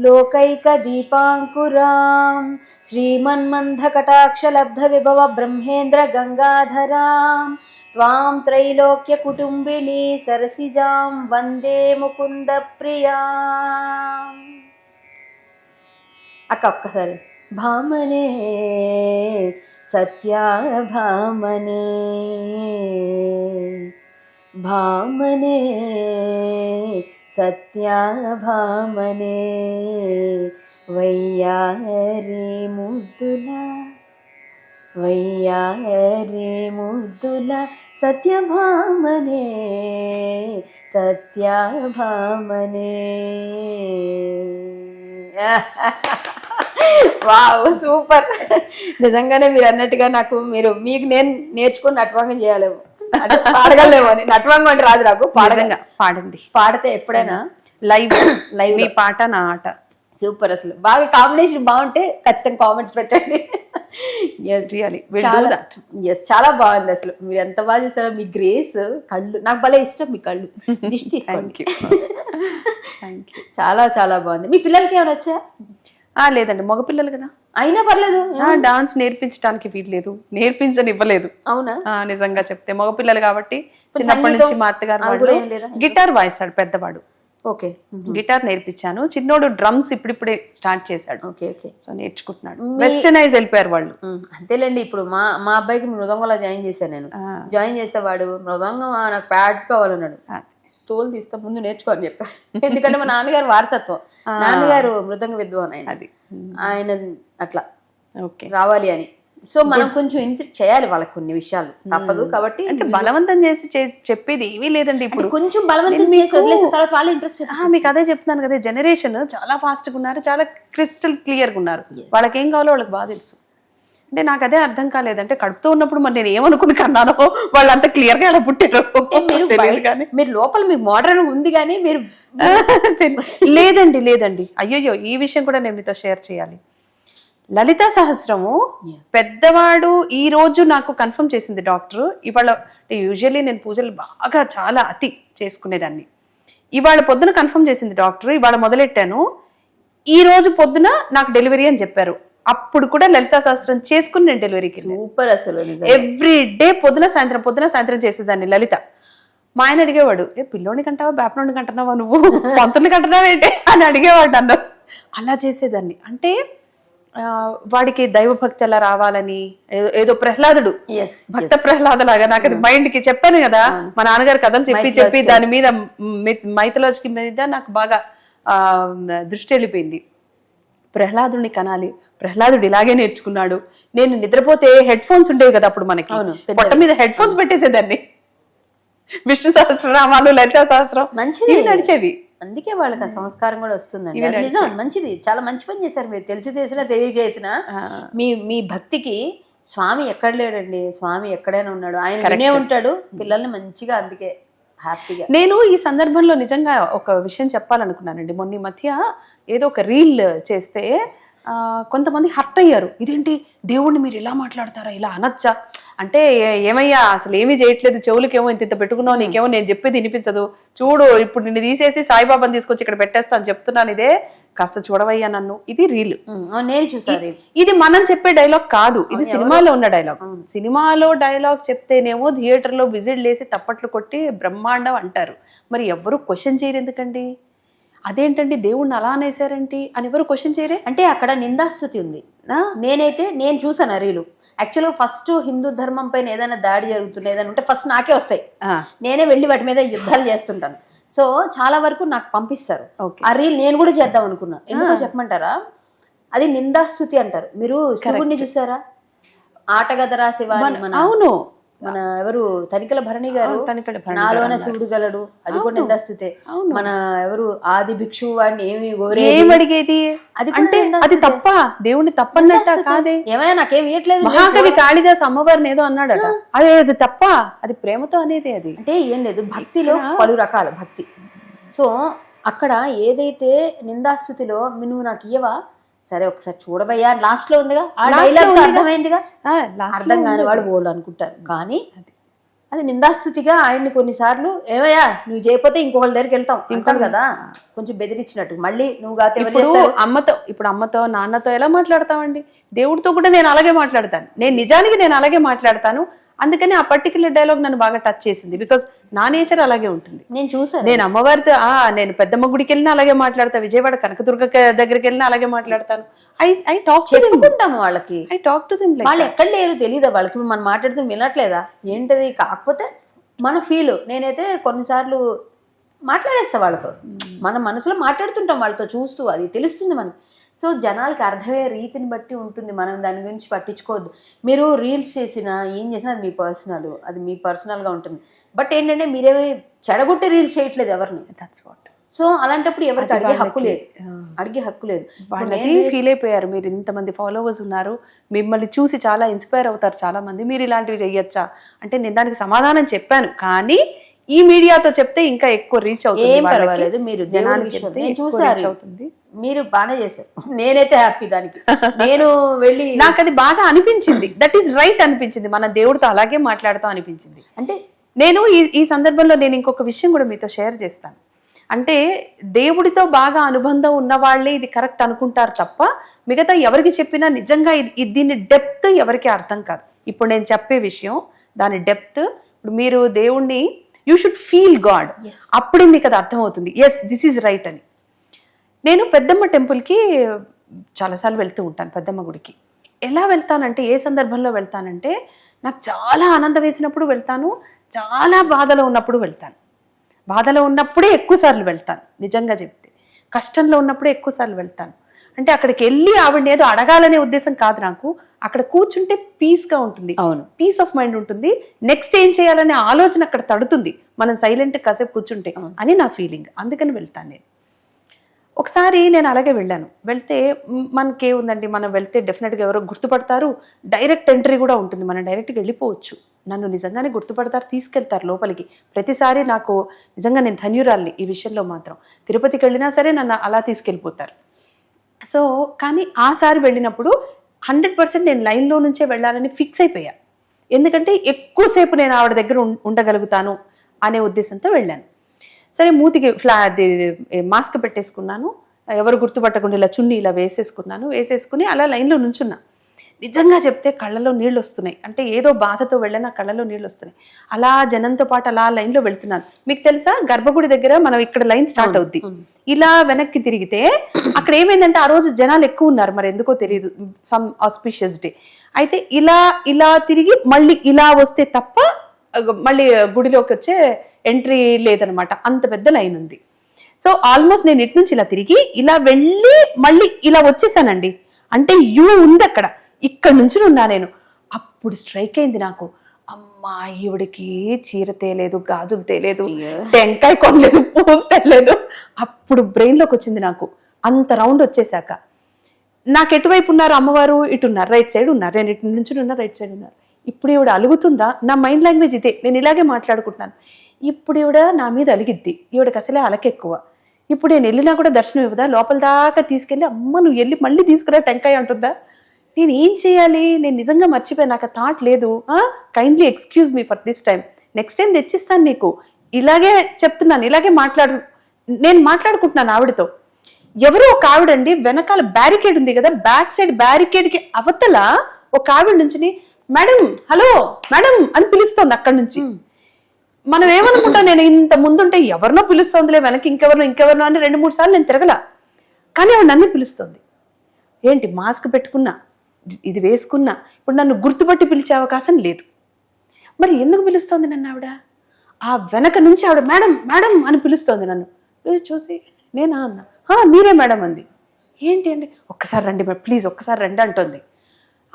[SPEAKER 1] లోకైక దీపాంకురాం శ్రీమన్మంధ కటాక్ష లబ్ధ విభవ బ్రహ్మేంద్ర గంగాధరాం త్వాం త్రైలోక్య కుటుంబిని సరసిజాం వందే ముకుంద ప్రియాం. అక్క ఒక్కసారి. భామనే సత్యా భామనే భామనే సత్యా భామనే వయ్యారి ముద్దుల సత్యభామనే సత్యభామనే. Wow, super. నిజంగానే మీరు అన్నట్టుగా మీకు నేను నేర్చుకుని నటవాంగం చేయాలేమో, పాడగలేమో అని. నటవాంగం అంటే రాదు నాకు,
[SPEAKER 2] పాడండి.
[SPEAKER 1] పాడితే ఎప్పుడైనా లైవ్
[SPEAKER 2] మీ పాట నా ఆట.
[SPEAKER 1] సూపర్, అసలు బాగా కాంబినేషన్ బాగుంటే ఖచ్చితంగా కామెంట్స్ పెట్టండి. చాలా బాగుంది అసలు, మీరు ఎంత బాగా చేశారో. మీ గ్రేస్, కళ్ళు నాకు భలే ఇష్టం, మీ కళ్ళు దిష్టి తీసుకోండి. చాలా చాలా బాగుంది. మీ పిల్లలకి ఏమైనా వచ్చాయా?
[SPEAKER 2] లేదండి, మగపిల్లలు కదా.
[SPEAKER 1] అయినా పర్లేదు.
[SPEAKER 2] డాన్స్ నేర్పించడానికి వీల్లేదు, నేర్పించనివ్వలేదు.
[SPEAKER 1] అవునా?
[SPEAKER 2] నిజంగా చెప్తే మగపిల్లలు కాబట్టి చిన్నప్పటి నుంచి మా అత్తగారు వాళ్ళు గిటార్ వాయిస్తాడు పెద్దవాడు.
[SPEAKER 1] ఓకే,
[SPEAKER 2] గిటార్ నేర్పించాను. చిన్నోడు డ్రమ్స్ ఇప్పుడిప్పుడే స్టార్ట్ చేశాడు.
[SPEAKER 1] Okay okay.
[SPEAKER 2] సో నేర్చుకుంటున్నాడు. వెస్టర్నైజ్ వెళ్ళిపోయారు వాళ్ళు.
[SPEAKER 1] అంతేలేండి. ఇప్పుడు మా అబ్బాయికి మృదంగంలో జాయిన్ చేశాను నేను. జాయిన్ చేస్తే వాడు మృదంగం నాకు ప్యాడ్స్ కావాలన్నాడు. తోలు తీస్తా ముందు నేర్చుకో అని చెప్పా. ఎందుకంటే మా నాన్నగారు వారసత్వం, నాన్నగారు మృదంగ విద్వాన్ ఆయన,
[SPEAKER 2] అది
[SPEAKER 1] ఆయన అట్లా
[SPEAKER 2] ఓకే
[SPEAKER 1] రావాలి అని. సో మనం కొంచెం ఇన్సిట్ చేయాలి వాళ్ళకి కొన్ని విషయాలు, తప్పదు. కాబట్టి
[SPEAKER 2] అంటే బలవంతం చేసి చెప్పేది ఏమీ లేదండి. ఇప్పుడు
[SPEAKER 1] కొంచెం బలవంతం చేసి వదిలేసిన తర్వాత వాళ్ళ ఇంట్రెస్ట్.
[SPEAKER 2] మీకు అదే చెప్తున్నాను కదా, జనరేషన్ చాలా ఫాస్ట్ గా ఉన్నారు, చాలా క్రిస్టల్ క్లియర్ గా ఉన్నారు. వాళ్ళకి ఏం కావాలో వాళ్ళకి బాగా తెలుసు. అంటే నాకు అదే అర్థం కాలేదు. అంటే కడుపుతో ఉన్నప్పుడు మరి నేను ఏమనుకుని కన్నానో వాళ్ళు అంత క్లియర్ గా ఎలా పుట్టారు.
[SPEAKER 1] మీరు లోపల మీకు మోడర్న్ ఉంది కానీ మీరు
[SPEAKER 2] లేదండి. అయ్యో ఈ విషయం కూడా నేను మీతో షేర్ చేయాలి. లలితా సహస్రము పెద్దవాడు ఈ రోజు నాకు కన్ఫర్మ్ చేసింది డాక్టర్. ఇవాళ యూజువల్లీ నేను పూజలు బాగా చాలా అతి చేసుకునేదాన్ని. ఇవాళ పొద్దున కన్ఫర్మ్ చేసింది డాక్టర్. ఇవాళ మొదలెట్టాను, ఈ రోజు పొద్దున నాకు డెలివరీ అని చెప్పారు. అప్పుడు కూడా లలితా సహస్రం చేసుకుని నేను డెలివరీకి.
[SPEAKER 1] సూపర్. అసలు
[SPEAKER 2] ఎవ్రీ డే పొద్దున సాయంత్రం చేసేదాన్ని లలిత. మా ఆయన అడిగేవాడు, పిల్లోని కంటావా బేపనోడిని కంటున్నావా నువ్వు, పంతుని కంటున్నావా ఏంటి అని అడిగేవాడు నన్ను. అలా చేసేదాన్ని. అంటే వాడికి దైవభక్తి ఎలా రావాలని, ఏదో ప్రహ్లాదుడు భక్త ప్రహ్లాదలాగా నాకు అది మైండ్ కి చెప్పాను కదా, మా నాన్నగారు కథలు చెప్పి దాని మీద మైథలాజీ మీద నాకు బాగా దృష్టి వెళ్ళిపోయింది. ప్రహ్లాదుడిని కనాలి, ప్రహ్లాదుడు ఇలాగే నేర్చుకున్నాడు. నేను నిద్రపోతే హెడ్ ఫోన్స్ ఉండేవి కదా అప్పుడు మనకి, పొట్ట మీద హెడ్ ఫోన్స్ పెట్టేసేదాన్ని. విష్ణు సహస్రనామాలు, లలితా సహస్రం మంచిది నడిచేవి.
[SPEAKER 1] అందుకే వాళ్ళకి ఆ సంస్కారం కూడా వస్తుందండి. నిజం, మంచిది, చాలా మంచి పని చేశారు మీరు. తెలిసినా తెలియజేసిన మీ భక్తికి స్వామి ఎక్కడ లేడండి, స్వామి ఎక్కడైనా ఉన్నాడు, ఆయన వినే ఉంటాడు పిల్లల్ని మంచిగా. అందుకే హ్యాపీగా.
[SPEAKER 2] నేను ఈ సందర్భంలో నిజంగా ఒక విషయం చెప్పాలనుకున్నానండి. మొన్న ఈ మధ్య ఏదో ఒక రీల్ చేస్తే కొంతమంది హర్ట్ అయ్యారు. ఇదేంటి దేవుణ్ణి మీరు ఇలా మాట్లాడతారా, ఇలా అనొచ్చా అంటే, ఏమయ్యా అసలు ఏమీ చేయట్లేదు, చెవులకేమో ఇంత పెట్టుకున్నావు, నీకేమో నేను చెప్పేది వినిపించదు, చూడు ఇప్పుడు నిన్ను తీసేసి సాయిబాబాని తీసుకొచ్చి ఇక్కడ పెట్టేస్తాను చెప్తున్నాను, ఇదే కాస్త చూడవయ్యా నన్ను. ఇది రీల్,
[SPEAKER 1] నేను చూసాను.
[SPEAKER 2] ఇది మనం చెప్పే డైలాగ్ కాదు, ఇది సినిమాలో ఉన్న డైలాగ్. సినిమాలో డైలాగ్ చెప్తేనేమో థియేటర్ లో విజిల్ వేసి తప్పట్లు కొట్టి బ్రహ్మాండం అంటారు. మరి ఎవరు క్వశ్చన్ చేయరు ఎందుకండి? అదేంటండి దేవుణ్ణి అలా అనేసారేంటి అని ఎవరు క్వశ్చన్ చేయరే?
[SPEAKER 1] అంటే అక్కడ నిందాస్తుతి ఉంది. నేను చూసాను రీలు. యాక్చువల్గా ఫస్ట్ హిందూ ధర్మం పైన ఏదైనా దాడి జరుగుతుంది ఏదైనా ఉంటే ఫస్ట్ నాకే వస్తాయి, నేనే వెళ్ళి వాటి మీద యుద్ధాలు చేస్తుంటాను. సో చాలా వరకు నాకు పంపిస్తారు. ఆ రీల్ నేను కూడా చేద్దాం అనుకున్నా. ఎందుకో చెప్పమంటారా, అది నిందాస్తుతి అంటారు. మీరు శివుణ్ణి చూసారా, ఆటగదరా శివాని,
[SPEAKER 2] అవును
[SPEAKER 1] మన ఎవరు తనికల భరణి గారు నాలోన శివుడు గలడు, అది కూడా నిందాస్తుతే. మన ఎవరు ఆది భిక్షు వాడిని
[SPEAKER 2] ఏమడిగేది, అది అంటే అది తప్ప, దేవుణ్ణి తప్పన్నట్ట కాదే.
[SPEAKER 1] ఏమైనా నాకేం ఇయట్లేదు.
[SPEAKER 2] మహాకవి కాళిదాస్ అమ్మవారిని ఏదో అన్నాడట, అది తప్ప, అది ప్రేమతో అనేది. అది అంటే
[SPEAKER 1] ఏం లేదు, భక్తిలో పలు రకాల భక్తి. సో అక్కడ ఏదైతే నిందాస్తుతిలో నువ్వు నాకు ఇయ్యవా, సరే ఒకసారి చూడవయ్యా లాస్ట్ లో ఉందిగా, ఆ డైలాగ్ అర్థమైందిగా. అర్థం కాని వాడు బోల్డ్ అనుకుంటారు, కానీ అది నిందాస్తుతిగా ఆయన్ని కొన్నిసార్లు ఏమయ్యా నువ్వు చేయకపోతే ఇంకొకళ్ళ దగ్గరికి వెళ్తాం అంటాం కదా, కొంచెం బెదిరించినట్టు. మళ్ళీ నువ్వు
[SPEAKER 2] అమ్మతో నాన్నతో ఎలా మాట్లాడతామండి, దేవుడితో కూడా నేను అలాగే మాట్లాడతాను. నిజానికి నేను అలాగే మాట్లాడతాను. అందుకని ఆ పర్టికులర్ డైలాగ్ నన్ను బాగా టచ్ చేసింది. బికాస్ నా నేచర్ అలాగే ఉంటుంది.
[SPEAKER 1] నేను చూసాను, నేను
[SPEAKER 2] అమ్మవారితో నేను పెద్దమ్మ గుడికి వెళ్ళినా అలాగే మాట్లాడతా, విజయవాడ కనకదుర్గ దగ్గరికి వెళ్ళినా అలాగే మాట్లాడతాను. ఐ టాక్
[SPEAKER 1] చెప్పుకుంటాము వాళ్ళకి,
[SPEAKER 2] ఐ టాక్ టు దెమ్.
[SPEAKER 1] వాళ్ళు ఎక్కడ లేరు తెలియదా వాళ్ళకి, మనం మాట్లాడుతూ వినట్లేదా ఏంటది, కాకపోతే మన ఫీల్. నేనైతే కొన్నిసార్లు మాట్లాడేస్తా వాళ్ళతో, మన మనసులో మాట్లాడుతుంటాం వాళ్ళతో చూస్తూ, అది తెలుస్తుంది మనకి. సో జనాలకి అర్థమయ్యే రీతిని బట్టి ఉంటుంది, మనం దాని గురించి పట్టించుకోవద్దు. మీరు రీల్స్ చేసినా ఏం చేసినా అది మీ పర్సనల్, అది మీ పర్సనల్గా ఉంటుంది. బట్ ఏంటంటే మీరేమీ చెడగొట్టే రీల్స్ చేయట్లేదు ఎవరిని, దట్స్ వాట్. సో అలాంటప్పుడు ఎవరికి అడిగే హక్కు లేదు.
[SPEAKER 2] వాళ్ళకి ఫీల్ అయిపోయారు, మీరు ఇంతమంది ఫాలోవర్స్ ఉన్నారు, మిమ్మల్ని చూసి చాలా ఇన్స్పైర్ అవుతారు చాలా మంది, మీరు ఇలాంటివి చెయ్యొచ్చా అంటే నేను దానికి సమాధానం చెప్పాను. కానీ ఈ మీడియాతో చెప్తే ఇంకా ఎక్కువ రీచ్ అవుతుంది.
[SPEAKER 1] ఏం పర్వాలేదు, మీరు జనానికి చూసారు, మీరు బాగానే చేశారు. నేనైతే హ్యాపీ దానికి. నేను వెళ్ళి
[SPEAKER 2] నాకు అది బాగా అనిపించింది, దట్ ఈస్ రైట్ అనిపించింది, మన దేవుడితో అలాగే మాట్లాడతాం అనిపించింది. అంటే నేను ఈ సందర్భంలో నేను ఇంకొక విషయం కూడా మీతో షేర్ చేస్తాను. అంటే దేవుడితో బాగా అనుబంధం ఉన్న వాళ్ళే ఇది కరెక్ట్ అనుకుంటారు తప్ప మిగతా ఎవరికి చెప్పినా నిజంగా దీని డెప్త్ ఎవరికి అర్థం కాదు. ఇప్పుడు నేను చెప్పే విషయం దాని డెప్త్, ఇప్పుడు మీరు దేవుణ్ణి యూ షుడ్ ఫీల్ గాడ్, అప్పుడే మీకు అది అర్థమవుతుంది, ఎస్ దిస్ ఈజ్ రైట్ అని. నేను పెద్దమ్మ టెంపుల్కి చాలాసార్లు వెళ్తూ ఉంటాను. పెద్దమ్మ గుడికి ఎలా వెళ్తానంటే, ఏ సందర్భంలో వెళ్తానంటే, నాకు చాలా ఆనందం వేసినప్పుడు వెళ్తాను, చాలా బాధలో ఉన్నప్పుడు వెళ్తాను. బాధలో ఉన్నప్పుడే ఎక్కువసార్లు వెళ్తాను, నిజంగా చెప్తే కష్టంలో ఉన్నప్పుడే ఎక్కువసార్లు వెళ్తాను. అంటే అక్కడికి వెళ్ళి ఆవిడని ఏదో అడగాలనే ఉద్దేశం కాదు నాకు, అక్కడ కూర్చుంటే పీస్గా ఉంటుంది,
[SPEAKER 1] అవును,
[SPEAKER 2] పీస్ ఆఫ్ మైండ్ ఉంటుంది. నెక్స్ట్ ఏం చేయాలనే ఆలోచన అక్కడ తడుతుంది మనం సైలెంట్ కాసేపు కూర్చుంటే అని నా ఫీలింగ్. అందుకని వెళ్తాను నేను. ఒకసారి నేను అలాగే వెళ్ళాను. వెళ్తే మనకేముందండి, మనం వెళ్తే డెఫినెట్గా ఎవరో గుర్తుపడతారు, డైరెక్ట్ ఎంట్రీ కూడా ఉంటుంది, మనం డైరెక్ట్గా వెళ్ళిపోవచ్చు. నన్ను నిజంగానే గుర్తుపడతారు, తీసుకెళ్తారు లోపలికి. ప్రతిసారి నాకు నిజంగా నేను ధన్యురాల్ని ఈ విషయంలో మాత్రం. తిరుపతికి వెళ్ళినా సరే నన్ను అలా తీసుకెళ్ళిపోతారు. సో కానీ ఆసారి వెళ్ళినప్పుడు 100% నేను లైన్లో నుంచే వెళ్ళాలని ఫిక్స్ అయిపోయా. ఎందుకంటే ఎక్కువసేపు నేను ఆవిడ దగ్గర ఉండగలుగుతాను అనే ఉద్దేశంతో వెళ్ళాను. సరే మూతికి మాస్క్ పెట్టేసుకున్నాను, ఎవరు గుర్తుపట్టకుండా ఇలా చున్నీ ఇలా వేసేసుకుని అలా లైన్లో నుంచున్నా. నిజంగా చెప్తే కళ్ళలో నీళ్ళు వస్తున్నాయి. అంటే ఏదో బాధతో వెళ్ళిన కళ్ళలో నీళ్ళు వస్తున్నాయి. అలా జనంతో పాటు అలా లైన్లో వెళ్తున్నాను. మీకు తెలుసా, గర్భగుడి దగ్గర మనం ఇక్కడ లైన్ స్టార్ట్ అవుద్ది, ఇలా వెనక్కి తిరిగితే అక్కడ ఏమైందంటే ఆ రోజు జనాలు ఎక్కువ ఉన్నారు, మరి ఎందుకో తెలియదు, సమ్ ఆస్పిషియస్ డే. అయితే ఇలా తిరిగి మళ్ళీ ఇలా వస్తే తప్ప మళ్ళీ గుడిలోకి వచ్చే ఎంట్రీ లేదనమాట, అంత పెద్ద లైన్ ఉంది. సో ఆల్మోస్ట్ నేను ఇటు నుంచి ఇలా తిరిగి ఇలా వెళ్ళి మళ్ళీ ఇలా వచ్చేసానండి. అంటే యూ ఉంది అక్కడ, ఇక్కడ నుంచి ఉన్నా నేను. అప్పుడు స్ట్రైక్ అయింది నాకు, అమ్మా ఈవిడికి చీర తేలేదు, గాజులు తేలేదు, టెంకాయ కొనలేదు, పువ్వు తేలేదు. అప్పుడు బ్రెయిన్లోకి వచ్చింది నాకు, అంత రౌండ్ వచ్చేసాక. నాకు ఎటువైపు ఉన్నారు అమ్మవారు, ఇటు ఉన్నారు, రైట్ సైడ్ ఉన్నారు, నేను ఇటు నుంచి ఉన్నా, రైట్ సైడ్ ఉన్నారు. ఇప్పుడు ఈవిడ అలుగుతుందా, నా మైండ్ లాంగ్వేజ్ ఇదే, నేను ఇలాగే మాట్లాడుకుంటున్నాను. ఇప్పుడు ఈవిడ నా మీద అలిగిద్ది, ఈవిడకి అసలే అలకెక్కువ. ఇప్పుడు నేను వెళ్ళినా కూడా దర్శనం ఇవ్వదా, లోపల దాకా తీసుకెళ్ళి అమ్మ నువ్వు వెళ్ళి మళ్ళీ తీసుకురా టెంకాయ అంటుందా. నేను ఏం చేయాలి, నేను నిజంగా మర్చిపోయాను, నాకు ఆ థాట్ లేదు. Kindly excuse me for this time, next time తెచ్చిస్తాను నీకు. ఇలాగే చెప్తున్నాను, ఇలాగే నేను మాట్లాడుకుంటున్నాను ఆవిడతో. ఎవరో ఒక ఆవిడండి, వెనకాల బ్యారికేడ్ ఉంది కదా, బ్యాక్ సైడ్ బ్యారికేడ్ కి అవతల ఒక ఆవిడ నుంచి మేడం హలో మేడం అని పిలుస్తోంది అక్కడి నుంచి. మనం ఏమనుకుంటాం, నేను ఇంత ముందుంటే ఎవరినో పిలుస్తోందిలే, వెనక్కి ఇంకెవరినో అని 2-3 సార్లు నేను తిరగల. కానీ ఆవిడ నన్ను పిలుస్తోంది. ఏంటి మాస్క్ పెట్టుకున్నా, ఇది వేసుకున్నా, ఇప్పుడు నన్ను గుర్తుపట్టి పిలిచే అవకాశం లేదు. మరి ఎందుకు పిలుస్తోంది నన్ను ఆవిడ? ఆ వెనక నుంచి ఆవిడ మేడం మేడం అని పిలుస్తోంది నన్ను. చూసి నేనా అన్నా, మీరే మేడం అంది. ఏంటి అండి, ఒక్కసారి రండి ప్లీజ్, ఒక్కసారి రండి అంటుంది.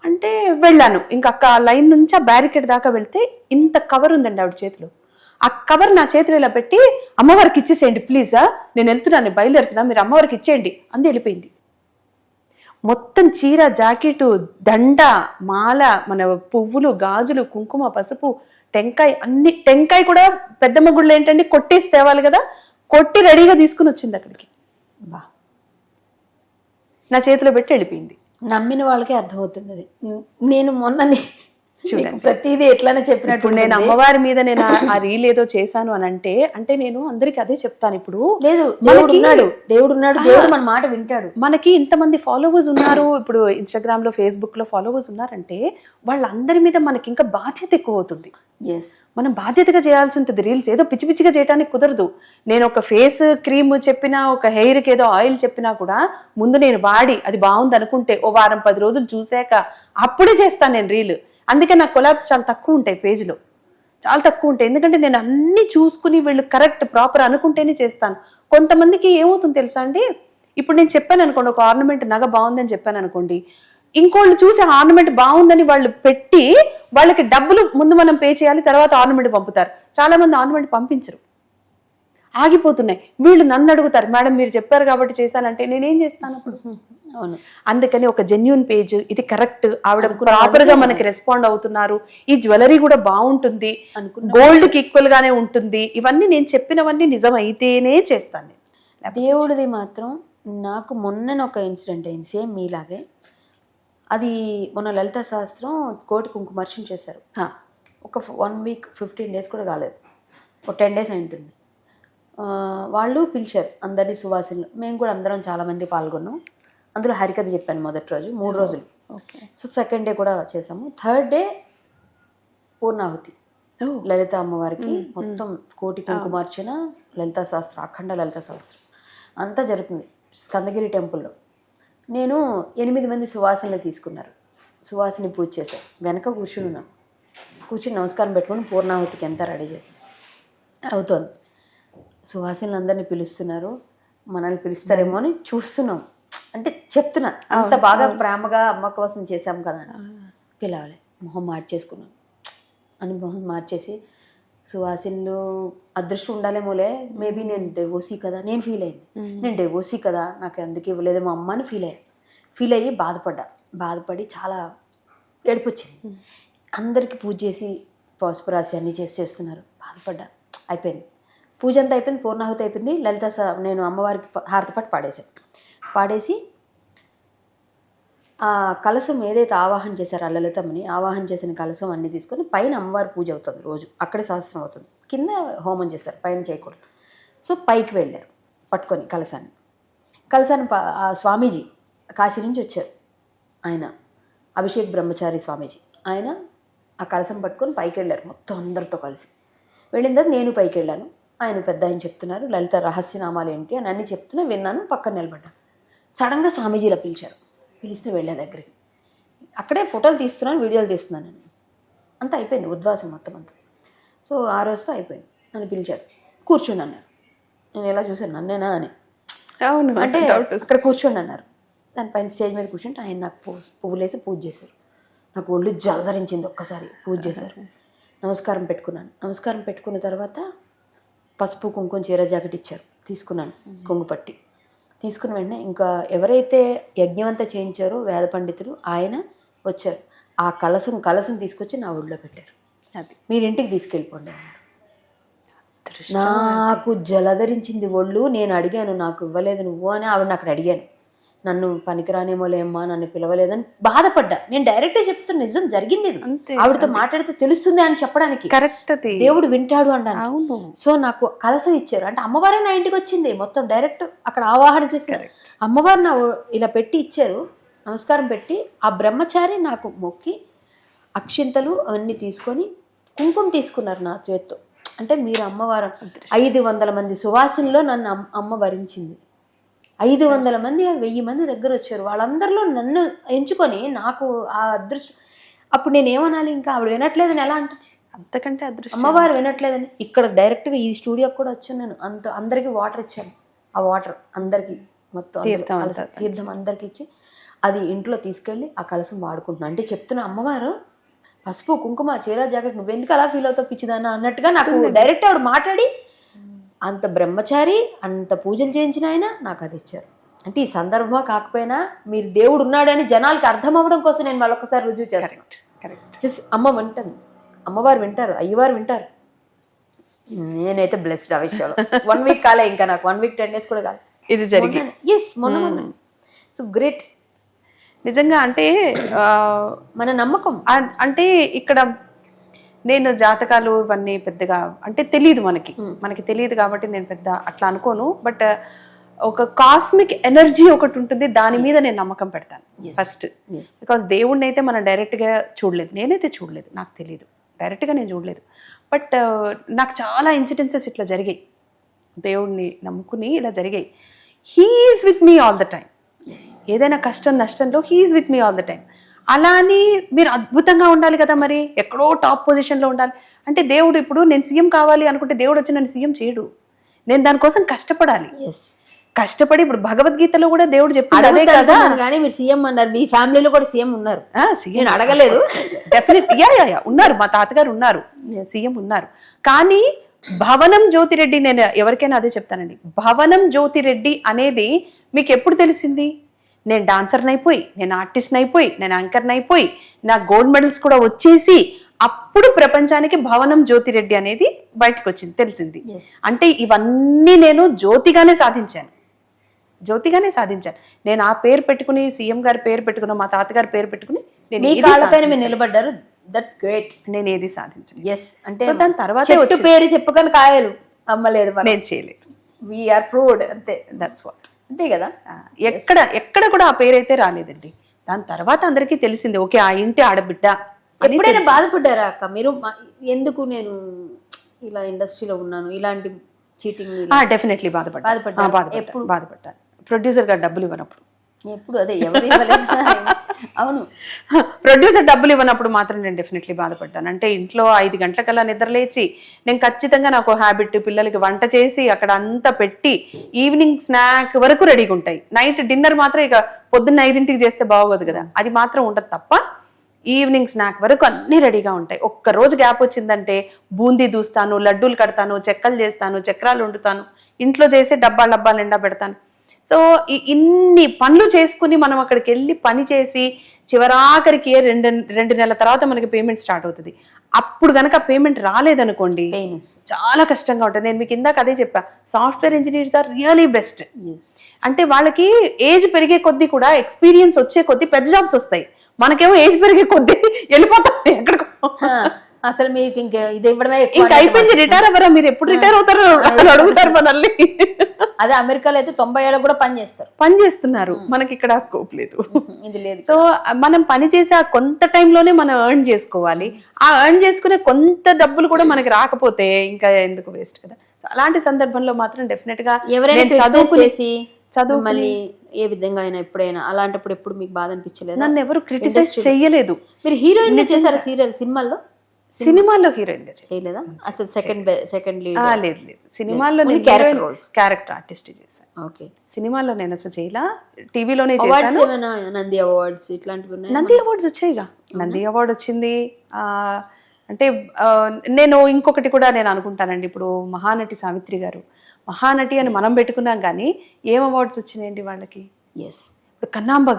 [SPEAKER 2] అంటే వెళ్ళాను. ఇంకా అక్క లైన్ నుంచి ఆ బ్యారికేడ్ దాకా వెళ్తే ఇంత కవర్ ఉందండి ఆవిడ చేతిలో. ఆ కవర్ నా చేతిలో ఇలా పెట్టి అమ్మవారికి ఇచ్చేసేయండి ప్లీజా, నేను వెళ్తున్నాను, బయలుదేరుతున్నా, మీరు అమ్మవారికి ఇచ్చేయండి అంది. వెళ్ళిపోయింది. మొత్తం చీర, జాకెట్, దండ, మాల, మన పువ్వులు, గాజులు, కుంకుమ, పసుపు, టెంకాయ, అన్ని. టెంకాయ కూడా పెద్దమ్మ గుడిలో ఏంటంటే కొట్టేసి తేవాలి కదా, కొట్టి రెడీగా తీసుకుని వచ్చింది అక్కడికి. బా నా చేతిలో పెట్టి వెళ్ళిపోయింది.
[SPEAKER 1] నమ్మిన వాళ్ళకే అర్థమవుతుంది అది. నేను మొన్న ప్రతిదీ ఎట్లానే చెప్పినట్టు,
[SPEAKER 2] ఇప్పుడు నేను అమ్మవారి మీద నేను ఆ రీల్ ఏదో చేశాను అని అంటే నేను అందరికి అదే చెప్తాను. ఇప్పుడు
[SPEAKER 1] లేదు, దేవుడు ఉన్నాడు, దేవుడు మన మాట వింటాడు.
[SPEAKER 2] మనకి ఇంతమంది ఫాలోవర్స్ ఉన్నారు, ఇప్పుడు ఇన్స్టాగ్రామ్ లో, ఫేస్బుక్ లో ఫాలోవర్స్ ఉన్నారంటే వాళ్ళందరి మీద మనకి ఇంకా బాధ్యత ఎక్కువ అవుతుంది. మనం బాధ్యతగా చేయాల్సి ఉంటుంది. రీల్స్ ఏదో పిచ్చి పిచ్చిగా చేయడానికి కుదరదు. నేను ఒక ఫేస్ క్రీమ్ చెప్పినా, ఒక హెయిర్కి ఏదో ఆయిల్ చెప్పినా కూడా ముందు నేను వాడి అది బాగుంది అనుకుంటే ఓ వారం 10 రోజులు చూసాక అప్పుడే చేస్తాను నేను రీల్. అందుకే నాకు కొలాబ్స్ చాలా తక్కువ ఉంటాయి, పేజ్లో చాలా తక్కువ ఉంటాయి. ఎందుకంటే నేను అన్ని చూసుకుని వీళ్ళు కరెక్ట్ ప్రాపర్ అనుకుంటేనే చేస్తాను. కొంతమందికి ఏమవుతుంది తెలుసా అండి, ఇప్పుడు నేను చెప్పాను అనుకోండి, ఒక ఆర్నమెంట్ నగ బాగుందని చెప్పాను అనుకోండి, ఇంకోళ్ళు చూసి ఆర్నమెంట్ బాగుందని వాళ్ళు పెట్టి వాళ్ళకి డబ్బులు ముందు మనం పే చేయాలి, తర్వాత ఆర్నమెంట్ పంపుతారు. చాలా మంది ఆర్నమెంట్ పంపించరు, ఆగిపోతున్నాయి. వీళ్ళు నన్ను అడుగుతారు, మేడం మీరు చెప్పారు కాబట్టి చేశానంటే నేనేం చేస్తాను అప్పుడు?
[SPEAKER 1] అవును.
[SPEAKER 2] అందుకని ఒక జెన్యూన్ పేజ్, ఇది కరెక్ట్, ఆవిడ ప్రాపర్ గా మనకి రెస్పాండ్ అవుతున్నారు, ఈ జ్యువెలరీ కూడా బాగుంటుంది, గోల్డ్ కి ఈక్వల్ గానే ఉంటుంది, ఇవన్నీ నేను చెప్పినవన్నీ నిజం అయితేనే చేస్తాను.
[SPEAKER 1] దేవుడిది మాత్రం నాకు మొన్న ఒక ఇన్సిడెంట్ అయింది, సేమ్ మీలాగే. అది మొన్న లలిత శాస్త్రం కోటి కుంకుమార్చన చేశారు. ఒక 1 వీక్ 15 డేస్ కూడా కాలేదు, ఒక 10 డేస్ అయి ఉంటుంది. వాళ్ళు పిలిచారు అందరినీ సువాసినులు. మేము కూడా అందరం చాలామంది పాల్గొన్నాం. అందులో హరికథ చెప్పాను మొదటి రోజు, 3 రోజులు.
[SPEAKER 2] ఓకే.
[SPEAKER 1] సో సెకండ్ డే కూడా చేసాము. థర్డ్ డే పూర్ణాహుతి, లలిత అమ్మవారికి మొత్తం కోటి కుంకుమార్చన, లలితా శాస్త్రం, అఖండ లలితా శాస్త్రం అంతా జరుగుతుంది స్కందగిరి టెంపుల్లో. నేను 8 మంది సువాసనలు తీసుకున్నారు. సువాసిని పూజ చేశాను. వెనక కూర్చుని నమస్కారం పెట్టుకుని పూర్ణాహుతికి ఎంత రెడీ చేశాను. అవుతోంది. సువాసినులు అందరినీ పిలుస్తున్నారు. మనల్ని పిలుస్తారేమో అని చూస్తున్నాం. అంటే చెప్తున్నా, అంత బాగా ప్రేమగా అమ్మ కోసం చేశాం కదా అని. పిలవాలి, మొహం మార్చేసుకున్నాను అని మొహం మార్చేసి, సువాసినులు అదృష్టం ఉండాలేమోలే, మేబీ నేను డెవోసీ కదా, నేను ఫీల్ అయింది. నేను డెవోసీ కదా, నాకు అందుకే ఇవ్వలేదేమో అమ్మ అని ఫీల్ అయ్యి బాధపడి చాలా ఏడుపు వచ్చింది. అందరికీ పూజ చేసి పసుపు రాసి అన్నీ చేస్తున్నారు. బాధపడ్డా. అయిపోయింది పూజ అంతా, అయిపోయింది. పూర్ణాహుతి అయిపోయింది. నేను అమ్మవారికి హారతి పట్టు పాడేసి ఆ కలశం ఏదైతే ఆవాహన చేశారో ఆ లలితమ్మని ఆవాహన చేసిన కలశం అన్నీ తీసుకొని పైన అమ్మవారి పూజ అవుతుంది రోజు. అక్కడే సహస్రం అవుతుంది. కింద హోమం చేస్తారు, పైన చేయకూడదు. సో పైకి వెళ్ళారు పట్టుకొని కలశాన్ని. ఆ స్వామీజీ కాశీ నుంచి వచ్చారు. ఆయన అభిషేక్ బ్రహ్మచారి స్వామీజీ. ఆయన ఆ కలశం పట్టుకొని పైకి వెళ్ళారు మొత్తం అందరితో కలిసి. వెళ్ళిన తర్వాత నేను పైకి వెళ్ళాను. ఆయన పెద్ద ఆయన చెప్తున్నారు లలిత రహస్యనామాలు ఏంటి అని అన్నీ చెప్తున్నా, విన్నాను. పక్కన నిలబడ్డాను. సడన్గా స్వామీజీలా పిలిస్తే వెళ్ళే దగ్గరికి. అక్కడే ఫోటోలు తీస్తున్నాను, వీడియోలు తీస్తున్నాను. నేను అంతా అయిపోయింది, ఉద్వాసం మొత్తం అంతా. సో ఆ రోజుతో అయిపోయింది. నన్ను పిలిచారు, కూర్చోండి అన్నారు. నేను ఎలా చూసాను, నన్నేనా అని.
[SPEAKER 2] అవును,
[SPEAKER 1] అంటే అక్కడ కూర్చోండి అన్నారు. దానిపైన స్టేజ్ మీద కూర్చుంటే ఆయన నాకు పువ్వులేసి పూజ చేశారు. నాకు ఒళ్ళు జలధరించింది. ఒక్కసారి పూజ చేశారు. నమస్కారం పెట్టుకున్నాను. నమస్కారం పెట్టుకున్న తర్వాత పసుపు కుంకుమ చీర జాకెట్ ఇచ్చారు. తీసుకున్నాను, కొంగుపట్టి. తీసుకున్న వెంటనే ఇంకా ఎవరైతే యజ్ఞమంతా చేయించారో వేద పండితులు ఆయన వచ్చారు. ఆ కలసం తీసుకొచ్చి నా ఒళ్ళో పెట్టారు. అది మీరు ఇంటికి తీసుకెళ్ళిపోండి అన్నారు. నాకు జలధరించింది ఒళ్ళు. నేను అడిగాను, నాకు ఇవ్వలేదు నువ్వు అని. ఆవిడని అక్కడ అడిగాను, నన్ను పనికిరానేమోలేమ్మా, నన్ను పిలవలేదని బాధపడ్డా. నేను డైరెక్ట్గా చెప్తున్నా, నిజం జరిగింది ఇది. ఆవిడతో మాట్లాడితే తెలుస్తుంది అని చెప్పడానికి.
[SPEAKER 2] కరెక్ట్,
[SPEAKER 1] దేవుడు వింటాడు అన్నాను. సో నాకు కలసం ఇచ్చారు. అంటే అమ్మవారే నా ఇంటికి వచ్చింది. మొత్తం డైరెక్ట్ అక్కడ ఆవాహన చేశారు. అమ్మవారు నా ఇలా పెట్టి ఇచ్చారు. నమస్కారం పెట్టి ఆ బ్రహ్మచారి నాకు మొక్కి అక్షింతలు అవన్నీ తీసుకొని కుంకుమ తీసుకున్నారు నా చేత్తో. అంటే మీరు అమ్మవారు 500 మంది సువాసినిలో నన్ను అమ్మ వరించింది. 500 మంది 1000 మంది దగ్గర వచ్చారు. వాళ్ళందరిలో నన్ను ఎంచుకొని నాకు ఆ అదృష్టం. అప్పుడు నేను ఏమనాలి, ఇంకా ఆవిడ వినట్లేదని ఎలా అంట,
[SPEAKER 2] అంతకంటే అదృష్టం.
[SPEAKER 1] అమ్మవారు వినట్లేదని ఇక్కడ డైరెక్ట్గా ఈ స్టూడియోకి కూడా వచ్చాను నేను. అందరికీ వాటర్ ఇచ్చాను. ఆ వాటర్ అందరికీ మొత్తం తీర్థం అందరికి ఇచ్చి అది ఇంట్లో తీసుకెళ్ళి ఆ కలసం వాడుకుంటున్నాను. అంటే చెప్తున్న అమ్మవారు పసుపు కుంకుమ చీర జాకెట్ నువ్వెందుకు అలా ఫీల్ అవుతావు పిచ్చిదానా అన్నట్టుగా నాకు డైరెక్ట్ ఆవిడ మాట్లాడి అంత బ్రహ్మచారి అంత పూజలు చేయించిన ఆయన నాకు అది ఇచ్చారు. అంటే ఈ సందర్భమా కాకపోయినా మీరు దేవుడు ఉన్నాడని జనాలకి అర్థం అవ్వడం కోసం నేను మళ్ళొకసారి రుజువు చేస్తాను. అమ్మ వింటాను, అమ్మవారు వింటారు, అయ్యవారు వింటారు. నేనైతే బ్లెస్డ్ ఆ విషయంలో. 1 వీక్ కాలే, ఇంకా నాకు 1 వీక్ 10 days కూడా కాలే
[SPEAKER 2] ఇది జరిగింది.
[SPEAKER 1] మొన్న సో గ్రేట్
[SPEAKER 2] నిజంగా. అంటే
[SPEAKER 1] మన నమ్మకం.
[SPEAKER 2] అంటే ఇక్కడ నేను జాతకాలు ఇవన్నీ పెద్దగా అంటే తెలియదు, మనకి తెలియదు కాబట్టి నేను పెద్ద అట్లా అనుకోను. బట్ ఒక కాస్మిక్ ఎనర్జీ ఒకటి ఉంటుంది, దాని మీద నేను నమ్మకం పెడతాను ఫస్ట్. బికాస్ దేవుడిని అయితే మనం డైరెక్ట్గా చూడలేదు, నేనైతే చూడలేదు, నాకు తెలియదు, డైరెక్ట్గా నేను చూడలేదు. బట్ నాకు చాలా ఇన్సిడెన్సెస్ ఇట్లా జరిగాయి, దేవుడిని నమ్ముకుని ఇలా జరిగాయి. He's with me all the time. ఏదైనా కష్టం నష్టంలో he's with me all the time. అలా అని మీరు అద్భుతంగా ఉండాలి కదా, మరి ఎక్కడో టాప్ పొజిషన్లో ఉండాలి అంటే దేవుడు ఇప్పుడు నేను సీఎం కావాలి అనుకుంటే దేవుడు వచ్చి నన్ను సీఎం చేయడు. నేను దానికోసం కష్టపడాలి. కష్టపడి ఇప్పుడు భగవద్గీతలో కూడా దేవుడు చెప్పాడు అదే కదా.
[SPEAKER 1] కానీ మీరు సీఎం అన్నారు, మీ ఫ్యామిలీలో కూడా సీఎం ఉన్నారు. సీఎం అడగలేదు,
[SPEAKER 2] డెఫినెట్ ఉన్నారు, మా తాతగారు ఉన్నారు, సీఎం ఉన్నారు. కానీ భవనం జ్యోతిరెడ్డి, నేను ఎవరికైనా అదే చెప్తానండి, భవనం జ్యోతిరెడ్డి అనేది మీకు ఎప్పుడు తెలిసింది? నేను డాన్సర్ని అయిపోయి, నేను ఆర్టిస్ట్ని అయిపోయి, నేను యాంకర్ని అయిపోయి, నాకు గోల్డ్ మెడల్స్ కూడా వచ్చేసి అప్పుడు ప్రపంచానికి భవనం జ్యోతిరెడ్డి అనేది బయటకు వచ్చింది, తెలిసింది. అంటే ఇవన్నీ నేను జ్యోతిగానే సాధించాను. నేను ఆ పేరు పెట్టుకుని, సీఎం గారి పేరు పెట్టుకున్న, మా తాతగారి పేరు పెట్టుకుని
[SPEAKER 1] మీరు నిలబడ్డారు. That's great.
[SPEAKER 2] నేను ఏది సాధించాను.
[SPEAKER 1] అంటే
[SPEAKER 2] దాని తర్వాత
[SPEAKER 1] పేరు చెప్పుకొని కాయలు అమ్మలేదు మనం.
[SPEAKER 2] నేను చేయలేదు.
[SPEAKER 1] వీఆర్ ప్రూవ్డ్ అంతే.
[SPEAKER 2] That's what.
[SPEAKER 1] అంతే కదా.
[SPEAKER 2] ఎక్కడ కూడా ఆ పేరైతే రాలేదండి. దాని తర్వాత అందరికీ తెలిసింది, ఓకే ఆ ఇంటి ఆడబిడ్డ.
[SPEAKER 1] ఎప్పుడైనా బాధపడ్డారా అక్క మీరు, ఎందుకు నేను ఇలా ఇండస్ట్రీలో ఉన్నాను, ఇలాంటి చీటింగ్?
[SPEAKER 2] డెఫినెట్లీ బాధపడ్డాను. ప్రొడ్యూసర్ గారు డబ్బులు ఇవ్వనప్పుడు.
[SPEAKER 1] ఎప్పుడు అదే ఎవరు ఇవ్వలేదు. అవును,
[SPEAKER 2] ప్రొడ్యూసర్ డబ్బులు ఇవ్వనప్పుడు మాత్రం నేను డెఫినెట్లీ బాధపడ్డాను. అంటే ఇంట్లో 5 గంటలకల్లా నిద్రలేచి నేను ఖచ్చితంగా నాకు హ్యాబిట్, పిల్లలకి వంట చేసి అక్కడ అంతా పెట్టి ఈవినింగ్ స్నాక్ వరకు రెడీగా ఉంటాయి. నైట్ డిన్నర్ మాత్రం ఇక పొద్దున్న 5ంటికి చేస్తే బాగోదు కదా, అది మాత్రం ఉండదు తప్ప ఈవినింగ్ స్నాక్ వరకు అన్నీ రెడీగా ఉంటాయి. ఒక్క రోజు గ్యాప్ వచ్చిందంటే బూందీ దూస్తాను, లడ్డూలు కడతాను, చెక్కలు చేస్తాను, చక్రాలు వండుతాను, ఇంట్లో చేసి డబ్బాలు నిండా పెడతాను. సో ఇన్ని పనులు చేసుకుని మనం అక్కడికి వెళ్ళి పని చేసి చివరాఖరికి 2 నెలల తర్వాత మనకి పేమెంట్ స్టార్ట్ అవుతుంది. అప్పుడు కనుక పేమెంట్ రాలేదనుకోండి చాలా కష్టంగా ఉంటుంది. నేను మీకు ఇందాక అదే చెప్పా, software engineers are really best. అంటే వాళ్ళకి ఏజ్ పెరిగే కొద్దీ కూడా ఎక్స్పీరియన్స్ వచ్చే కొద్దీ పెద్ద జాబ్స్ వస్తాయి. మనకేమో ఏజ్ పెరిగే కొద్దీ వెళ్ళిపోతాం ఎక్కడికో.
[SPEAKER 1] అసలు మీకు ఇంకా ఇది ఇవ్వడమే
[SPEAKER 2] ఇంకా అయిపోయింది, రిటైర్ అవ్వరా, మీరు ఎప్పుడు రిటైర్ అవుతారు అడుగుతారు మనల్ని.
[SPEAKER 1] అదే అమెరికాలో అయితే 90 ఏళ్ళకు కూడా పని
[SPEAKER 2] చేస్తున్నారు, మనకి ఇక్కడ స్కోప్ లేదు.
[SPEAKER 1] ఇది లేదు.
[SPEAKER 2] సో మనం పని చేసే ఆ కొంత టైంలోనే మనం ఎర్న్ చేసుకోవాలి. ఆ ఎర్న్ చేసుకునే కొంత డబ్బులు కూడా మనకి రాకపోతే ఇంకా ఎందుకు వేస్ట్ కదా. సో అలాంటి సందర్భంలో మాత్రం డెఫినెట్ గా
[SPEAKER 1] చదువు మళ్ళీ ఏ విధంగా అయినా ఎప్పుడైనా అలాంటప్పుడు ఎప్పుడు మీకు బాధ అనిపించలేదు?
[SPEAKER 2] నన్ను ఎవరు క్రిటిసైజ్ చెయ్యలేదు.
[SPEAKER 1] మీరు హీరోయిన్ గా చేశారా సినిమాల్లో
[SPEAKER 2] హీరోయిన్ గా
[SPEAKER 1] చేయలేదా? అసలు సెకండ్ లీడ్
[SPEAKER 2] లేదు. సినిమాల్లో క్యారెక్టర్ ఆర్టిస్ట్ చేశాను.
[SPEAKER 1] ఓకే,
[SPEAKER 2] సినిమాల్లో నేను అసలు చేయలా, టీవీలోనే చేశాను.
[SPEAKER 1] నంది అవార్డ్స్ ఇట్లాంటివి ఉన్నాయి?
[SPEAKER 2] నంది అవార్డ్స్ వచ్చాయిగా, నంది అవార్డు వచ్చింది. అంటే నేను ఇంకొకటి కూడా నేను అనుకుంటానండి, ఇప్పుడు మహానటి సావిత్రి గారు మహానటి అని మనం పెట్టుకున్నాం కానీ ఏం అవార్డ్స్ వచ్చినాయండి వాళ్ళకి? ఇప్పుడు కన్నాంబ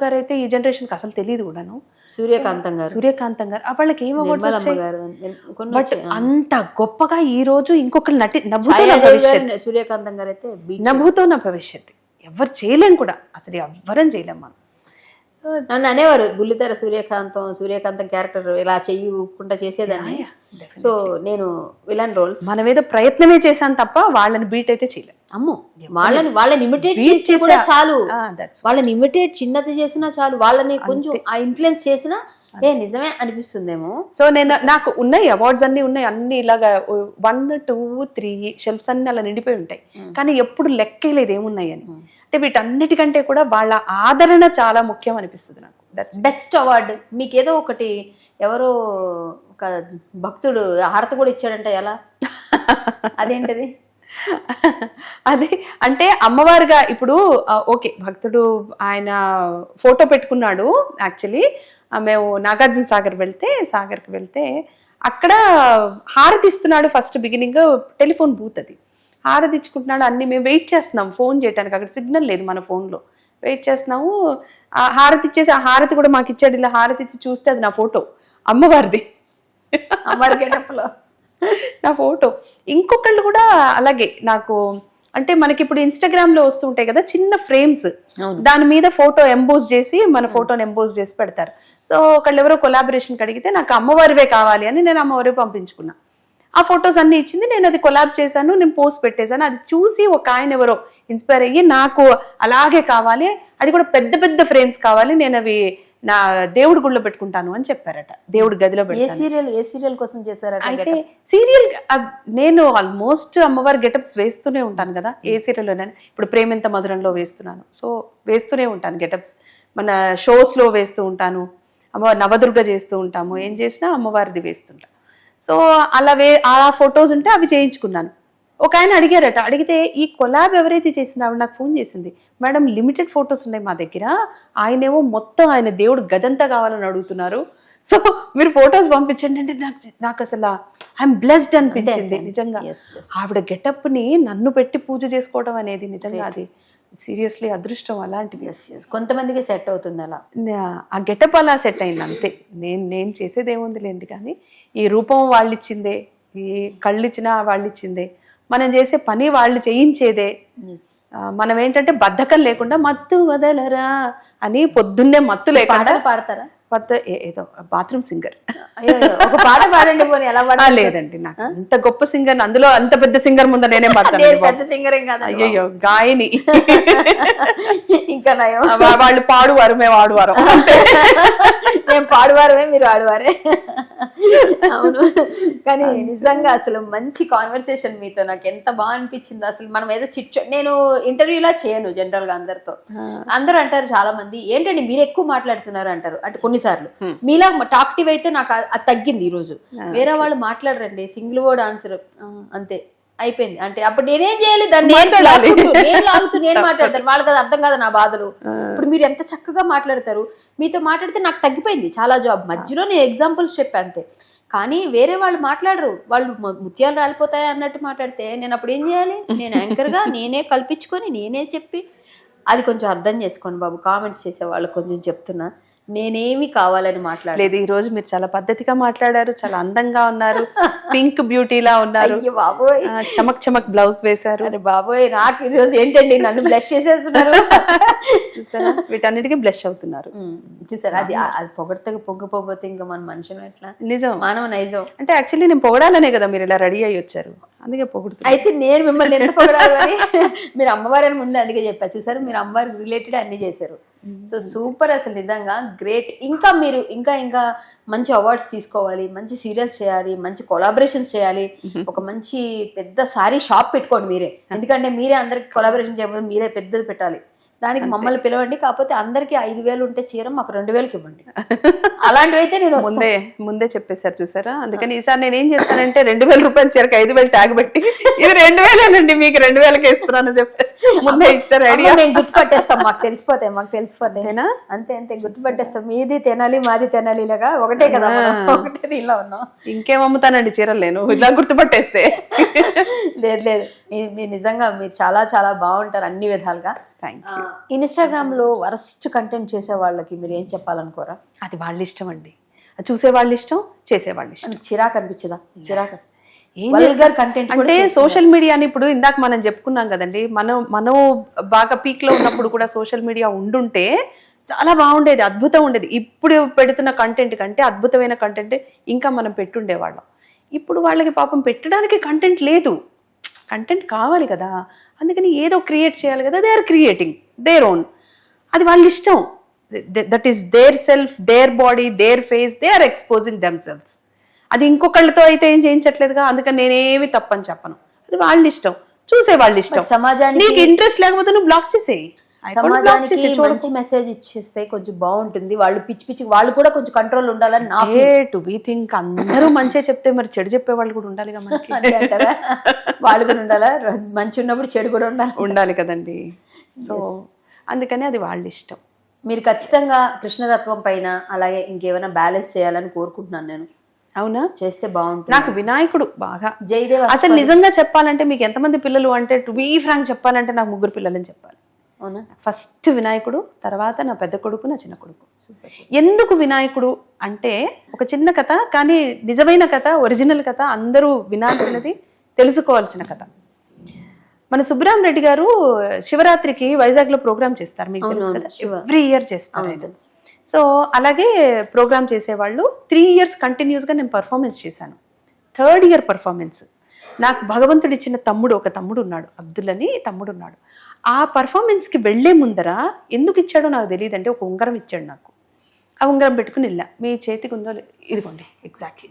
[SPEAKER 2] గారు అయితే ఈ జనరేషన్ కి అసలు తెలియదు కూడాను.
[SPEAKER 1] సూర్యకాంతం
[SPEAKER 2] గారు వాళ్ళకి ఏం అవార్డ్స్ వచ్చాయి? బట్ అంత గొప్పగా ఈ రోజు ఇంకొకరు
[SPEAKER 1] సూర్యకాంతం గారు అయితే
[SPEAKER 2] నభూతో నా భవిష్యత్ ఎవరు చేయలేం కూడా, అసలు ఎవ్వరం చేయలేం మనం.
[SPEAKER 1] నన్ను అనేవారు బుల్లితెర సూర్యకాంతం క్యారెక్టర్ ఇలా చెయ్యి ఊపుకుంటా చేసేదాన్ని. సో నేను విలన్ రోల్స్
[SPEAKER 2] మనం ఏదో ప్రయత్నమే చేశాను తప్ప వాళ్ళని బీట్ అయితే చేయలేం.
[SPEAKER 1] అమ్మో, వాళ్ళని ఇమిటేట్ చేస్తే కూడా చాలు, వాళ్ళని ఇమిటేట్ చిన్నది చేసినా చాలు, వాళ్ళని కొంచెం ఆ ఇన్ఫ్లుయెన్స్ చేసినా నిజమే అనిపిస్తుందేమో.
[SPEAKER 2] సో నాకు ఉన్నాయి అవార్డ్స్ అన్ని ఇలాగా 1, 2, 3 షెల్ఫ్స్ అన్ని అలా నిండిపోయి ఉంటాయి, కానీ ఎప్పుడు లెక్కలేదు ఏమున్నాయి అని. అంటే వీటన్నిటికంటే కూడా వాళ్ళ ఆదరణ చాలా ముఖ్యం అనిపిస్తుంది నాకు.
[SPEAKER 1] బెస్ట్ అవార్డు మీకు ఏదో ఒకటి, ఎవరో ఒక భక్తుడు హారతి కూడా ఇచ్చాడంట, ఎలా? అదేంటది?
[SPEAKER 2] అదే అంటే అమ్మవారుగా ఇప్పుడు ఓకే, భక్తుడు ఆయన ఫోటో పెట్టుకున్నాడు. యాక్చువల్లీ మేము నాగార్జున సాగర్కి వెళ్తే అక్కడ హారతి ఇస్తున్నాడు. ఫస్ట్ బిగినింగ్ టెలిఫోన్ బూత్, అది హారతి ఇచ్చుకుంటున్నాడు. అన్ని మేము వెయిట్ చేస్తున్నాం ఫోన్ చేయడానికి, అక్కడ సిగ్నల్ లేదు మన ఫోన్లో. వెయిట్ చేస్తున్నాము, ఆ హారతి ఇచ్చేసి ఆ హారతి కూడా మాకు ఇచ్చాడు. ఇలా హారతి ఇచ్చి చూస్తే అది నా ఫోటో, అమ్మవారిది,
[SPEAKER 1] అమ్మవారి గెటప్లో
[SPEAKER 2] నా ఫోటో. ఇంకొకళ్ళు కూడా అలాగే నాకు, అంటే మనకి ఇప్పుడు ఇన్స్టాగ్రామ్ లో వస్తుంటాయి కదా చిన్న ఫ్రేమ్స్, దాని మీద ఫోటో ఎంబోజ్ చేసి మన ఫోటోని ఎంబోజ్ చేసి పెడతారు. సో ఒకళ్ళు ఎవరో కొలాబరేషన్ అడిగితే నాకు అమ్మవారివే కావాలి అని నేను అమ్మవారివే పంపించుకున్నా. ఆ ఫొటోస్ అన్ని ఇచ్చింది, నేను అది కొలాబ్ చేశాను, నేను పోస్ట్ పెట్టేశాను. అది చూసి ఒక ఆయన ఎవరో ఇన్స్పైర్ అయ్యి నాకు అలాగే కావాలి, అది కూడా పెద్ద పెద్ద ఫ్రేమ్స్ కావాలి, నేను అవి నా దేవుడి గుళ్ళో పెట్టుకుంటాను అని చెప్పారట. దేవుడి గదిలో
[SPEAKER 1] పెట్టుకుంటాను. ఏ సీరియల్ కోసం చేశారట?
[SPEAKER 2] అయితే సీరియల్ నేను ఆల్మోస్ట్ అమ్మవారి గెటప్స్ వేస్తూనే ఉంటాను కదా, ఏ సీరియల్లోనే. ఇప్పుడు ప్రేమెంత మధురంలో వేస్తున్నాను, సో వేస్తూనే ఉంటాను గెటప్స్. మన షోస్ లో వేస్తూ ఉంటాను, అమ్మవారి నవదుర్గ చేస్తూ ఉంటాము, ఏం చేసినా అమ్మవారిది వేస్తుంటా. సో అలా ఆ ఫొటోస్ ఉంటే అవి చేయించుకున్నాను. ఒక ఆయన అడిగారట, అడిగితే ఈ కొలాబ్ ఎవరైతే చేసిందో ఆవిడ నాకు ఫోన్ చేసింది, మేడం లిమిటెడ్ ఫొటోస్ ఉన్నాయి మా దగ్గర, ఆయనేమో మొత్తం ఆయన దేవుడు గదంతా కావాలని అడుగుతున్నారు, సో మీరు ఫొటోస్ పంపించండి అంటే నాకు అసలు ఐఎమ్ బ్లెస్డ్ అనిపించింది నిజంగా. ఆవిడ గెటప్ ని నన్ను పెట్టి పూజ చేసుకోవడం అనేది నిజంగా అది సీరియస్లీ అదృష్టం. అలాంటిది
[SPEAKER 1] కొంతమందికి సెట్ అవుతుంది అలా,
[SPEAKER 2] ఆ గెటప్ అలా సెట్ అయింది అంతే. నేను చేసేది ఏముంది లేండి, కానీ ఈ రూపం వాళ్ళు ఇచ్చిందే, ఈ కళ్ళు ఇచ్చినా వాళ్ళు ఇచ్చిందే, మనం చేసే పని వాళ్ళు చేయించేదే. మనం ఏంటంటే బద్ధకం లేకుండా మత్తు వదలరా అని పొద్దున్నే మత్తు లేకుండా
[SPEAKER 1] పాడతారా?
[SPEAKER 2] ఏదో బాత్రూమ్ సింగర్.
[SPEAKER 1] అయ్యో, ఒక పాట పాడండి పోనీ, ఎలా పాడాలి?
[SPEAKER 2] లేదండి, నాకు అంత గొప్ప సింగర్, అందులో అంత పెద్ద సింగర్ ముందు నేనే
[SPEAKER 1] నేను
[SPEAKER 2] పాడతాను.
[SPEAKER 1] పెద్ద సింగర్ ఏం కాదు.
[SPEAKER 2] అయ్యో, గాయని.
[SPEAKER 1] ఇంకా నయం.
[SPEAKER 2] వాళ్ళు పాడువారు, మేము ఆడువారు.
[SPEAKER 1] మేము పాడువారమే, మీరు ఆడువారే. అవును, కానీ నిజంగా అసలు మంచి కాన్వర్సేషన్ మీతో, నాకు ఎంత బాగా అనిపించింది. అసలు మనం ఏదో నేను ఇంటర్వ్యూలా చేయను జనరల్ గా అందరితో. అందరూ అంటారు చాలా మంది, ఏంటండి మీరు ఎక్కువ మాట్లాడుతున్నారు అంటారు. అంటే కొన్నిసార్లు మీలా టాక్టివ్ అయితే నాకు అది తగ్గింది. ఈ రోజు వేరే వాళ్ళు మాట్లాడరండి, సింగిల్ వర్డ్ ఆన్సర్ అంతే అయిపోయింది. అంటే అప్పుడు నేనేం చేయాలి, దాన్ని నేను లాగుతూ నేను మాట్లాడతాను, వాళ్ళకి అది అర్థం కాదు నా బాధలు. ఇప్పుడు మీరు ఎంత చక్కగా మాట్లాడతారు, మీతో మాట్లాడితే నాకు తగ్గిపోయింది చాలా జాబ్. మధ్యలో నేను ఎగ్జాంపుల్స్ చెప్పాను అంతే, కానీ వేరే వాళ్ళు మాట్లాడరు, వాళ్ళు ముత్యాలు రాలిపోతాయి అన్నట్టు మాట్లాడితే నేను అప్పుడు ఏం చేయాలి? నేను యాంకర్గా నేనే కల్పించుకొని నేనే చెప్పి, అది కొంచెం అర్థం చేసుకోండి బాబు. కామెంట్స్ చేసే వాళ్ళు కొంచెం చెప్తున్నా, నేనేమి కావాలని మాట్లాడలేదు.
[SPEAKER 2] ఈ రోజు మీరు చాలా పద్ధతిగా మాట్లాడారు, చాలా అందంగా ఉన్నారు, పింక్ బ్యూటీలా ఉన్నారు.
[SPEAKER 1] బాబోయ్,
[SPEAKER 2] చమక్ చమక్ బ్లౌజ్ వేశారు.
[SPEAKER 1] అరే బాబోయ్, నాకు ఈ రోజు ఏంటండి నన్ను బ్లష్ చేసేస్తున్నారు.
[SPEAKER 2] చూసారా, వీటన్నిటికీ బ్లష్ అవుతున్నారు.
[SPEAKER 1] చూసారా, అది పొగడతగా పొంగిపోతే ఇంకా మన మనుషులు ఎట్లా?
[SPEAKER 2] నిజం,
[SPEAKER 1] మానవ నైజం.
[SPEAKER 2] అంటే యాక్చువల్లీ నేను పొగడాలనే కదా మీరు ఇలా రెడీ అయ్యి వచ్చారు, అందుకే పొగుడుతున్నా.
[SPEAKER 1] అయితే నేను మిమ్మల్ని ఎంత పొగడాలని మీరు అమ్మవారిని ముందే అందుకే చెప్పారు. చూసారు, మీరు అమ్మవారికి రిలేటెడ్ అన్ని చేశారు. సో సూపర్, అసలు నిజంగా గ్రేట్. ఇంకా మీరు ఇంకా ఇంకా మంచి అవార్డ్స్ తీసుకోవాలి, మంచి సీరియల్స్ చేయాలి, మంచి కొలాబరేషన్స్ చేయాలి, ఒక మంచి పెద్ద సారీ షాప్ పెట్టుకోండి మీరే. ఎందుకంటే మీరే అందరికి కొలాబరేషన్ చేయబోదు, మీరే పెద్దది పెట్టాలి. దానికి మమ్మల్ని పిలవండి, కాకపోతే అందరికి 5,000 ఉంటే చీర మాకు 2,000కి ఇవ్వండి. అలాంటివి అయితే నేను
[SPEAKER 2] ముందే చెప్పేశారు చూసారా. అందుకని ఈసారి నేను ఏం చేస్తానంటే 2,000 రూపాయల చీరకు 5,000 ట్యాగ్ పెట్టి ఇది 2,000 మీకు 2,000కి ఇస్తున్నాను చెప్పి ముందే ఇచ్చారు ఐడియా.
[SPEAKER 1] మేము గుర్తుపట్టేస్తాం, మాకు తెలిసిపోతాయి అంతే అంతే గుర్తుపట్టేస్తాం. మీది తెనాలి మాది తెనాలి లాగా ఒకటే కదా, ఒకటే దీనిలో ఉన్నాం.
[SPEAKER 2] ఇంకేం అమ్ముతానండి చీరలు నేను ఇలా గుర్తుపట్టేస్తే.
[SPEAKER 1] లేదు, మీరు నిజంగా మీరు చాలా చాలా బాగుంటారు అన్ని విధాలుగా. ఇన్స్టాగ్రామ్ లో వరస్ట్ కంటెంట్ చేసే వాళ్ళకి మీరు ఏం చెప్పాలనుకోరా?
[SPEAKER 2] అది వాళ్ళ ఇష్టం అండి, చూసే వాళ్ళ ఇష్టం, చేసే వాళ్ళ ఇష్టం.
[SPEAKER 1] చిరాకు అనిపించదా? చిరాకు
[SPEAKER 2] కంటెంట్ అంటే సోషల్ మీడియాని ఇప్పుడు ఇందాక మనం చెప్పుకున్నాం కదండి, మనం బాగా పీక్ లో ఉన్నప్పుడు కూడా సోషల్ మీడియా ఉండుంటే చాలా బాగుండేది, అద్భుతం ఉండేది. ఇప్పుడు పెడుతున్న కంటెంట్ కంటే అద్భుతమైన కంటెంట్ ఇంకా మనం పెట్టుండేవాళ్ళం. ఇప్పుడు వాళ్ళకి పాపం పెట్టడానికి కంటెంట్ లేదు, కంటెంట్ కావాలి కదా, అందుకని ఏదో క్రియేట్ చేయాలి కదా. They are creating their own, అది వాళ్ళ ఇష్టం. That is their self, their body, their face, they are exposing themselves. అది ఇంకొకళ్ళతో అయితే ఏం చేయించట్లేదుగా, అందుకని నేనేమి తప్పని చెప్పను. అది వాళ్ళ ఇష్టం, చూసే వాళ్ళ ఇష్టం.
[SPEAKER 1] సమాజానికి
[SPEAKER 2] నీకు ఇంట్రెస్ట్ లేకపోతే నువ్వు బ్లాక్ చేసేయి.
[SPEAKER 1] సమాజానికి మంచి మెసేజ్ ఇచ్చేస్తే కొంచెం బాగుంటుంది. వాళ్ళు పిచ్చి వాళ్ళు కూడా కొంచెం కంట్రోల్ ఉండాలని నా
[SPEAKER 2] టు బి థింక్. అందరూ మంచిగా చెప్తే మరి చెడు చెప్పే వాళ్ళు కూడా ఉండాలిగా మనకి.
[SPEAKER 1] అంటారా? వాళ్ళు కూడా ఉండాలా? మంచి ఉన్నప్పుడు చెడు కూడా
[SPEAKER 2] ఉండాలి కదండి. సో అందుకని అది వాళ్ళ ఇష్టం.
[SPEAKER 1] మీరు ఖచ్చితంగా కృష్ణతత్వం పైన అలాగే ఇంకేమైనా బ్యాలెన్స్ చేయాలని కోరుకుంటున్నాను నేను.
[SPEAKER 2] అవునా?
[SPEAKER 1] చేస్తే బాగుంటుంది.
[SPEAKER 2] నాకు వినాయకుడు బాగా
[SPEAKER 1] జయదేవ్.
[SPEAKER 2] అసలు నిజంగా చెప్పాలంటే మీకు ఎంతమంది పిల్లలు అంటే, టు బీ ఫ్రాంక్ చెప్పాలంటే నాకు 3 పిల్లలని చెప్పాలి.
[SPEAKER 1] అవునా?
[SPEAKER 2] ఫస్ట్ వినాయకుడు, తర్వాత నా పెద్ద కొడుకు, నా చిన్న కొడుకు. ఎందుకు వినాయకుడు అంటే ఒక చిన్న కథ, కానీ నిజమైన కథ, ఒరిజినల్ కథ, అందరూ వినాల్సినది, తెలుసుకోవాల్సిన కథ. మన సుబ్బరామ్ రెడ్డి గారు శివరాత్రికి వైజాగ్ లో ప్రోగ్రామ్ చేస్తారు, మీకు తెలుసు కదా, ఎవ్రీ ఇయర్ చేస్తారు. సో అలాగే ప్రోగ్రామ్ చేసేవాళ్ళు 3 years కంటిన్యూస్ గా నేను పర్ఫార్మెన్స్ చేశాను. 3rd year పర్ఫార్మెన్స్ నాకు భగవంతుడు ఇచ్చిన ఒక తమ్ముడు ఉన్నాడు, అబ్దుల్ అని తమ్ముడు ఉన్నాడు. ఆ పర్ఫార్మెన్స్కి వెళ్లే ముందర ఎందుకు ఇచ్చాడో నాకు తెలియదు, అంటే ఒక ఉంగరం ఇచ్చాడు నాకు. ఆ ఉంగరం పెట్టుకుని వెళ్ళా, మీ చేతికి ఉందో ఇదిగోండి ఎగ్జాక్ట్లీ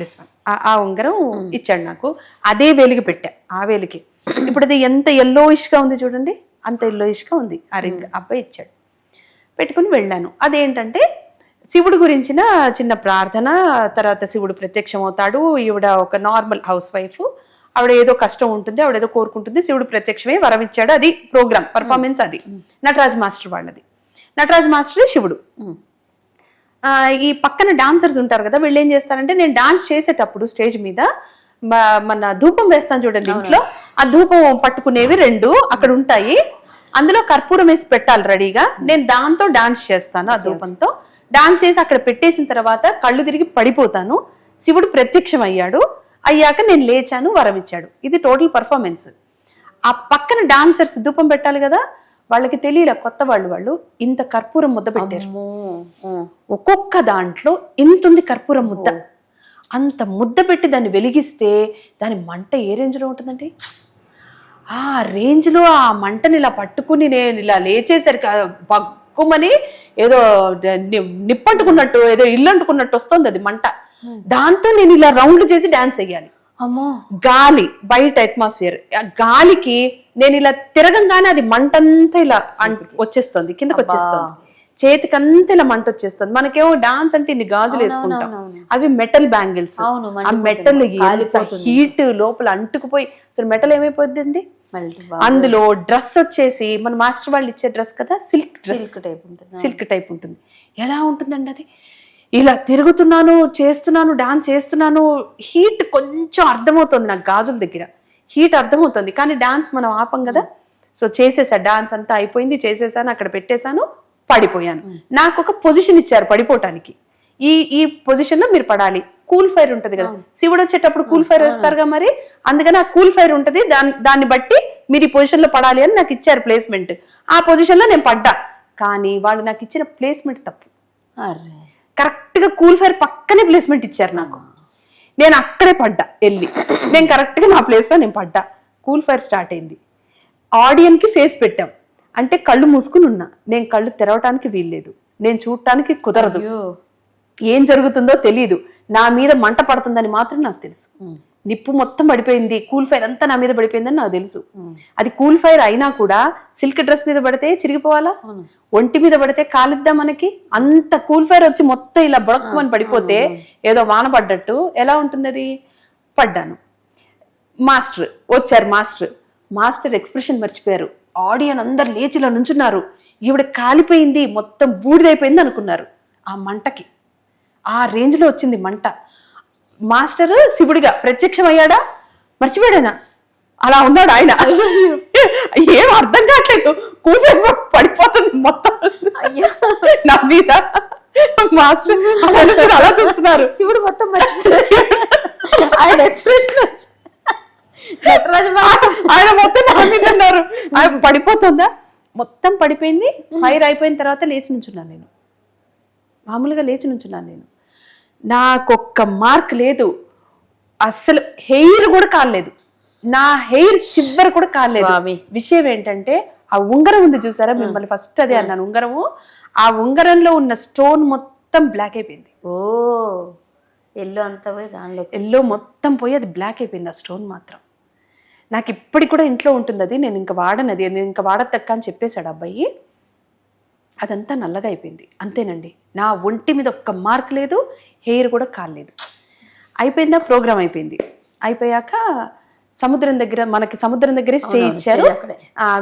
[SPEAKER 2] దిస్ వన్. ఆ ఉంగరం ఇచ్చాడు నాకు, అదే వేలికి పెట్టా, ఆ వేలికి. ఇప్పుడు అది ఎంత ఎల్లోయిష్గా ఉంది చూడండి, అంత ఎల్లోయిష్గా ఉంది ఆ రింగ్. అబ్బాయి ఇచ్చాడు, పెట్టుకుని వెళ్ళాను. అదేంటంటే శివుడు గురించిన చిన్న ప్రార్థన, తర్వాత శివుడు ప్రత్యక్షం అవుతాడు, ఈవిడ ఒక నార్మల్ హౌస్ వైఫ్, ఆవిడ ఏదో కష్టం ఉంటుంది, ఆవిడ ఏదో కోరుకుంటుంది, శివుడు ప్రత్యక్షమే వరం ఇచ్చాడు. అది ప్రోగ్రామ్ పర్ఫార్మెన్స్. అది నటరాజ్ మాస్టర్ వాళ్ళది. నటరాజ్ మాస్టరే శివుడు. ఈ పక్కన డాన్సర్స్ ఉంటారు కదా, వీళ్ళు ఏం చేస్తారంటే, నేను డాన్స్ చేసేటప్పుడు స్టేజ్ మీద మన ధూపం వేస్తాను చూడండి ఇంట్లో, ఆ ధూపం పట్టుకునేవి 2 అక్కడ ఉంటాయి, అందులో కర్పూరం వేసి పెట్టాలి రెడీగా. నేను దాంతో డాన్స్ చేస్తాను, ఆ ధూపంతో డాన్స్ చేసి అక్కడ పెట్టేసిన తర్వాత కళ్ళు తిరిగి పడిపోతాను, శివుడు ప్రత్యక్షం అయ్యాక నేను లేచాను, వరం ఇచ్చాడు. ఇది టోటల్ పర్ఫార్మెన్స్. ఆ పక్కన డాన్సర్స్ ధూపం పెట్టాలి కదా, వాళ్ళకి తెలియలే, కొత్త వాళ్ళు ఇంత కర్పూరం ముద్ద పెట్టారు.
[SPEAKER 1] అమ్మో.
[SPEAKER 2] ఒక్కొక్క దాంట్లో ఇంతుంది కర్పూరం ముద్ద. అంత ముద్ద పెట్టి దాన్ని వెలిగిస్తే దాని మంట ఏ రేంజ్లో ఉంటుందండి? ఆ రేంజ్లో ఆ మంటని ఇలా పట్టుకుని నేను ఇలా లేచేసరికి పక్కుమని ఏదో నిప్పంటుకున్నట్టు, ఏదో ఇల్లు అంటుకున్నట్టు వస్తుంది అది మంట. దాంతో నేను ఇలా రౌండ్ చేసి డాన్స్ వేయాలి.
[SPEAKER 1] అమ్మో.
[SPEAKER 2] గాలి బయట అట్మాస్ఫియర్, ఆ గాలికి నేను ఇలా తిరగంగానే అది మంటంతా ఇలా వచ్చేస్తుంది, కిందకి వచ్చేస్తుంది, చేతికంతా ఇలా మంట వచ్చేస్తుంది. మనకేమో డాన్స్ అంటే ఇన్ని గాజులు వేసుకుంటాం, అవి మెటల్ బ్యాంగిల్స్. ఆ మెటల్ హీట్ లోపల అంటుకుపోయి అసలు మెటల్ ఏమైపోద్ది. అందులో డ్రెస్ వచ్చేసి మన మాస్టర్ వాళ్ళు ఇచ్చే డ్రెస్ కదా, సిల్క్ టైప్ ఉంటుంది. ఎలా ఉంటుందండి అది? ఇలా తిరుగుతున్నాను, చేస్తున్నాను, డాన్స్ చేస్తున్నాను, హీట్ కొంచెం అర్థమవుతుంది నాకు, గాజుల దగ్గర హీట్ అర్థమవుతుంది, కానీ డాన్స్ మనం ఆపం కదా. సో చేసేసా, డాన్స్ అంతా అయిపోయింది, చేసేసాను, అక్కడ పెట్టేశాను, పడిపోయాను. నాకు ఒక పొజిషన్ ఇచ్చారు పడిపోవటానికి. ఈ పొజిషన్ లో మీరు పడాలి. కూల్ ఫైర్ ఉంటది కదా, శివుడు వచ్చేటప్పుడు కూల్ ఫైర్ వేస్తారుగా, మరి అందుకని ఆ కూల్ ఫైర్ ఉంటది, దాన్ని బట్టి మీరు ఈ పొజిషన్ లో పడాలి అని నాకు ఇచ్చారు ప్లేస్మెంట్. ఆ పొజిషన్ లో నేను పడ్డా, కానీ వాళ్ళు నాకు ఇచ్చిన ప్లేస్మెంట్ తప్పు. కరెక్ట్ గా కూల్ ఫైర్ పక్కనే ప్లేస్మెంట్ ఇచ్చారు నాకు. నేను అక్కడే పడ్డా వెళ్ళి, నేను కరెక్ట్ గా నా ప్లేస్ లో నేను పడ్డా. కూల్ ఫైర్ స్టార్ట్ అయింది. ఆడియన్ కి ఫేస్ పెట్టాం అంటే కళ్ళు మూసుకుని ఉన్నా, నేను కళ్ళు తెరవటానికి వీల్లేదు, నేను చూడటానికి కుదరదు, ఏం జరుగుతుందో తెలియదు, నా మీద మంట పడుతుందని మాత్రం నాకు తెలుసు. నిప్పు మొత్తం పడిపోయింది, కూల్ ఫైర్ అంతా నా మీద పడిపోయిందని నాకు తెలుసు. అది కూల్ ఫైర్ అయినా కూడా సిల్క్ డ్రెస్ మీద పడితే చిరిగిపోవాలా, ఒంటి మీద పడితే కాలిద్దా మనకి? అంత కూల్ ఫైర్ వచ్చి మొత్తం ఇలా బొడక్కుమని పడిపోతే ఏదో వాన పడ్డట్టు ఎలా ఉంటుంది అది? పడ్డాను. మాస్టర్ వచ్చారు, మాస్టర్ ఎక్స్ప్రెషన్ మర్చిపోయారు. ఆడియన్ అందరు లేచిలా నుంచున్నారు. ఈవిడ కాలిపోయింది, మొత్తం బూడిదైపోయింది అనుకున్నారు. ఆ మంటకి ఆ రేంజ్ లో వచ్చింది మంట. మాస్టర్ శివుడిగా ప్రత్యక్షమయ్యాడా, మర్చిపోయాడనా? అలా ఉన్నాడు ఆయన. ఏం అర్థం కావట్లేదు, కూపర్ పడిపోతుంది మొత్తం నా మీద. మాస్టర్ అలా చూస్తున్నారు,
[SPEAKER 1] శివుడు మొత్తం ఆయన ఎక్స్ప్రెషన్
[SPEAKER 2] ఆయన మొత్తం నా మీద ఉన్నారు. ఆయన పడిపోతుందా? మొత్తం పడిపోయింది. ఫైర్ అయిపోయిన తర్వాత లేచి నుంచున్నాను నేను, మామూలుగా లేచి నుంచున్నాను నేను. నాకొక్క మార్క్ లేదు, అస్సలు హెయిర్ కూడా కాలేదు, నా హెయిర్ చివరి కూడా కాలేదు. విషయం ఏంటంటే ఆ ఉంగరం ఉంది చూసారా, మిమ్మల్ని ఫస్ట్ అదే అన్నాను, ఉంగరము. ఆ ఉంగరంలో ఉన్న స్టోన్ మొత్తం బ్లాక్ అయిపోయింది.
[SPEAKER 1] ఓ, ఎల్లో అంతా పోయి దానిలో
[SPEAKER 2] ఎల్లో మొత్తం పోయి అది బ్లాక్ అయిపోయింది. ఆ స్టోన్ మాత్రం నాకు ఇప్పటికి కూడా ఇంట్లో ఉంటుంది. అది నేను ఇంకా వాడనది, నేను ఇంకా వాడతక్క అని చెప్పేశాడు అబ్బాయి. అదంతా నల్లగా అయిపోయింది, అంతేనండి. నా ఒంటి మీద ఒక్క మార్క్ లేదు, హెయిర్ కూడా కాలేదు. అయిపోయిందా, ప్రోగ్రామ్ అయిపోయింది. అయిపోయాక సముద్రం దగ్గరే స్టే ఇచ్చారు.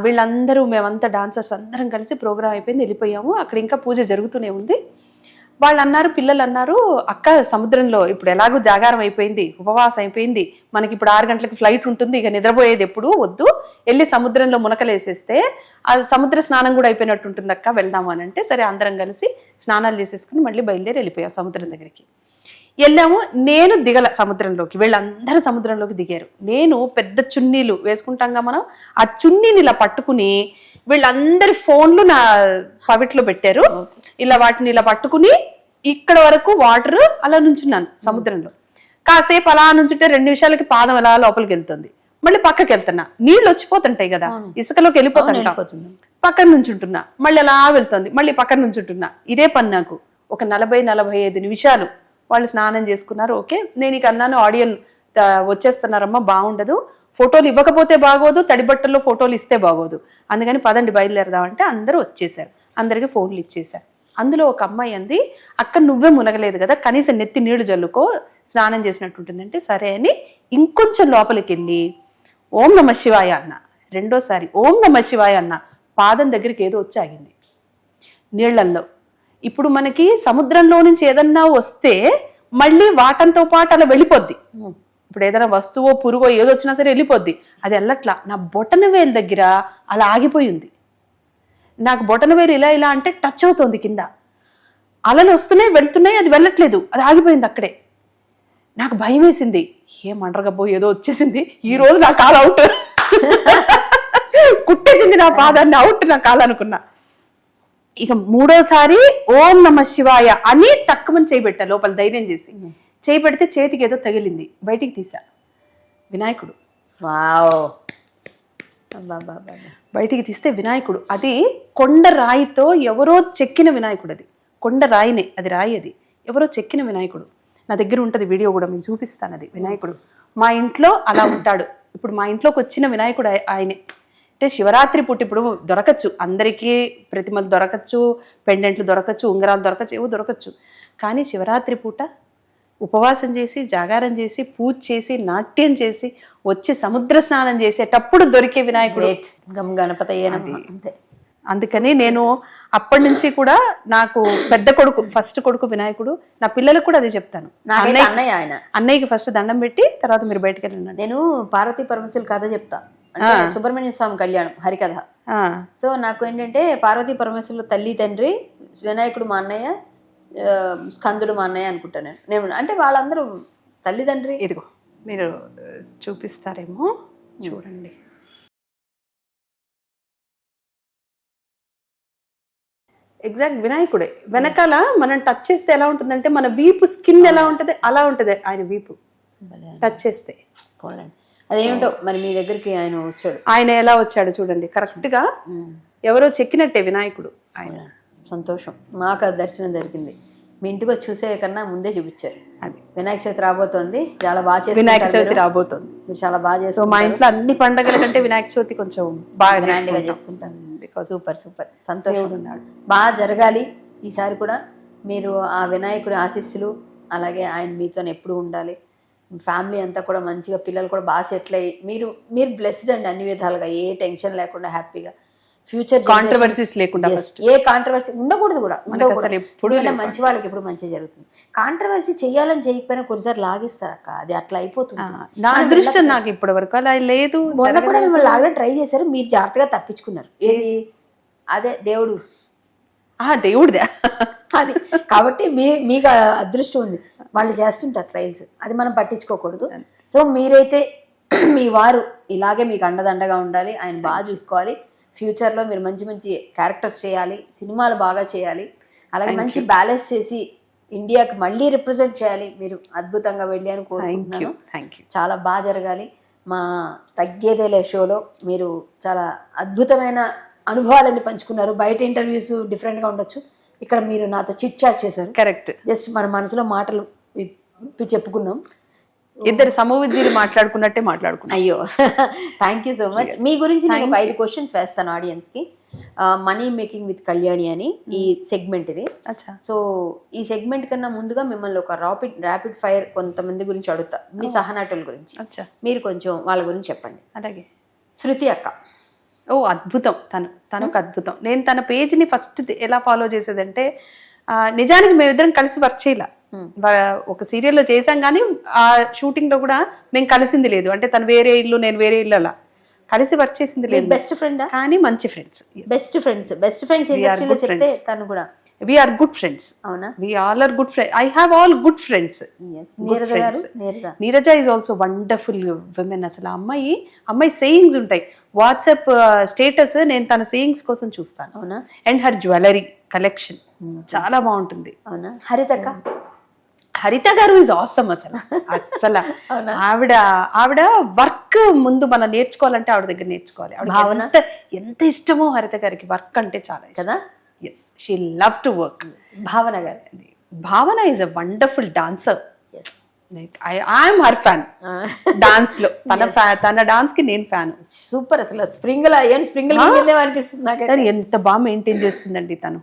[SPEAKER 2] వీళ్ళందరూ మేమంతా డాన్సర్స్ అందరం కలిసి ప్రోగ్రామ్ అయిపోయింది, వెళ్ళిపోయాము. అక్కడ ఇంకా పూజ జరుగుతూనే ఉంది. వాళ్ళు అన్నారు, పిల్లలు అన్నారు, అక్క సముద్రంలో ఇప్పుడు ఎలాగో జాగారం అయిపోయింది, ఉపవాసం అయిపోయింది, మనకి ఇప్పుడు 6 గంటలకు ఫ్లైట్ ఉంటుంది, ఇక నిద్రపోయేది ఎప్పుడు వద్దు, వెళ్ళి సముద్రంలో మునకలేసేస్తే ఆ సముద్ర స్నానం కూడా అయిపోయినట్టు ఉంటుంది అక్క, వెళ్దాము అని అంటే సరే అందరం కలిసి స్నానాలు చేసేసుకుని మళ్ళీ బయలుదేరి వెళ్ళిపోయాం సముద్రం దగ్గరికి. వెళ్ళాము. నేను దిగల సముద్రంలోకి, వీళ్ళందరూ సముద్రంలోకి దిగారు. నేను పెద్ద చున్నీలు వేసుకుంటాంగా మనం, ఆ చున్నీని ఇలా పట్టుకుని వీళ్ళందరి ఫోన్లు నా పవిట్లో పెట్టారు. ఇలా వాటిని ఇలా పట్టుకుని ఇక్కడ వరకు వాటర్ అలా నుంచున్నాను సముద్రంలో. కాసేపు అలా నుంచుంటే 2 నిమిషాలకి పాదం అలా లోపలికి వెళ్తుంది, మళ్ళీ పక్కకి వెళ్తున్నా, నీళ్ళు వచ్చిపోతుంటాయి కదా, ఇసుకలోకి వెళ్ళిపోతుంటా, పక్కన నుంచుంటున్నా, మళ్ళీ అలా వెళ్తుంది, మళ్ళీ పక్కన నుంచుంటున్నా. ఇదే పని నాకు ఒక 40-45 నిమిషాలు. వాళ్ళు స్నానం చేసుకున్నారు, ఓకే. నేను ఇక అన్నాను, ఆడియన్ వచ్చేస్తున్నారమ్మా, బాగుండదు, ఫోటోలు ఇవ్వకపోతే బాగోదు, తడి బట్టల్లో ఫోటోలు ఇస్తే బాగోదు, అందుకని పదండి బయలుదేరదామంటే అందరూ వచ్చేసారు. అందరికి ఫోన్లు ఇచ్చేసారు. అందులో ఒక అమ్మాయి అంది, అక్క నువ్వే మునగలేదు కదా, కనీసం నెత్తి నీళ్లు జల్లుకో, స్నానం చేసినట్టుంటుందంటే సరే అని ఇంకొంచెం లోపలికి వెళ్ళి ఓం నమ శివాయ అన్న. రెండోసారి ఓం నమ శివాయ అన్న, పాదం దగ్గరికి ఏదో వచ్చి ఆగింది నీళ్లల్లో. ఇప్పుడు మనకి సముద్రంలో నుంచి ఏదన్నా వస్తే మళ్ళీ వాటంతో పాటు అలా వెళ్ళిపోద్ది. ఇప్పుడు ఏదైనా వస్తువో పురుగో ఏదో వచ్చినా సరే వెళ్ళిపోద్ది, అది వెళ్ళట్లా. నా బొటన వేలు దగ్గర అలా ఆగిపోయింది. నాకు బొటన వేలు ఇలా అంటే టచ్ అవుతుంది కింద, అలలు వస్తున్నాయి వెళ్తున్నాయి, అది వెళ్ళట్లేదు, అది ఆగిపోయింది అక్కడే. నాకు భయం వేసింది, ఏమంటారు గబ్బో ఏదో వచ్చేసింది, ఈ రోజు నా కాల్ అవుట్. కుట్టేసింది నా పాదాన్ని, అవుట్ నా కాలనుకున్నా. ఇక మూడోసారి ఓం నమ శివాయ అని టక్కుమని చేయబెట్టా లోపల ధైర్యం చేసి. చేయబెడితే చేతికి ఏదో తగిలింది, బయటికి తీసా, వినాయకుడు.
[SPEAKER 1] వావ్.
[SPEAKER 2] బయటికి తీస్తే వినాయకుడు, అది కొండ రాయితో ఎవరో చెక్కిన వినాయకుడు. అది కొండ రాయినే, అది రాయి, అది ఎవరో చెక్కిన వినాయకుడు. నా దగ్గర ఉంటుంది వీడియో కూడా, మీకు చూపిస్తాను. అది వినాయకుడు మా ఇంట్లో అలా ఉంటాడు. ఇప్పుడు మా ఇంట్లోకి వచ్చిన వినాయకుడు ఆయనే. అంటే శివరాత్రి పూట ఇప్పుడు దొరకచ్చు అందరికీ, ప్రతిమలు దొరకచ్చు, పెండెంట్లు దొరకచ్చు, ఉంగరాలు దొరకచ్చు, ఏవో దొరకచ్చు. కానీ శివరాత్రి పూట ఉపవాసం చేసి, జాగారం చేసి, పూజ చేసి, నాట్యం చేసి, వచ్చి సముద్ర స్నానం చేసేటప్పుడు దొరికే వినాయకుడు
[SPEAKER 1] గమ్ గణపతి. అంతే.
[SPEAKER 2] అందుకని నేను అప్పటి నుంచి కూడా నాకు పెద్ద కొడుకు, ఫస్ట్ కొడుకు వినాయకుడు. నా పిల్లలకు కూడా అదే చెప్తాను. అన్నయ్యకి ఫస్ట్ దండం పెట్టి తర్వాత మీరు బయటకు వెళ్ళండి.
[SPEAKER 1] నేను పార్వతీ పరమేశ్వరుల కథ చెప్తా. సుబ్రహ్మణ్య స్వామి కళ్యాణం హరికథ. సో నాకు ఏంటంటే పార్వతీ పరమేశ్వరులు తల్లి తండ్రి, వినాయకుడు మా అన్నయ్య, స్కందుడు మా అన్నయ్య అనుకుంటాను నేను. అంటే వాళ్ళందరూ తల్లిదండ్రి.
[SPEAKER 2] ఇదిగో మీరు చూపిస్తారేమో, చూడండి. ఎగ్జాక్ట్ వినాయకుడే. వెనకాల మనం టచ్ చేస్తే ఎలా ఉంటుందంటే మన వీపు స్కిన్ ఎలా ఉంటది అలా ఉంటది ఆయన వీపు టచ్ చేస్తే.
[SPEAKER 1] అదేమిటో మరి మీ దగ్గరికి ఆయన వచ్చాడు.
[SPEAKER 2] ఆయన ఎలా వచ్చాడు చూడండి, కరెక్ట్ గా ఎవరో చెక్కినట్టే వినాయకుడు ఆయన.
[SPEAKER 1] సంతోషం, మాకు దర్శనం జరిగింది. మీ ఇంటికి వచ్చి చూసే కన్నా ముందే చూపించారు.
[SPEAKER 2] అది
[SPEAKER 1] వినాయక చవితి రాబోతోంది, చాలా బాగా చేస్తారు.
[SPEAKER 2] వినాయక చవితి రాబోతోంది,
[SPEAKER 1] మీరు చాలా బాగా చేస్తారు.
[SPEAKER 2] మా ఇంట్లో అన్ని పండుగల కంటే వినాయక చవితి కొంచెం బాగా గ్రాండ్ గా
[SPEAKER 1] చేసుకుంటాను. సూపర్ సూపర్, సంతోషం ఉన్నాడు. బాగా జరగాలి ఈసారి కూడా. మీరు ఆ వినాయకుడి ఆశీస్సులు, అలాగే ఆయన మీతో ఎప్పుడు ఉండాలి. ఫ్యామిలీ అంతా కూడా మంచిగా, పిల్లలు కూడా బాగా సెటిల్ అయ్యి, మీరు బ్లెస్డ్ అండి అన్ని విధాలుగా. ఏ టెన్షన్ లేకుండా హ్యాపీగా, ఫ్యూచర్
[SPEAKER 2] కాంట్రవర్సీస్ లేకుండా,
[SPEAKER 1] ఏ కాంట్రవర్సీ ఉండకూడదు కూడా. మంచి వాళ్ళకి ఎప్పుడు మంచి జరుగుతుంది. కాంట్రవర్సీ చేయాలని చేయకపోయినా కొన్నిసార్లు లాగిస్తారు అక్క, అది అట్లా అయిపోతుంది.
[SPEAKER 2] నా అదృష్టం నాకు ఇప్పటి వరకు అలా లేదు.
[SPEAKER 1] మొన్న కూడా మిమ్మల్ని లాగా ట్రై చేశారు, మీరు జాగ్రత్తగా తప్పించుకున్నారు. ఏది అదే దేవుడు,
[SPEAKER 2] దేవుడిదే
[SPEAKER 1] అది. కాబట్టి మీకు అదృష్టం ఉంది. వాళ్ళు చేస్తుంటారు ట్రైల్స్, అది మనం పట్టించుకోకూడదు. సో మీరైతే మీ వారు ఇలాగే మీకు అండదండగా ఉండాలి, ఆయన బాగా చూసుకోవాలి. ఫ్యూచర్లో మీరు మంచి మంచి క్యారెక్టర్స్ చేయాలి, సినిమాలు బాగా చేయాలి, అలాగే మంచి బ్యాలెన్స్ చేసి ఇండియాకి మళ్ళీ రిప్రజెంట్ చేయాలి. మీరు అద్భుతంగా వెళ్ళి అని కోరుకుంటున్నాను. చాలా బాగా జరగాలి. మా తగ్గేదేలే షోలో మీరు చాలా అద్భుతమైన అనుభవాలన్నీ పంచుకున్నారు. బయట ఇంటర్వ్యూస్ డిఫరెంట్గా ఉండొచ్చు, ఇక్కడ మీరు నాతో చిట్ చాట్ చేశారు.
[SPEAKER 2] కరెక్ట్.
[SPEAKER 1] జస్ట్ మన మనసులో మాటలు చెప్పుకున్నాం.
[SPEAKER 2] ఇద్దరు సమవిద్యులు మాట్లాడుకున్నట్టే మాట్లాడుకున్నాం.
[SPEAKER 1] అయ్యో, థ్యాంక్ యూ సో మచ్. మీ గురించి నేను ఒక 5 క్వశ్చన్స్ వేస్తాను ఆడియన్స్ కి. మనీ మేకింగ్ విత్ కళ్యాణి అని ఈ సెగ్మెంట్ ఇది. సో ఈ సెగ్మెంట్ కన్నా ముందుగా మిమ్మల్ని ఒక ర్యాపిడ్ ఫైర్ కొంతమంది గురించి అడుగుతా, మీ సహనటుల గురించి. మీరు కొంచెం వాళ్ళ గురించి చెప్పండి.
[SPEAKER 2] అలాగే.
[SPEAKER 1] శృతి అక్క.
[SPEAKER 2] ఓ అద్భుతం, తను ఒక అద్భుతం. నేను తన పేజ్ని ఫస్ట్ ఎలా ఫాలో చేసేదంటే, నిజానికి మేమిద్దరం కలిసి వర్క్ చేయలే. ఒక సీరియల్లో చేసాం కానీ ఆ షూటింగ్ లో కూడా మేము కలిసింది లేదు. అంటే తను వేరే ఇల్లు, నేను వేరే ఇల్లు, అలా కలిసి వర్క్ చేసింది లేదు.
[SPEAKER 1] బెస్ట్ ఫ్రెండ్
[SPEAKER 2] కానీ మంచి ఫ్రెండ్స్.
[SPEAKER 1] బెస్ట్ ఫ్రెండ్స్ ఇండస్ట్రీలో చెప్తే తను కూడా
[SPEAKER 2] we are good friends.
[SPEAKER 1] అవునా?
[SPEAKER 2] we all are good friends. I have all good friends.
[SPEAKER 1] Yes.
[SPEAKER 2] Neeraja is also wonderful women. అసలు అమ్మాయి సేయింగ్స్ ఉంటాయి. వాట్సాప్ స్టేటస్ నేను తన సేయింగ్స్ కోసం చూస్తాను.
[SPEAKER 1] అవునా?
[SPEAKER 2] అండ్ హర్ జ్యువెలరీ కలెక్షన్ చాలా బాగుంటుంది.
[SPEAKER 1] అవునా?
[SPEAKER 2] హరిత గారు ఇస్ ఆసమ్. అసలు ఆవిడ వర్క్ ముందు మనం నేర్చుకోవాలంటే ఆవిడ దగ్గర నేర్చుకోవాలి. ఆవిడ ఎంత ఇష్టమో హరిత గారికి వర్క్ అంటే చాలా కదా. Yes, she loved to work. Bhavana is a wonderful dancer.
[SPEAKER 1] Yes.
[SPEAKER 2] Like I am her fan. Dance lo tana dance ki nen fan.
[SPEAKER 1] Super asala sprinkle mingile అనిపిస్తుంది నాకు.
[SPEAKER 2] ఎంత బాగా మెయింటైన్ చేస్తుందండి తను.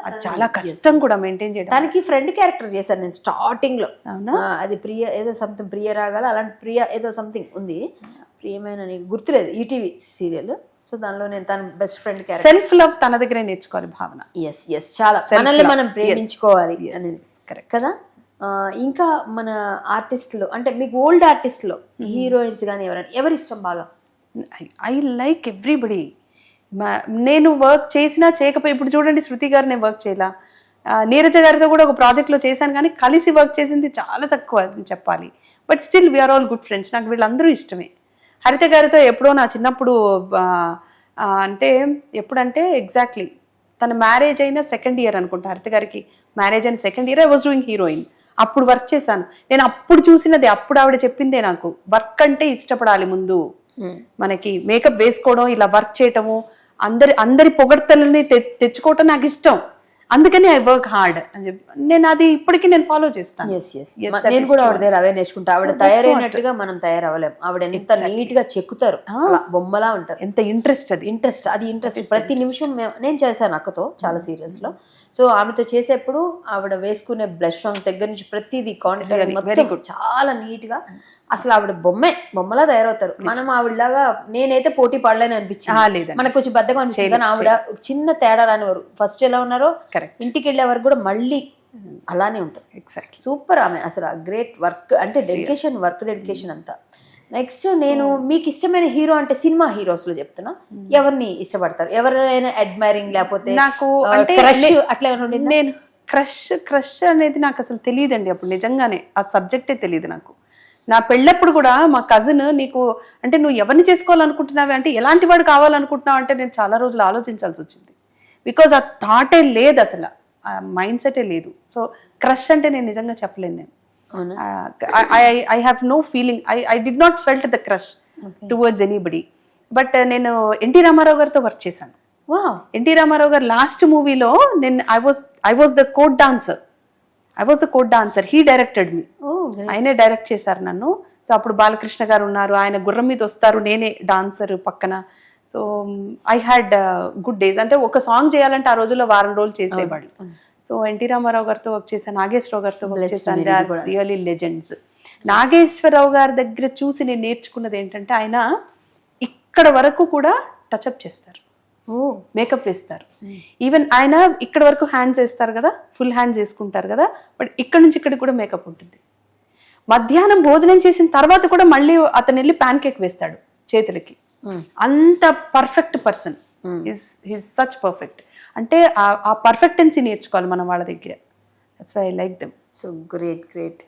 [SPEAKER 2] అది చాలా కష్టం కూడా మెయింటైన్ చేయడం.
[SPEAKER 1] దానికి ఫ్రెండ్ క్యారెక్టర్ చేశాను నేను స్టార్టింగ్ లో. అది ప్రియ ఏదో సంథింగ్, ప్రియ రాగాల అలాంటి ప్రియ ఏదో సంథింగ్ ఉంది. ప్రియమైన నీకు గుర్తులేదు, ఈటీవీ సీరియల్. సో దానిలో నేను తన best friend character.
[SPEAKER 2] Self love తన దగ్గరే నేర్చుకోవాలి భావన.
[SPEAKER 1] ఎస్ చాలా మనల్ని మనం ప్రేమించుకోవాలి అనేది కరెక్ట్ కదా. ఇంకా మన ఆర్టిస్టులు అంటే మీకు ఓల్డ్ ఆర్టిస్టులో హీరోయిన్స్ కానీ ఎవరి ఇష్టం బాగా?
[SPEAKER 2] I like everybody. నేను వర్క్ చేసినా చేయకపోయి, ఇప్పుడు చూడండి శృతి గారు నేను వర్క్ చేయలా, నీరజ గారితో కూడా ఒక ప్రాజెక్ట్లో చేశాను కానీ కలిసి వర్క్ చేసింది చాలా తక్కువ అని చెప్పాలి. But still we are all good friends. నాకు వీళ్ళందరూ ఇష్టమే. హరిత గారితో ఎప్పుడో నా చిన్నప్పుడు అంటే ఎప్పుడంటే ఎగ్జాక్ట్లీ తన మ్యారేజ్ అయిన సెకండ్ ఇయర్ అనుకుంటా, హరిత గారికి మ్యారేజ్ అయిన second year I was doing heroine. అప్పుడు వర్క్ చేశాను నేను. అప్పుడు చూసినది, అప్పుడు ఆవిడ చెప్పిందే నాకు, వర్క్ అంటే ఇష్టపడాలి ముందు. మనకి మేకప్ వేసుకోవడం, ఇలా వర్క్ చేయటము, అందరి పొగడ్తలని తెచ్చుకోవటం నాకు ఇష్టం. అందుకని ఐ వర్క్ హార్డ్ అని చెప్పి నేను అది ఇప్పటికీ నేను ఫాలో చేస్తాను.
[SPEAKER 1] నేను కూడా ఆవిడ దగ్గర అవే నేర్చుకుంటా. ఆవిడ తయారైనట్టుగా మనం తయారవ్వలేం. ఆవిడ ఎంత నీట్ గా చెక్కుతారు, బొమ్మలా ఉంటారు.
[SPEAKER 2] ఎంత ఇంట్రెస్ట్ అది
[SPEAKER 1] ఇంట్రెస్ట్ ప్రతి నిమిషం నేను చేశాను అక్కతో చాలా సీరియల్స్ లో. సో ఆమెతో చేసేప్పుడు ఆవిడ వేసుకునే బ్లష్ ఆన్ దగ్గర నుంచి ప్రతిదీ కాంటాక్ట్ చాలా నీట్ గా, అసలు ఆవిడ బొమ్మలా తయారవుతారు. మనం ఆవిడలాగా నేనైతే పోటీ పడలేని అనిపించింది. మనకు కొంచెం బద్దగా అనిపించింది. కానీ ఆవిడ చిన్న తేడా రానివారు. ఫస్ట్ ఎలా ఉన్నారో ఇంటికి వెళ్ళే వరకు కూడా మళ్ళీ అలానే ఉంటారు.
[SPEAKER 2] ఎగ్జాక్ట్లీ
[SPEAKER 1] సూపర్ ఆమె. అసలు గ్రేట్ వర్క్ అంటే డెడికేషన్, వర్క్ డెడికేషన్ అంతా. నెక్స్ట్ నేను మీకు ఇష్టమైన హీరో అంటే సినిమా హీరోస్ లో చెప్తున్నా, ఎవరిని ఇష్టపడతారు? ఎవరైనా అడ్మైరింగ్ లేకపోతే
[SPEAKER 2] నాకు
[SPEAKER 1] క్రష్ అట్లా ఏమైనా?
[SPEAKER 2] నేను క్రష్ అనేది నాకు అసలు తెలియదండి. అప్పుడు నిజంగానే ఆ సబ్జెక్టే తెలియదు నాకు. నా పెళ్ళప్పుడు కూడా మా కజిన్, నీకు అంటే నువ్వు ఎవరిని చేసుకోవాలనుకుంటున్నావు అంటే ఎలాంటి వాడు కావాలనుకుంటున్నావు అంటే నేను చాలా రోజులు ఆలోచించాల్సి వచ్చింది. బికాజ్ ఆ థాటే లేదు, అసలు ఆ మైండ్ సెటే లేదు. సో క్రష్ అంటే నేను నిజంగా చెప్పలేను. నేను I have no feeling, I did not felt the crush towards anybody. But నేను ఎన్టీ రామారావు గారితో వర్క్ చేశాను. ఎన్టీ రామారావు గారు లాస్ట్ మూవీలో నేను I was the co dancer. He directed me. ఆయనే డైరెక్ట్ చేశారు నన్ను. సో అప్పుడు బాలకృష్ణ గారు ఉన్నారు, ఆయన గుర్రం మీద వస్తారు, నేనే డాన్సర్ పక్కన. So I had good days. అంటే ఒక సాంగ్ చేయాలంటే ఆ రోజుల్లో వారం రోజులు చేసేవాళ్ళు. సో ఎన్టీ రామారావు గారితో వర్క్ చేశాను, నాగేశ్వరరావు గారితో వర్క్ చేశాను. They are really legends. Nageswara Rao గారి దగ్గర చూసి నేను నేర్చుకున్నది ఏంటంటే, ఆయన ఇక్కడ వరకు కూడా టచ్అప్ చేస్తారు, మేకప్ వేస్తారు. ఈవెన్ ఆయన ఇక్కడ వరకు హ్యాండ్స్ వేస్తారు కదా, ఫుల్ హ్యాండ్స్ వేసుకుంటారు కదా, బట్ ఇక్కడ నుంచి ఇక్కడికి కూడా మేకప్ ఉంటుంది. మధ్యాహ్నం భోజనం చేసిన తర్వాత కూడా మళ్ళీ అతను వెళ్ళి ప్యాన్ కేక్ వేస్తాడు చేతులకి. అంత perfect person. Is such perfect. అంటే ఆ పర్ఫెక్టెన్సీ నేర్చుకోవాలి మనం వాళ్ళ దగ్గర. That's why I like them.
[SPEAKER 1] So great.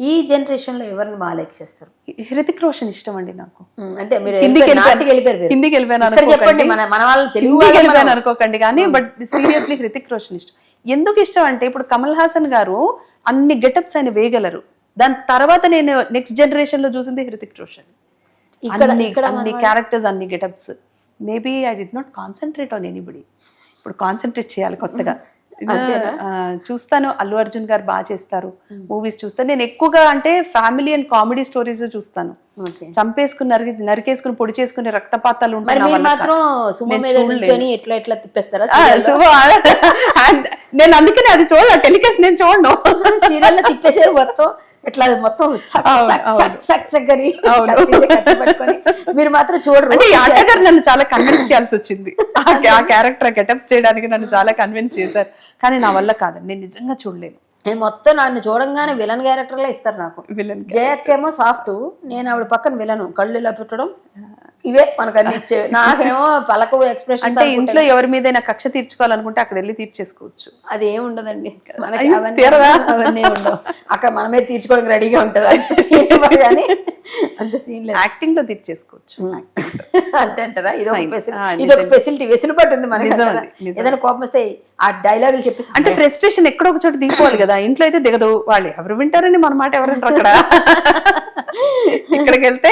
[SPEAKER 1] ఈ జనరేషన్ లో ఎవరిని బాగా లైక్ చేస్తారు?
[SPEAKER 2] హృతిక్ రోషన్ ఇష్టం అండి నాకు.
[SPEAKER 1] అంటే మీరు
[SPEAKER 2] హిందీకి వెళ్ళిపోయాను అనుకోకండి కానీ, బట్ సీరియస్లీ హృతిక్ రోషన్ ఇష్టం. ఎందుకు ఇష్టం అంటే, ఇప్పుడు కమల్ హాసన్ గారు అన్ని గెటప్స్ ఆయన వేయగలరు. దాని తర్వాత నేను నెక్స్ట్ జనరేషన్ లో చూసింది హృతిక్ రోషన్. అన్ని క్యారెక్టర్స్, అన్ని getups. Maybe I did not concentrate on anybody. ఇప్పుడు కాన్సన్ట్రేట్ చేయాలి కొత్తగా. చూస్తాను, అల్లు అర్జున్ గారు బాగా చేస్తారు మూవీస్ చూస్తాను. నేను ఎక్కువగా అంటే ఫ్యామిలీ అండ్ కామెడీ స్టోరీస్ చూస్తాను. చంపేసుకుని నరికేసుకుని పొడి చేసుకుని రక్తపాతాలు ఉంటాయి. నేను అందుకనే అది చూడాలి, టెలికాస్ట్ నేను చూడను.
[SPEAKER 1] తిప్పేసారు మొత్తం ఇట్లా మొత్తం మీరు మాత్రం చూడరు.
[SPEAKER 2] నన్ను చాలా కన్విన్స్ చేయాల్సి వచ్చింది. ఆ క్యారెక్టర్ గెటప్ చేయడానికి నన్ను చాలా కన్విన్స్ చేశారు. కానీ నా వల్ల కాదండి, నేను నిజంగా చూడలేను.
[SPEAKER 1] నేను మొత్తం నన్ను చూడంగానే విలన్ క్యారెక్టర్ లా ఇస్తారు నాకు. జయక్కేమో సాఫ్ట్, నేను ఆవిడ పక్కన విలను, కళ్ళు ఇలా పెట్టడం, ఇవే మనకు అన్ని ఇచ్చేవి. నాకేమో పలక ఎక్స్ప్రెషన్.
[SPEAKER 2] అంటే ఇంట్లో ఎవరి మీద కక్ష తీర్చుకోవాలనుకుంటే అక్కడ వెళ్ళి తీర్చేసుకోవచ్చు.
[SPEAKER 1] అది ఏమి ఉండదండి, అవన్నీ ఉండవు. అక్కడ మనమే తీర్చుకోవడానికి రెడీగా ఉంటది. అంత సీన్ లేదు.
[SPEAKER 2] యాక్టింగ్ లో తీర్చేసుకోవచ్చు
[SPEAKER 1] అంతే అంటారా? ఇది ఒక ఫెసిలిటీ, వెసులుబాటు ఉంది మనకి. ఏదైనా కోపం వస్తే ఆ డైలాగులు చెప్పేసి,
[SPEAKER 2] అంటే ఫ్రస్ట్రేషన్ ఎక్కడో ఒక చోట దిగిపోవాలి కదా. ఇంట్లో అయితే దిగదు. వాళ్ళు ఎవరు వింటారని మన మాట ఎవరంటారు అక్కడ. ఇక్కడికి వెళ్తే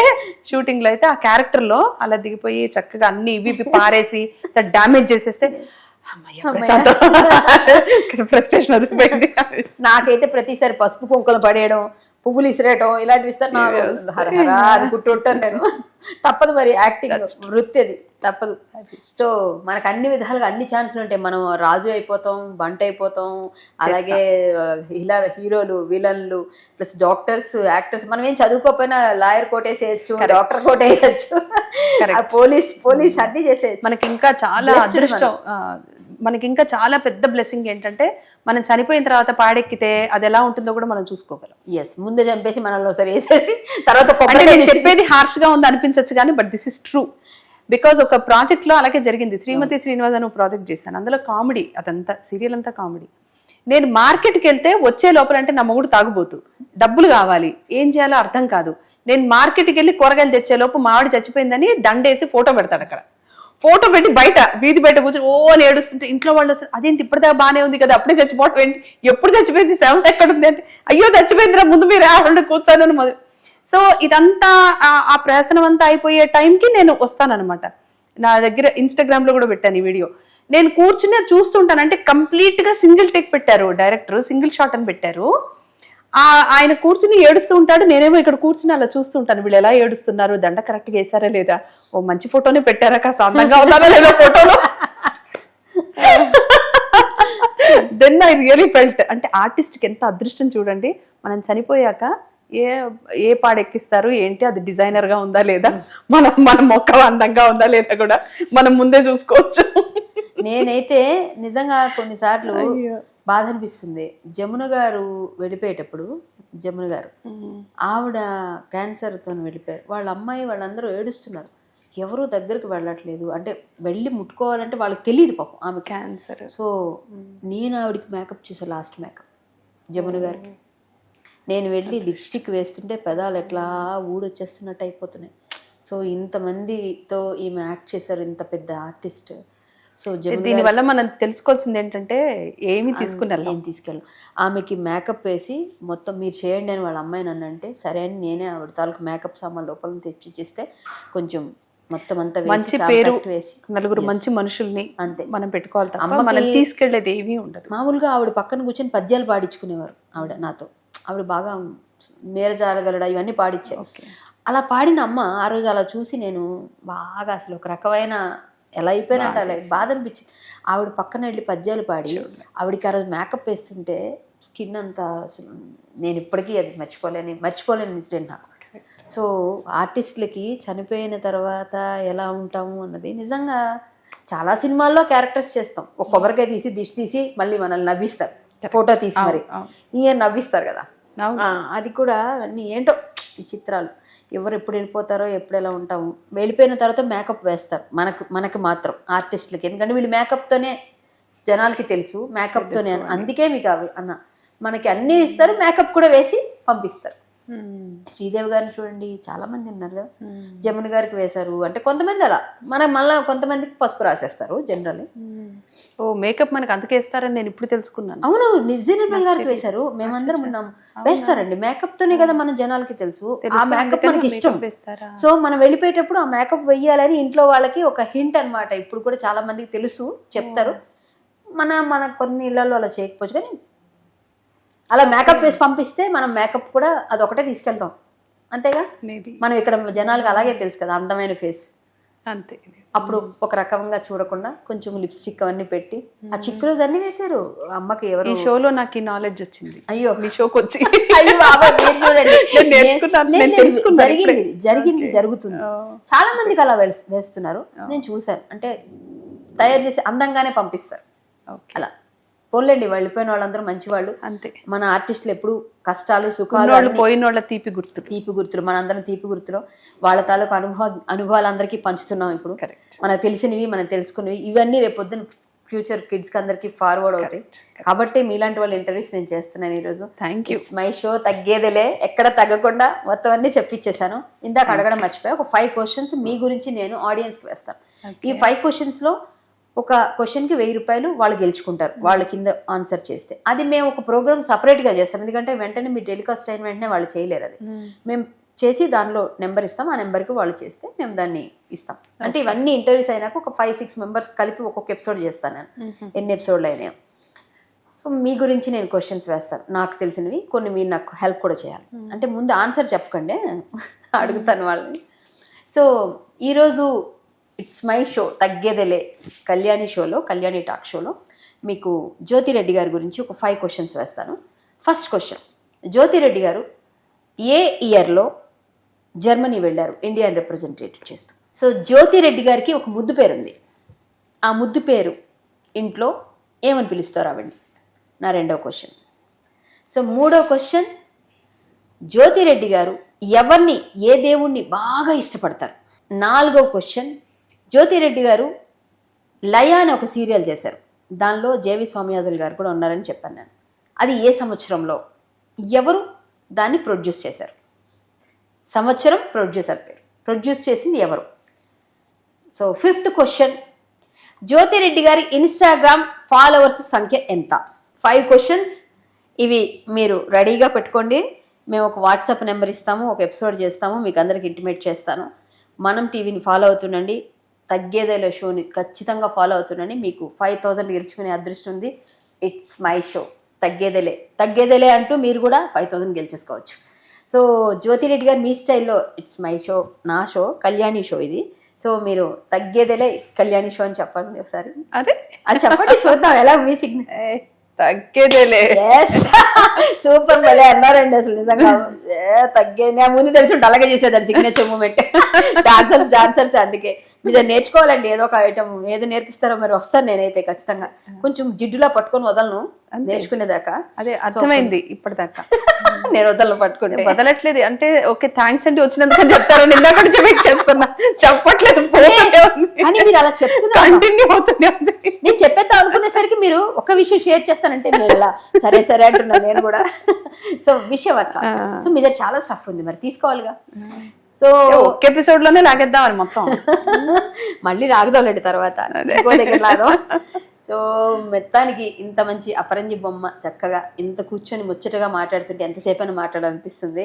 [SPEAKER 2] షూటింగ్ లో అయితే ఆ క్యారెక్టర్ లో అలా దిగిపోయి చక్కగా అన్ని ఇవి పారేసి డామేజ్ చేసేస్తే ఫ్రస్ట్రేషన్ వదిలిపోయింది.
[SPEAKER 1] నాకైతే ప్రతిసారి పసుపు కుంకులు పడేయడం, పువ్వులు ఇసిరేయడం ఇలాంటివి ఇస్తారు. నాకు హరహరా అనుకుంటూ ఉంటాను నేను. తప్పదు మరి, యాక్టింగ్ వృత్తి అది, తప్పదు. సో మనకు అన్ని విధాలుగా అన్ని ఛాన్సులు ఉంటాయి. మనం రాజు అయిపోతాం, బంట అయిపోతాం, అలాగే హీరోలు, విలన్లు, ప్లస్ డాక్టర్స్, యాక్టర్స్. మనం ఏం చదువుకోకపోయినా లాయర్ కోటేసేయచ్చు, డాక్టర్ కోటేయచ్చు, పోలీస్ అన్ని చేసేయచ్చు.
[SPEAKER 2] మనకి ఇంకా చాలా అదృష్టం, మనకి ఇంకా చాలా పెద్ద బ్లెస్సింగ్ ఏంటంటే, మనం చనిపోయిన తర్వాత పాడెక్కితే అది ఎలా ఉంటుందో కూడా మనం చూసుకోగలం.
[SPEAKER 1] ముందే చంపేసి మనల్ని ఒకసారి వేసేసి తర్వాత
[SPEAKER 2] చెప్పేది హార్ష్ గా ఉంది అనిపించచ్చు కానీ, but this is true. Because ఒక ప్రాజెక్ట్ లో అలాగే జరిగింది. శ్రీమతి శ్రీనివాస్ అని ప్రాజెక్ట్ చేశాను. అందులో కామెడీ, అదంతా సీరియల్ అంతా కామెడీ. నేను మార్కెట్కి వెళ్తే వచ్చే లోపల అంటే నా మొగుడు తాగుబోతు, డబ్బులు కావాలి, ఏం చేయాలో అర్థం కాదు. నేను మార్కెట్కి వెళ్ళి కూరగాయలు తెచ్చే లోపు మావిడి చచ్చిపోయిందని దండేసి ఫోటో పెడతాడు అక్కడ. ఫోటో పెట్టి బయట వీధి బయట కూర్చొని ఓ అని ఏడుస్తుంటే ఇంట్లో వాళ్ళు అసలు అదేంటి ఇప్పటిదాకా బాగానే ఉంది కదా, అప్పుడే చచ్చిపోవటం ఏంటి, ఎప్పుడు చచ్చిపోయింది, శవం ఎక్కడ ఉంది అంటే అయ్యో చచ్చిపోయిందిరా ముందు మీరు ఆవిడ కూర్చొని మొదలు. సో ఇదంతా ఆ ప్రహసనం అంతా అయిపోయే టైంకి నేను వస్తానన్నమాట. నా దగ్గర ఇన్స్టాగ్రామ్ లో కూడా పెట్టాను ఈ వీడియో. నేను కూర్చుని చూస్తుంటాను, అంటే కంప్లీట్ గా సింగిల్ టేక్ పెట్టారు డైరెక్టర్, సింగిల్ షాట్ అని పెట్టారు. ఆయన కూర్చుని ఏడుస్తూ ఉంటాడు, నేనేమో ఇక్కడ కూర్చుని అలా చూస్తూ ఉంటాను, వీళ్ళు ఎలా ఏడుస్తున్నారు, దండ కరెక్ట్ గా వేసారా లేదా, ఓ మంచి ఫోటోనే పెట్టారా, కాస్త అందంగా ఉన్నారా లేదా ఫోటోలో. దెన్ ఐ రియలీ ఫెల్ట్, అంటే ఆర్టిస్ట్ కి ఎంత అదృష్టం చూడండి, మనం చనిపోయాక ఏ పాడెక్కిస్తారు ఏంటి, అది డిజైనర్ గా ఉందా లేదా, మన మొక్క అందంగా ఉందా లేదా కూడా మనం ముందే చూసుకోవచ్చు.
[SPEAKER 1] నేనైతే నిజంగా కొన్నిసార్లు బాధ అనిపిస్తుంది. జమున గారు వెళ్ళిపోయేటప్పుడు, జమున గారు ఆవిడ క్యాన్సర్తో వెళ్ళిపోయారు, వాళ్ళ అమ్మాయి వాళ్ళందరూ ఏడుస్తున్నారు, ఎవరు దగ్గరికి వెళ్ళట్లేదు, అంటే వెళ్ళి ముట్టుకోవాలంటే వాళ్ళకి తెలియదు పాపం ఆమె
[SPEAKER 2] క్యాన్సర్.
[SPEAKER 1] సో నేను ఆవిడకి మేకప్ చేసా, లాస్ట్ మేకప్ జమున గారికి. నేను వెళ్ళి లిప్స్టిక్ వేస్తుంటే పెదాలు ఎట్లా ఊడొచ్చేస్తున్నట్టు అయిపోతున్నాయి. సో ఇంతమందితో ఈమె యాక్ట్ చేశారు, ఇంత పెద్ద ఆర్టిస్ట్. సో
[SPEAKER 2] దీనివల్ల మనం తెలుసుకోవాల్సింది ఏంటంటే ఏమి తీసుకెళ్ళాం.
[SPEAKER 1] ఆమెకి మేకప్ వేసి మొత్తం మీరు చేయండి అని వాళ్ళ అమ్మాయి నన్ను అంటే సరే అని నేనే ఆవిడ తాలూకు మేకప్ సామాన్ లోపల తెచ్చిస్తే కొంచెం మొత్తం అంతా
[SPEAKER 2] మంచి పేరు వేసి నలుగురు మంచి మనుషుల్ని అంతే మనం పెట్టుకోవాలి తప్ప మనం తీసుకెళ్లేది ఏమీ ఉండదు.
[SPEAKER 1] మామూలుగా ఆవిడ పక్కన కూర్చొని పద్యాలు పాడించుకునేవారు ఆవిడ నాతో. ఆవిడ బాగా మేరజాలగలడ ఇవన్నీ పాడించారు. అలా పాడిన అమ్మ ఆ రోజు అలా చూసి నేను బాగా అసలు ఒక రకమైన ఎలా అయిపోయినట్టు అలా బాధ అనిపించింది. ఆవిడ పక్కన వెళ్ళి పద్యాలు పాడి ఆవిడకి ఆ రోజు మేకప్ వేస్తుంటే స్కిన్ అంతా అసలు నేను ఇప్పటికీ అది మర్చిపోలేని ఇన్సిడెంట్ నాకు. సో ఆర్టిస్టులకి చనిపోయిన తర్వాత ఎలా ఉంటాము అన్నది నిజంగా చాలా సినిమాల్లో క్యారెక్టర్స్ చేస్తాం. ఒక కొబ్బరికాయ తీసి దిష్టి తీసి మళ్ళీ మనల్ని నవ్విస్తారు, ఫోటో తీసి మరి ఈయన నవ్విస్తారు కదా. అది కూడా అన్నీ ఏంటో ఈ చిత్రాలు, ఎవరు ఎప్పుడు వెళ్ళిపోతారో ఎప్పుడు ఎలా ఉంటాము. వెళ్ళిపోయిన తర్వాత మేకప్ వేస్తారు మనకు మాత్రం ఆర్టిస్టులకి, ఎందుకంటే వీళ్ళు మేకప్తోనే జనాలకి తెలుసు, మేకప్తోనే అందుకే మీకు అవి అన్న మనకి అన్నీ ఇస్తారు, మేకప్ కూడా వేసి పంపిస్తారు. శ్రీదేవి గారిని చూడండి, చాలా మంది ఉన్నారు కదా. జమున గారికి వేశారు, అంటే కొంతమంది అలా మళ్ళీ కొంతమందికి పసుపు రాసేస్తారు జనరల్లీ.
[SPEAKER 2] ఓ మేకప్ మనకి అందుకే వేస్తారని నేను ఇప్పుడు తెలుసుకున్నాను.
[SPEAKER 1] అవును, విజయనిర్మల్ గారికి వేశారు, మేమందరం ఉన్నాం. వేస్తారండి, మేకప్ తోనే కదా మన జనాలకి తెలుసు, ఆ మేకప్ మనకి ఇష్టం. సో మనం వెళ్ళిపోయేటప్పుడు ఆ మేకప్ వెయ్యాలని ఇంట్లో వాళ్ళకి ఒక హింట్ అనమాట. ఇప్పుడు కూడా చాలా మందికి తెలుసు, చెప్తారు. మన కొన్ని ఇళ్లలో అలా చేయకపోవచ్చు, కానీ అలా మేకప్ వేసి పంపిస్తే మనం మేకప్ కూడా అదొకటే తీసుకెళ్తాం అంతేగా. మనం ఇక్కడ జనాలకు అలాగే తెలుసు కదా అందమైన ఫేస్
[SPEAKER 2] అంతే.
[SPEAKER 1] అప్పుడు ఒక రకంగా చూడకుండా కొంచెం లిప్స్టిక్ అవన్నీ పెట్టి ఆ చిక్కులు అన్ని వేశారు అమ్మకి. ఎవరు
[SPEAKER 2] ఈ షోలో నాకు ఈ నాలెడ్జ్ వచ్చింది.
[SPEAKER 1] అయ్యో
[SPEAKER 2] మీ షోకి వచ్చి
[SPEAKER 1] అయ్యో బాబా మీరు చూడండి, జరుగుతుంది. చాలా మందికి అలా వేస్తున్నారు, నేను చూసాను. అంటే తయారు చేసి అందంగానే పంపిస్తారు అలా. పోలేండి, వెళ్ళిపోయిన వాళ్ళందరూ మంచి వాళ్ళు అంతే. మన ఆర్టిస్టులు ఎప్పుడు కష్టాలు సుఖాలు
[SPEAKER 2] పోయిన వాళ్ళ తీపి
[SPEAKER 1] గుర్తులు మనందరం తీపి గుర్తులు వాళ్ళ తాలూకు అనుభవాలు అందరికీ పంచుతున్నాం. ఇప్పుడు మనకు తెలిసినవి మనం తెలుసుకున్నవి ఇవన్నీ రేపొద్దున ఫ్యూచర్ కిడ్స్ కి అందరికి ఫార్వర్డ్ అవుతాయి. కాబట్టి మీలాంటి వాళ్ళ ఇంటర్వ్యూస్ నేను చేస్తున్నాను ఈరోజు.
[SPEAKER 2] Thank you.
[SPEAKER 1] మై షో తగ్గేదేలే, ఎక్కడ తగ్గకుండా మొత్తం అన్ని చెప్పించేశాను. ఇందాక అడగడం మర్చిపోయా, ఒక 5 questions మీ గురించి నేను ఆడియన్స్ కి వేస్తాను. ఈ 5 questions లో ఒక క్వశ్చన్కి 1000 రూపాయలు వాళ్ళు గెలుచుకుంటారు, వాళ్ళ కింద ఆన్సర్ చేస్తే. అది మేము ఒక ప్రోగ్రామ్ సపరేట్గా చేస్తాం, ఎందుకంటే వెంటనే మీరు టెలికాస్ట్ అయిన వెంటనే వాళ్ళు చేయలేరు. అది మేము చేసి దానిలో నెంబర్ ఇస్తాం, ఆ నెంబర్కి వాళ్ళు చేస్తే మేము దాన్ని ఇస్తాం. అంటే ఇవన్నీ ఇంటర్వ్యూస్ అయినాక ఒక 5-6 మెంబర్స్ కలిపి ఒక్కొక్క ఎపిసోడ్ చేస్తాను నేను, ఎన్ని ఎపిసోడ్లు అయినాయో. సో మీ గురించి నేను క్వశ్చన్స్ వేస్తాను, నాకు తెలిసినవి కొన్ని, మీరు నాకు హెల్ప్ కూడా చేయాలి. అంటే ముందు ఆన్సర్ చెప్పకండి, అడుగుతాను వాళ్ళని. సో ఈరోజు ఇట్స్ మై షో తగ్గేదేలే కళ్యాణి షోలో, కళ్యాణి టాక్ షోలో మీకు జ్యోతిరెడ్డి గారి గురించి ఒక 5 questions వేస్తాను. ఫస్ట్ క్వశ్చన్, జ్యోతిరెడ్డి గారు ఏ ఇయర్లో జర్మనీ వెళ్ళారు ఇండియాని రిప్రజెంటేటివ్ చేస్తూ? సో జ్యోతిరెడ్డి గారికి ఒక ముద్దు పేరు ఉంది, ఆ ముద్దు పేరు ఇంట్లో ఏమని పిలుస్తారు ఆవిడ్ని? నా 2వ క్వశ్చన్. సో 3వ క్వశ్చన్, జ్యోతిరెడ్డి గారు ఎవరిని, ఏ దేవుణ్ణి బాగా ఇష్టపడతారు? 4వ క్వశ్చన్, జ్యోతిరెడ్డి గారు లయ అని ఒక సీరియల్ చేశారు, దానిలో జేవి స్వామియాజులు గారు కూడా ఉన్నారని చెప్పాను నేను. అది ఏ సంవత్సరంలో, ఎవరు దాన్ని ప్రొడ్యూస్ చేశారు? సంవత్సరం, ప్రొడ్యూసర్ పేరు, ప్రొడ్యూస్ చేసింది ఎవరు? సో 5th క్వశ్చన్, జ్యోతిరెడ్డి గారి ఇన్స్టాగ్రామ్ ఫాలోవర్స్ సంఖ్య ఎంత? 5 క్వశ్చన్స్. ఇవి మీరు రెడీగా పెట్టుకోండి. మేము ఒక వాట్సాప్ నెంబర్ ఇస్తాము, ఒక ఎపిసోడ్ చేస్తాము, మీకు అందరికి ఇంటిమేట్ చేస్తాను. మనం టీవీని ఫాలో అవుతుండండి, తగ్గేదేలే షోని ఖచ్చితంగా ఫాలో అవుతుండండి. మీకు 5000 గెలుచుకునే అదృష్టం ఉంది. ఇట్స్ మై షో, తగ్గేదేలే అంటూ మీరు కూడా 5000 గెలిచేసుకోవచ్చు. సో జ్యోతిరెడ్డి గారు మీ స్టైల్లో ఇట్స్ మై షో, నా షో, కళ్యాణి షో ఇది. సో మీరు తగ్గేదేలే కళ్యాణి షో అని చెప్పండి ఒకసారి.
[SPEAKER 2] అరే
[SPEAKER 1] అది చెప్పండి, చూద్దాం ఎలా మీ సిగ్నల్.
[SPEAKER 2] తగ్గేదేలే.
[SPEAKER 1] సూపర్, భలే అన్నారండి అసలు నిజంగా. తగ్గేది ముందు తెలిసి అలాగే చేసేదాన్ని సిగ్నేచర్ మూమెంట్. డాన్సర్స్ అందుకే మీరు నేర్చుకోవాలండి. ఏదో ఒక ఐటమ్ ఏదో నేర్పిస్తారో మరి వస్తాను నేనైతే ఖచ్చితంగా. కొంచెం జిడ్డులా పట్టుకొని వదలను నేర్చుకునేదాకా.
[SPEAKER 2] అదే అర్థమైంది ఇప్పటిదాకా.
[SPEAKER 1] నేను వదలను పట్టుకుంటే
[SPEAKER 2] వదలట్లేదు అంటే ఓకే థ్యాంక్స్ అండి వచ్చినందుకు చెప్తారు. ఇందాక వెయిట్ చేస్తున్నా, చెప్పట్లేదు
[SPEAKER 1] కానీ మీరు అలా చెప్తున్నారు.
[SPEAKER 2] కంటిన్యూ అవుతుంది.
[SPEAKER 1] నేను చెప్పేద్దాం అనుకునేసరికి మీరు ఒక విషయం షేర్ చేస్తానంటే నేను ఇలా సరే అంటున్నాను నేను కూడా. సో విషయం అట్లా. సో మీ దగ్గర చాలా స్టఫ్ ఉంది, మరి తీసుకోవాలిగా. సో
[SPEAKER 2] ఒక్క ఎపిసోడ్ లోనే లాగేద్దామని మొత్తం.
[SPEAKER 1] మళ్ళీ రాగదాంలేండి తర్వాత ఇంకో దగ్గర లాగం. సో మొత్తానికి ఇంత మంచి అపరంజి బొమ్మ చక్కగా ఇంత కూర్చొని ముచ్చటగా మాట్లాడుతుంటే ఎంతసేపు అని మాట్లాడాలనిపిస్తుంది.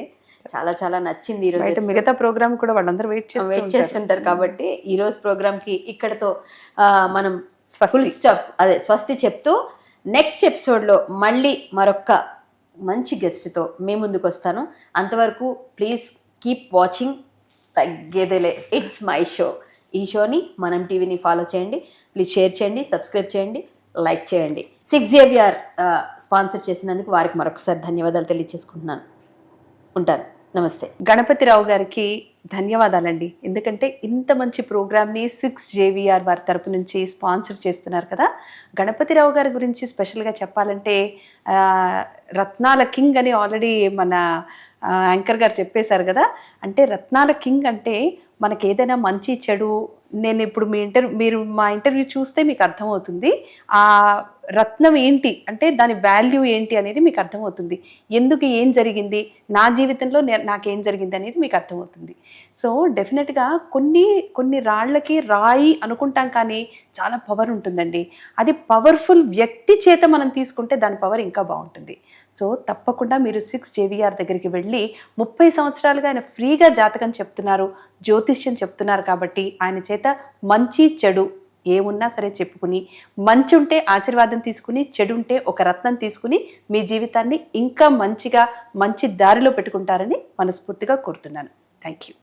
[SPEAKER 1] చాలా చాలా నచ్చింది ఈ రోజు.
[SPEAKER 2] మిగతా ప్రోగ్రామ్ కూడా వాళ్ళందరూ వెయిట్
[SPEAKER 1] చేస్తుంటారు కాబట్టి ఈ రోజు ప్రోగ్రామ్ కి ఇక్కడతో మనం ఫుల్ స్టాప్, అదే స్వస్తి చెప్తూ నెక్స్ట్ ఎపిసోడ్ లో మళ్ళీ మరొక మంచి గెస్ట్ తో మీ ముందుకు వస్తాను. అంతవరకు ప్లీజ్ కీప్ వాచింగ్ తగ్గేదేలే ఇట్స్ మై షో. ఈ షోని మనం టీవీని ఫాలో చేయండి, ప్లీజ్ షేర్ చేయండి, సబ్స్క్రైబ్ చేయండి, లైక్ చేయండి. 6JVR స్పాన్సర్ చేసినందుకు వారికి మరొకసారి ధన్యవాదాలు తెలియజేసుకుంటున్నాను. ఉంటాను, నమస్తే.
[SPEAKER 2] గణపతిరావు గారికి ధన్యవాదాలండి. ఎందుకంటే ఇంత మంచి ప్రోగ్రామ్ని 6JVR వారి తరపు నుంచి స్పాన్సర్ చేస్తున్నారు కదా. గణపతిరావు గారి గురించి స్పెషల్గా చెప్పాలంటే రత్నాల కింగ్ అని ఆల్రెడీ మన యాంకర్ గారు చెప్పేశారు కదా. అంటే రత్నాల కింగ్ అంటే మనకి ఏదైనా మంచి చెడు, నేను ఇప్పుడు మీరు మా ఇంటర్వ్యూ చూస్తే మీకు అర్థమవుతుంది ఆ రత్నం ఏంటి అంటే దాని వాల్యూ ఏంటి అనేది మీకు అర్థమవుతుంది. ఎందుకు ఏం జరిగింది నా జీవితంలో నాకేం జరిగింది అనేది మీకు అర్థమవుతుంది. సో డెఫినెట్గా కొన్ని రాళ్ళకి రాయి అనుకుంటాం కానీ చాలా పవర్ ఉంటుందండి. అది పవర్ఫుల్ వ్యక్తి చేత మనం తీసుకుంటే దాని పవర్ ఇంకా బాగుంటుంది. సో తప్పకుండా మీరు 6JVR దగ్గరికి వెళ్ళి 30 సంవత్సరాలుగా ఆయన ఫ్రీగా జాతకం చెప్తున్నారు, జ్యోతిష్యం చెప్తున్నారు. కాబట్టి ఆయన చేత మంచి చెడు ఏమున్నా సరే చెప్పుకుని, మంచి ఉంటే ఆశీర్వాదం తీసుకుని, చెడు ఉంటే ఒక రత్నం తీసుకుని మీ జీవితాన్ని ఇంకా మంచిగా మంచి దారిలో పెట్టుకుంటారని మనస్ఫూర్తిగా కోరుతున్నాను. Thank you.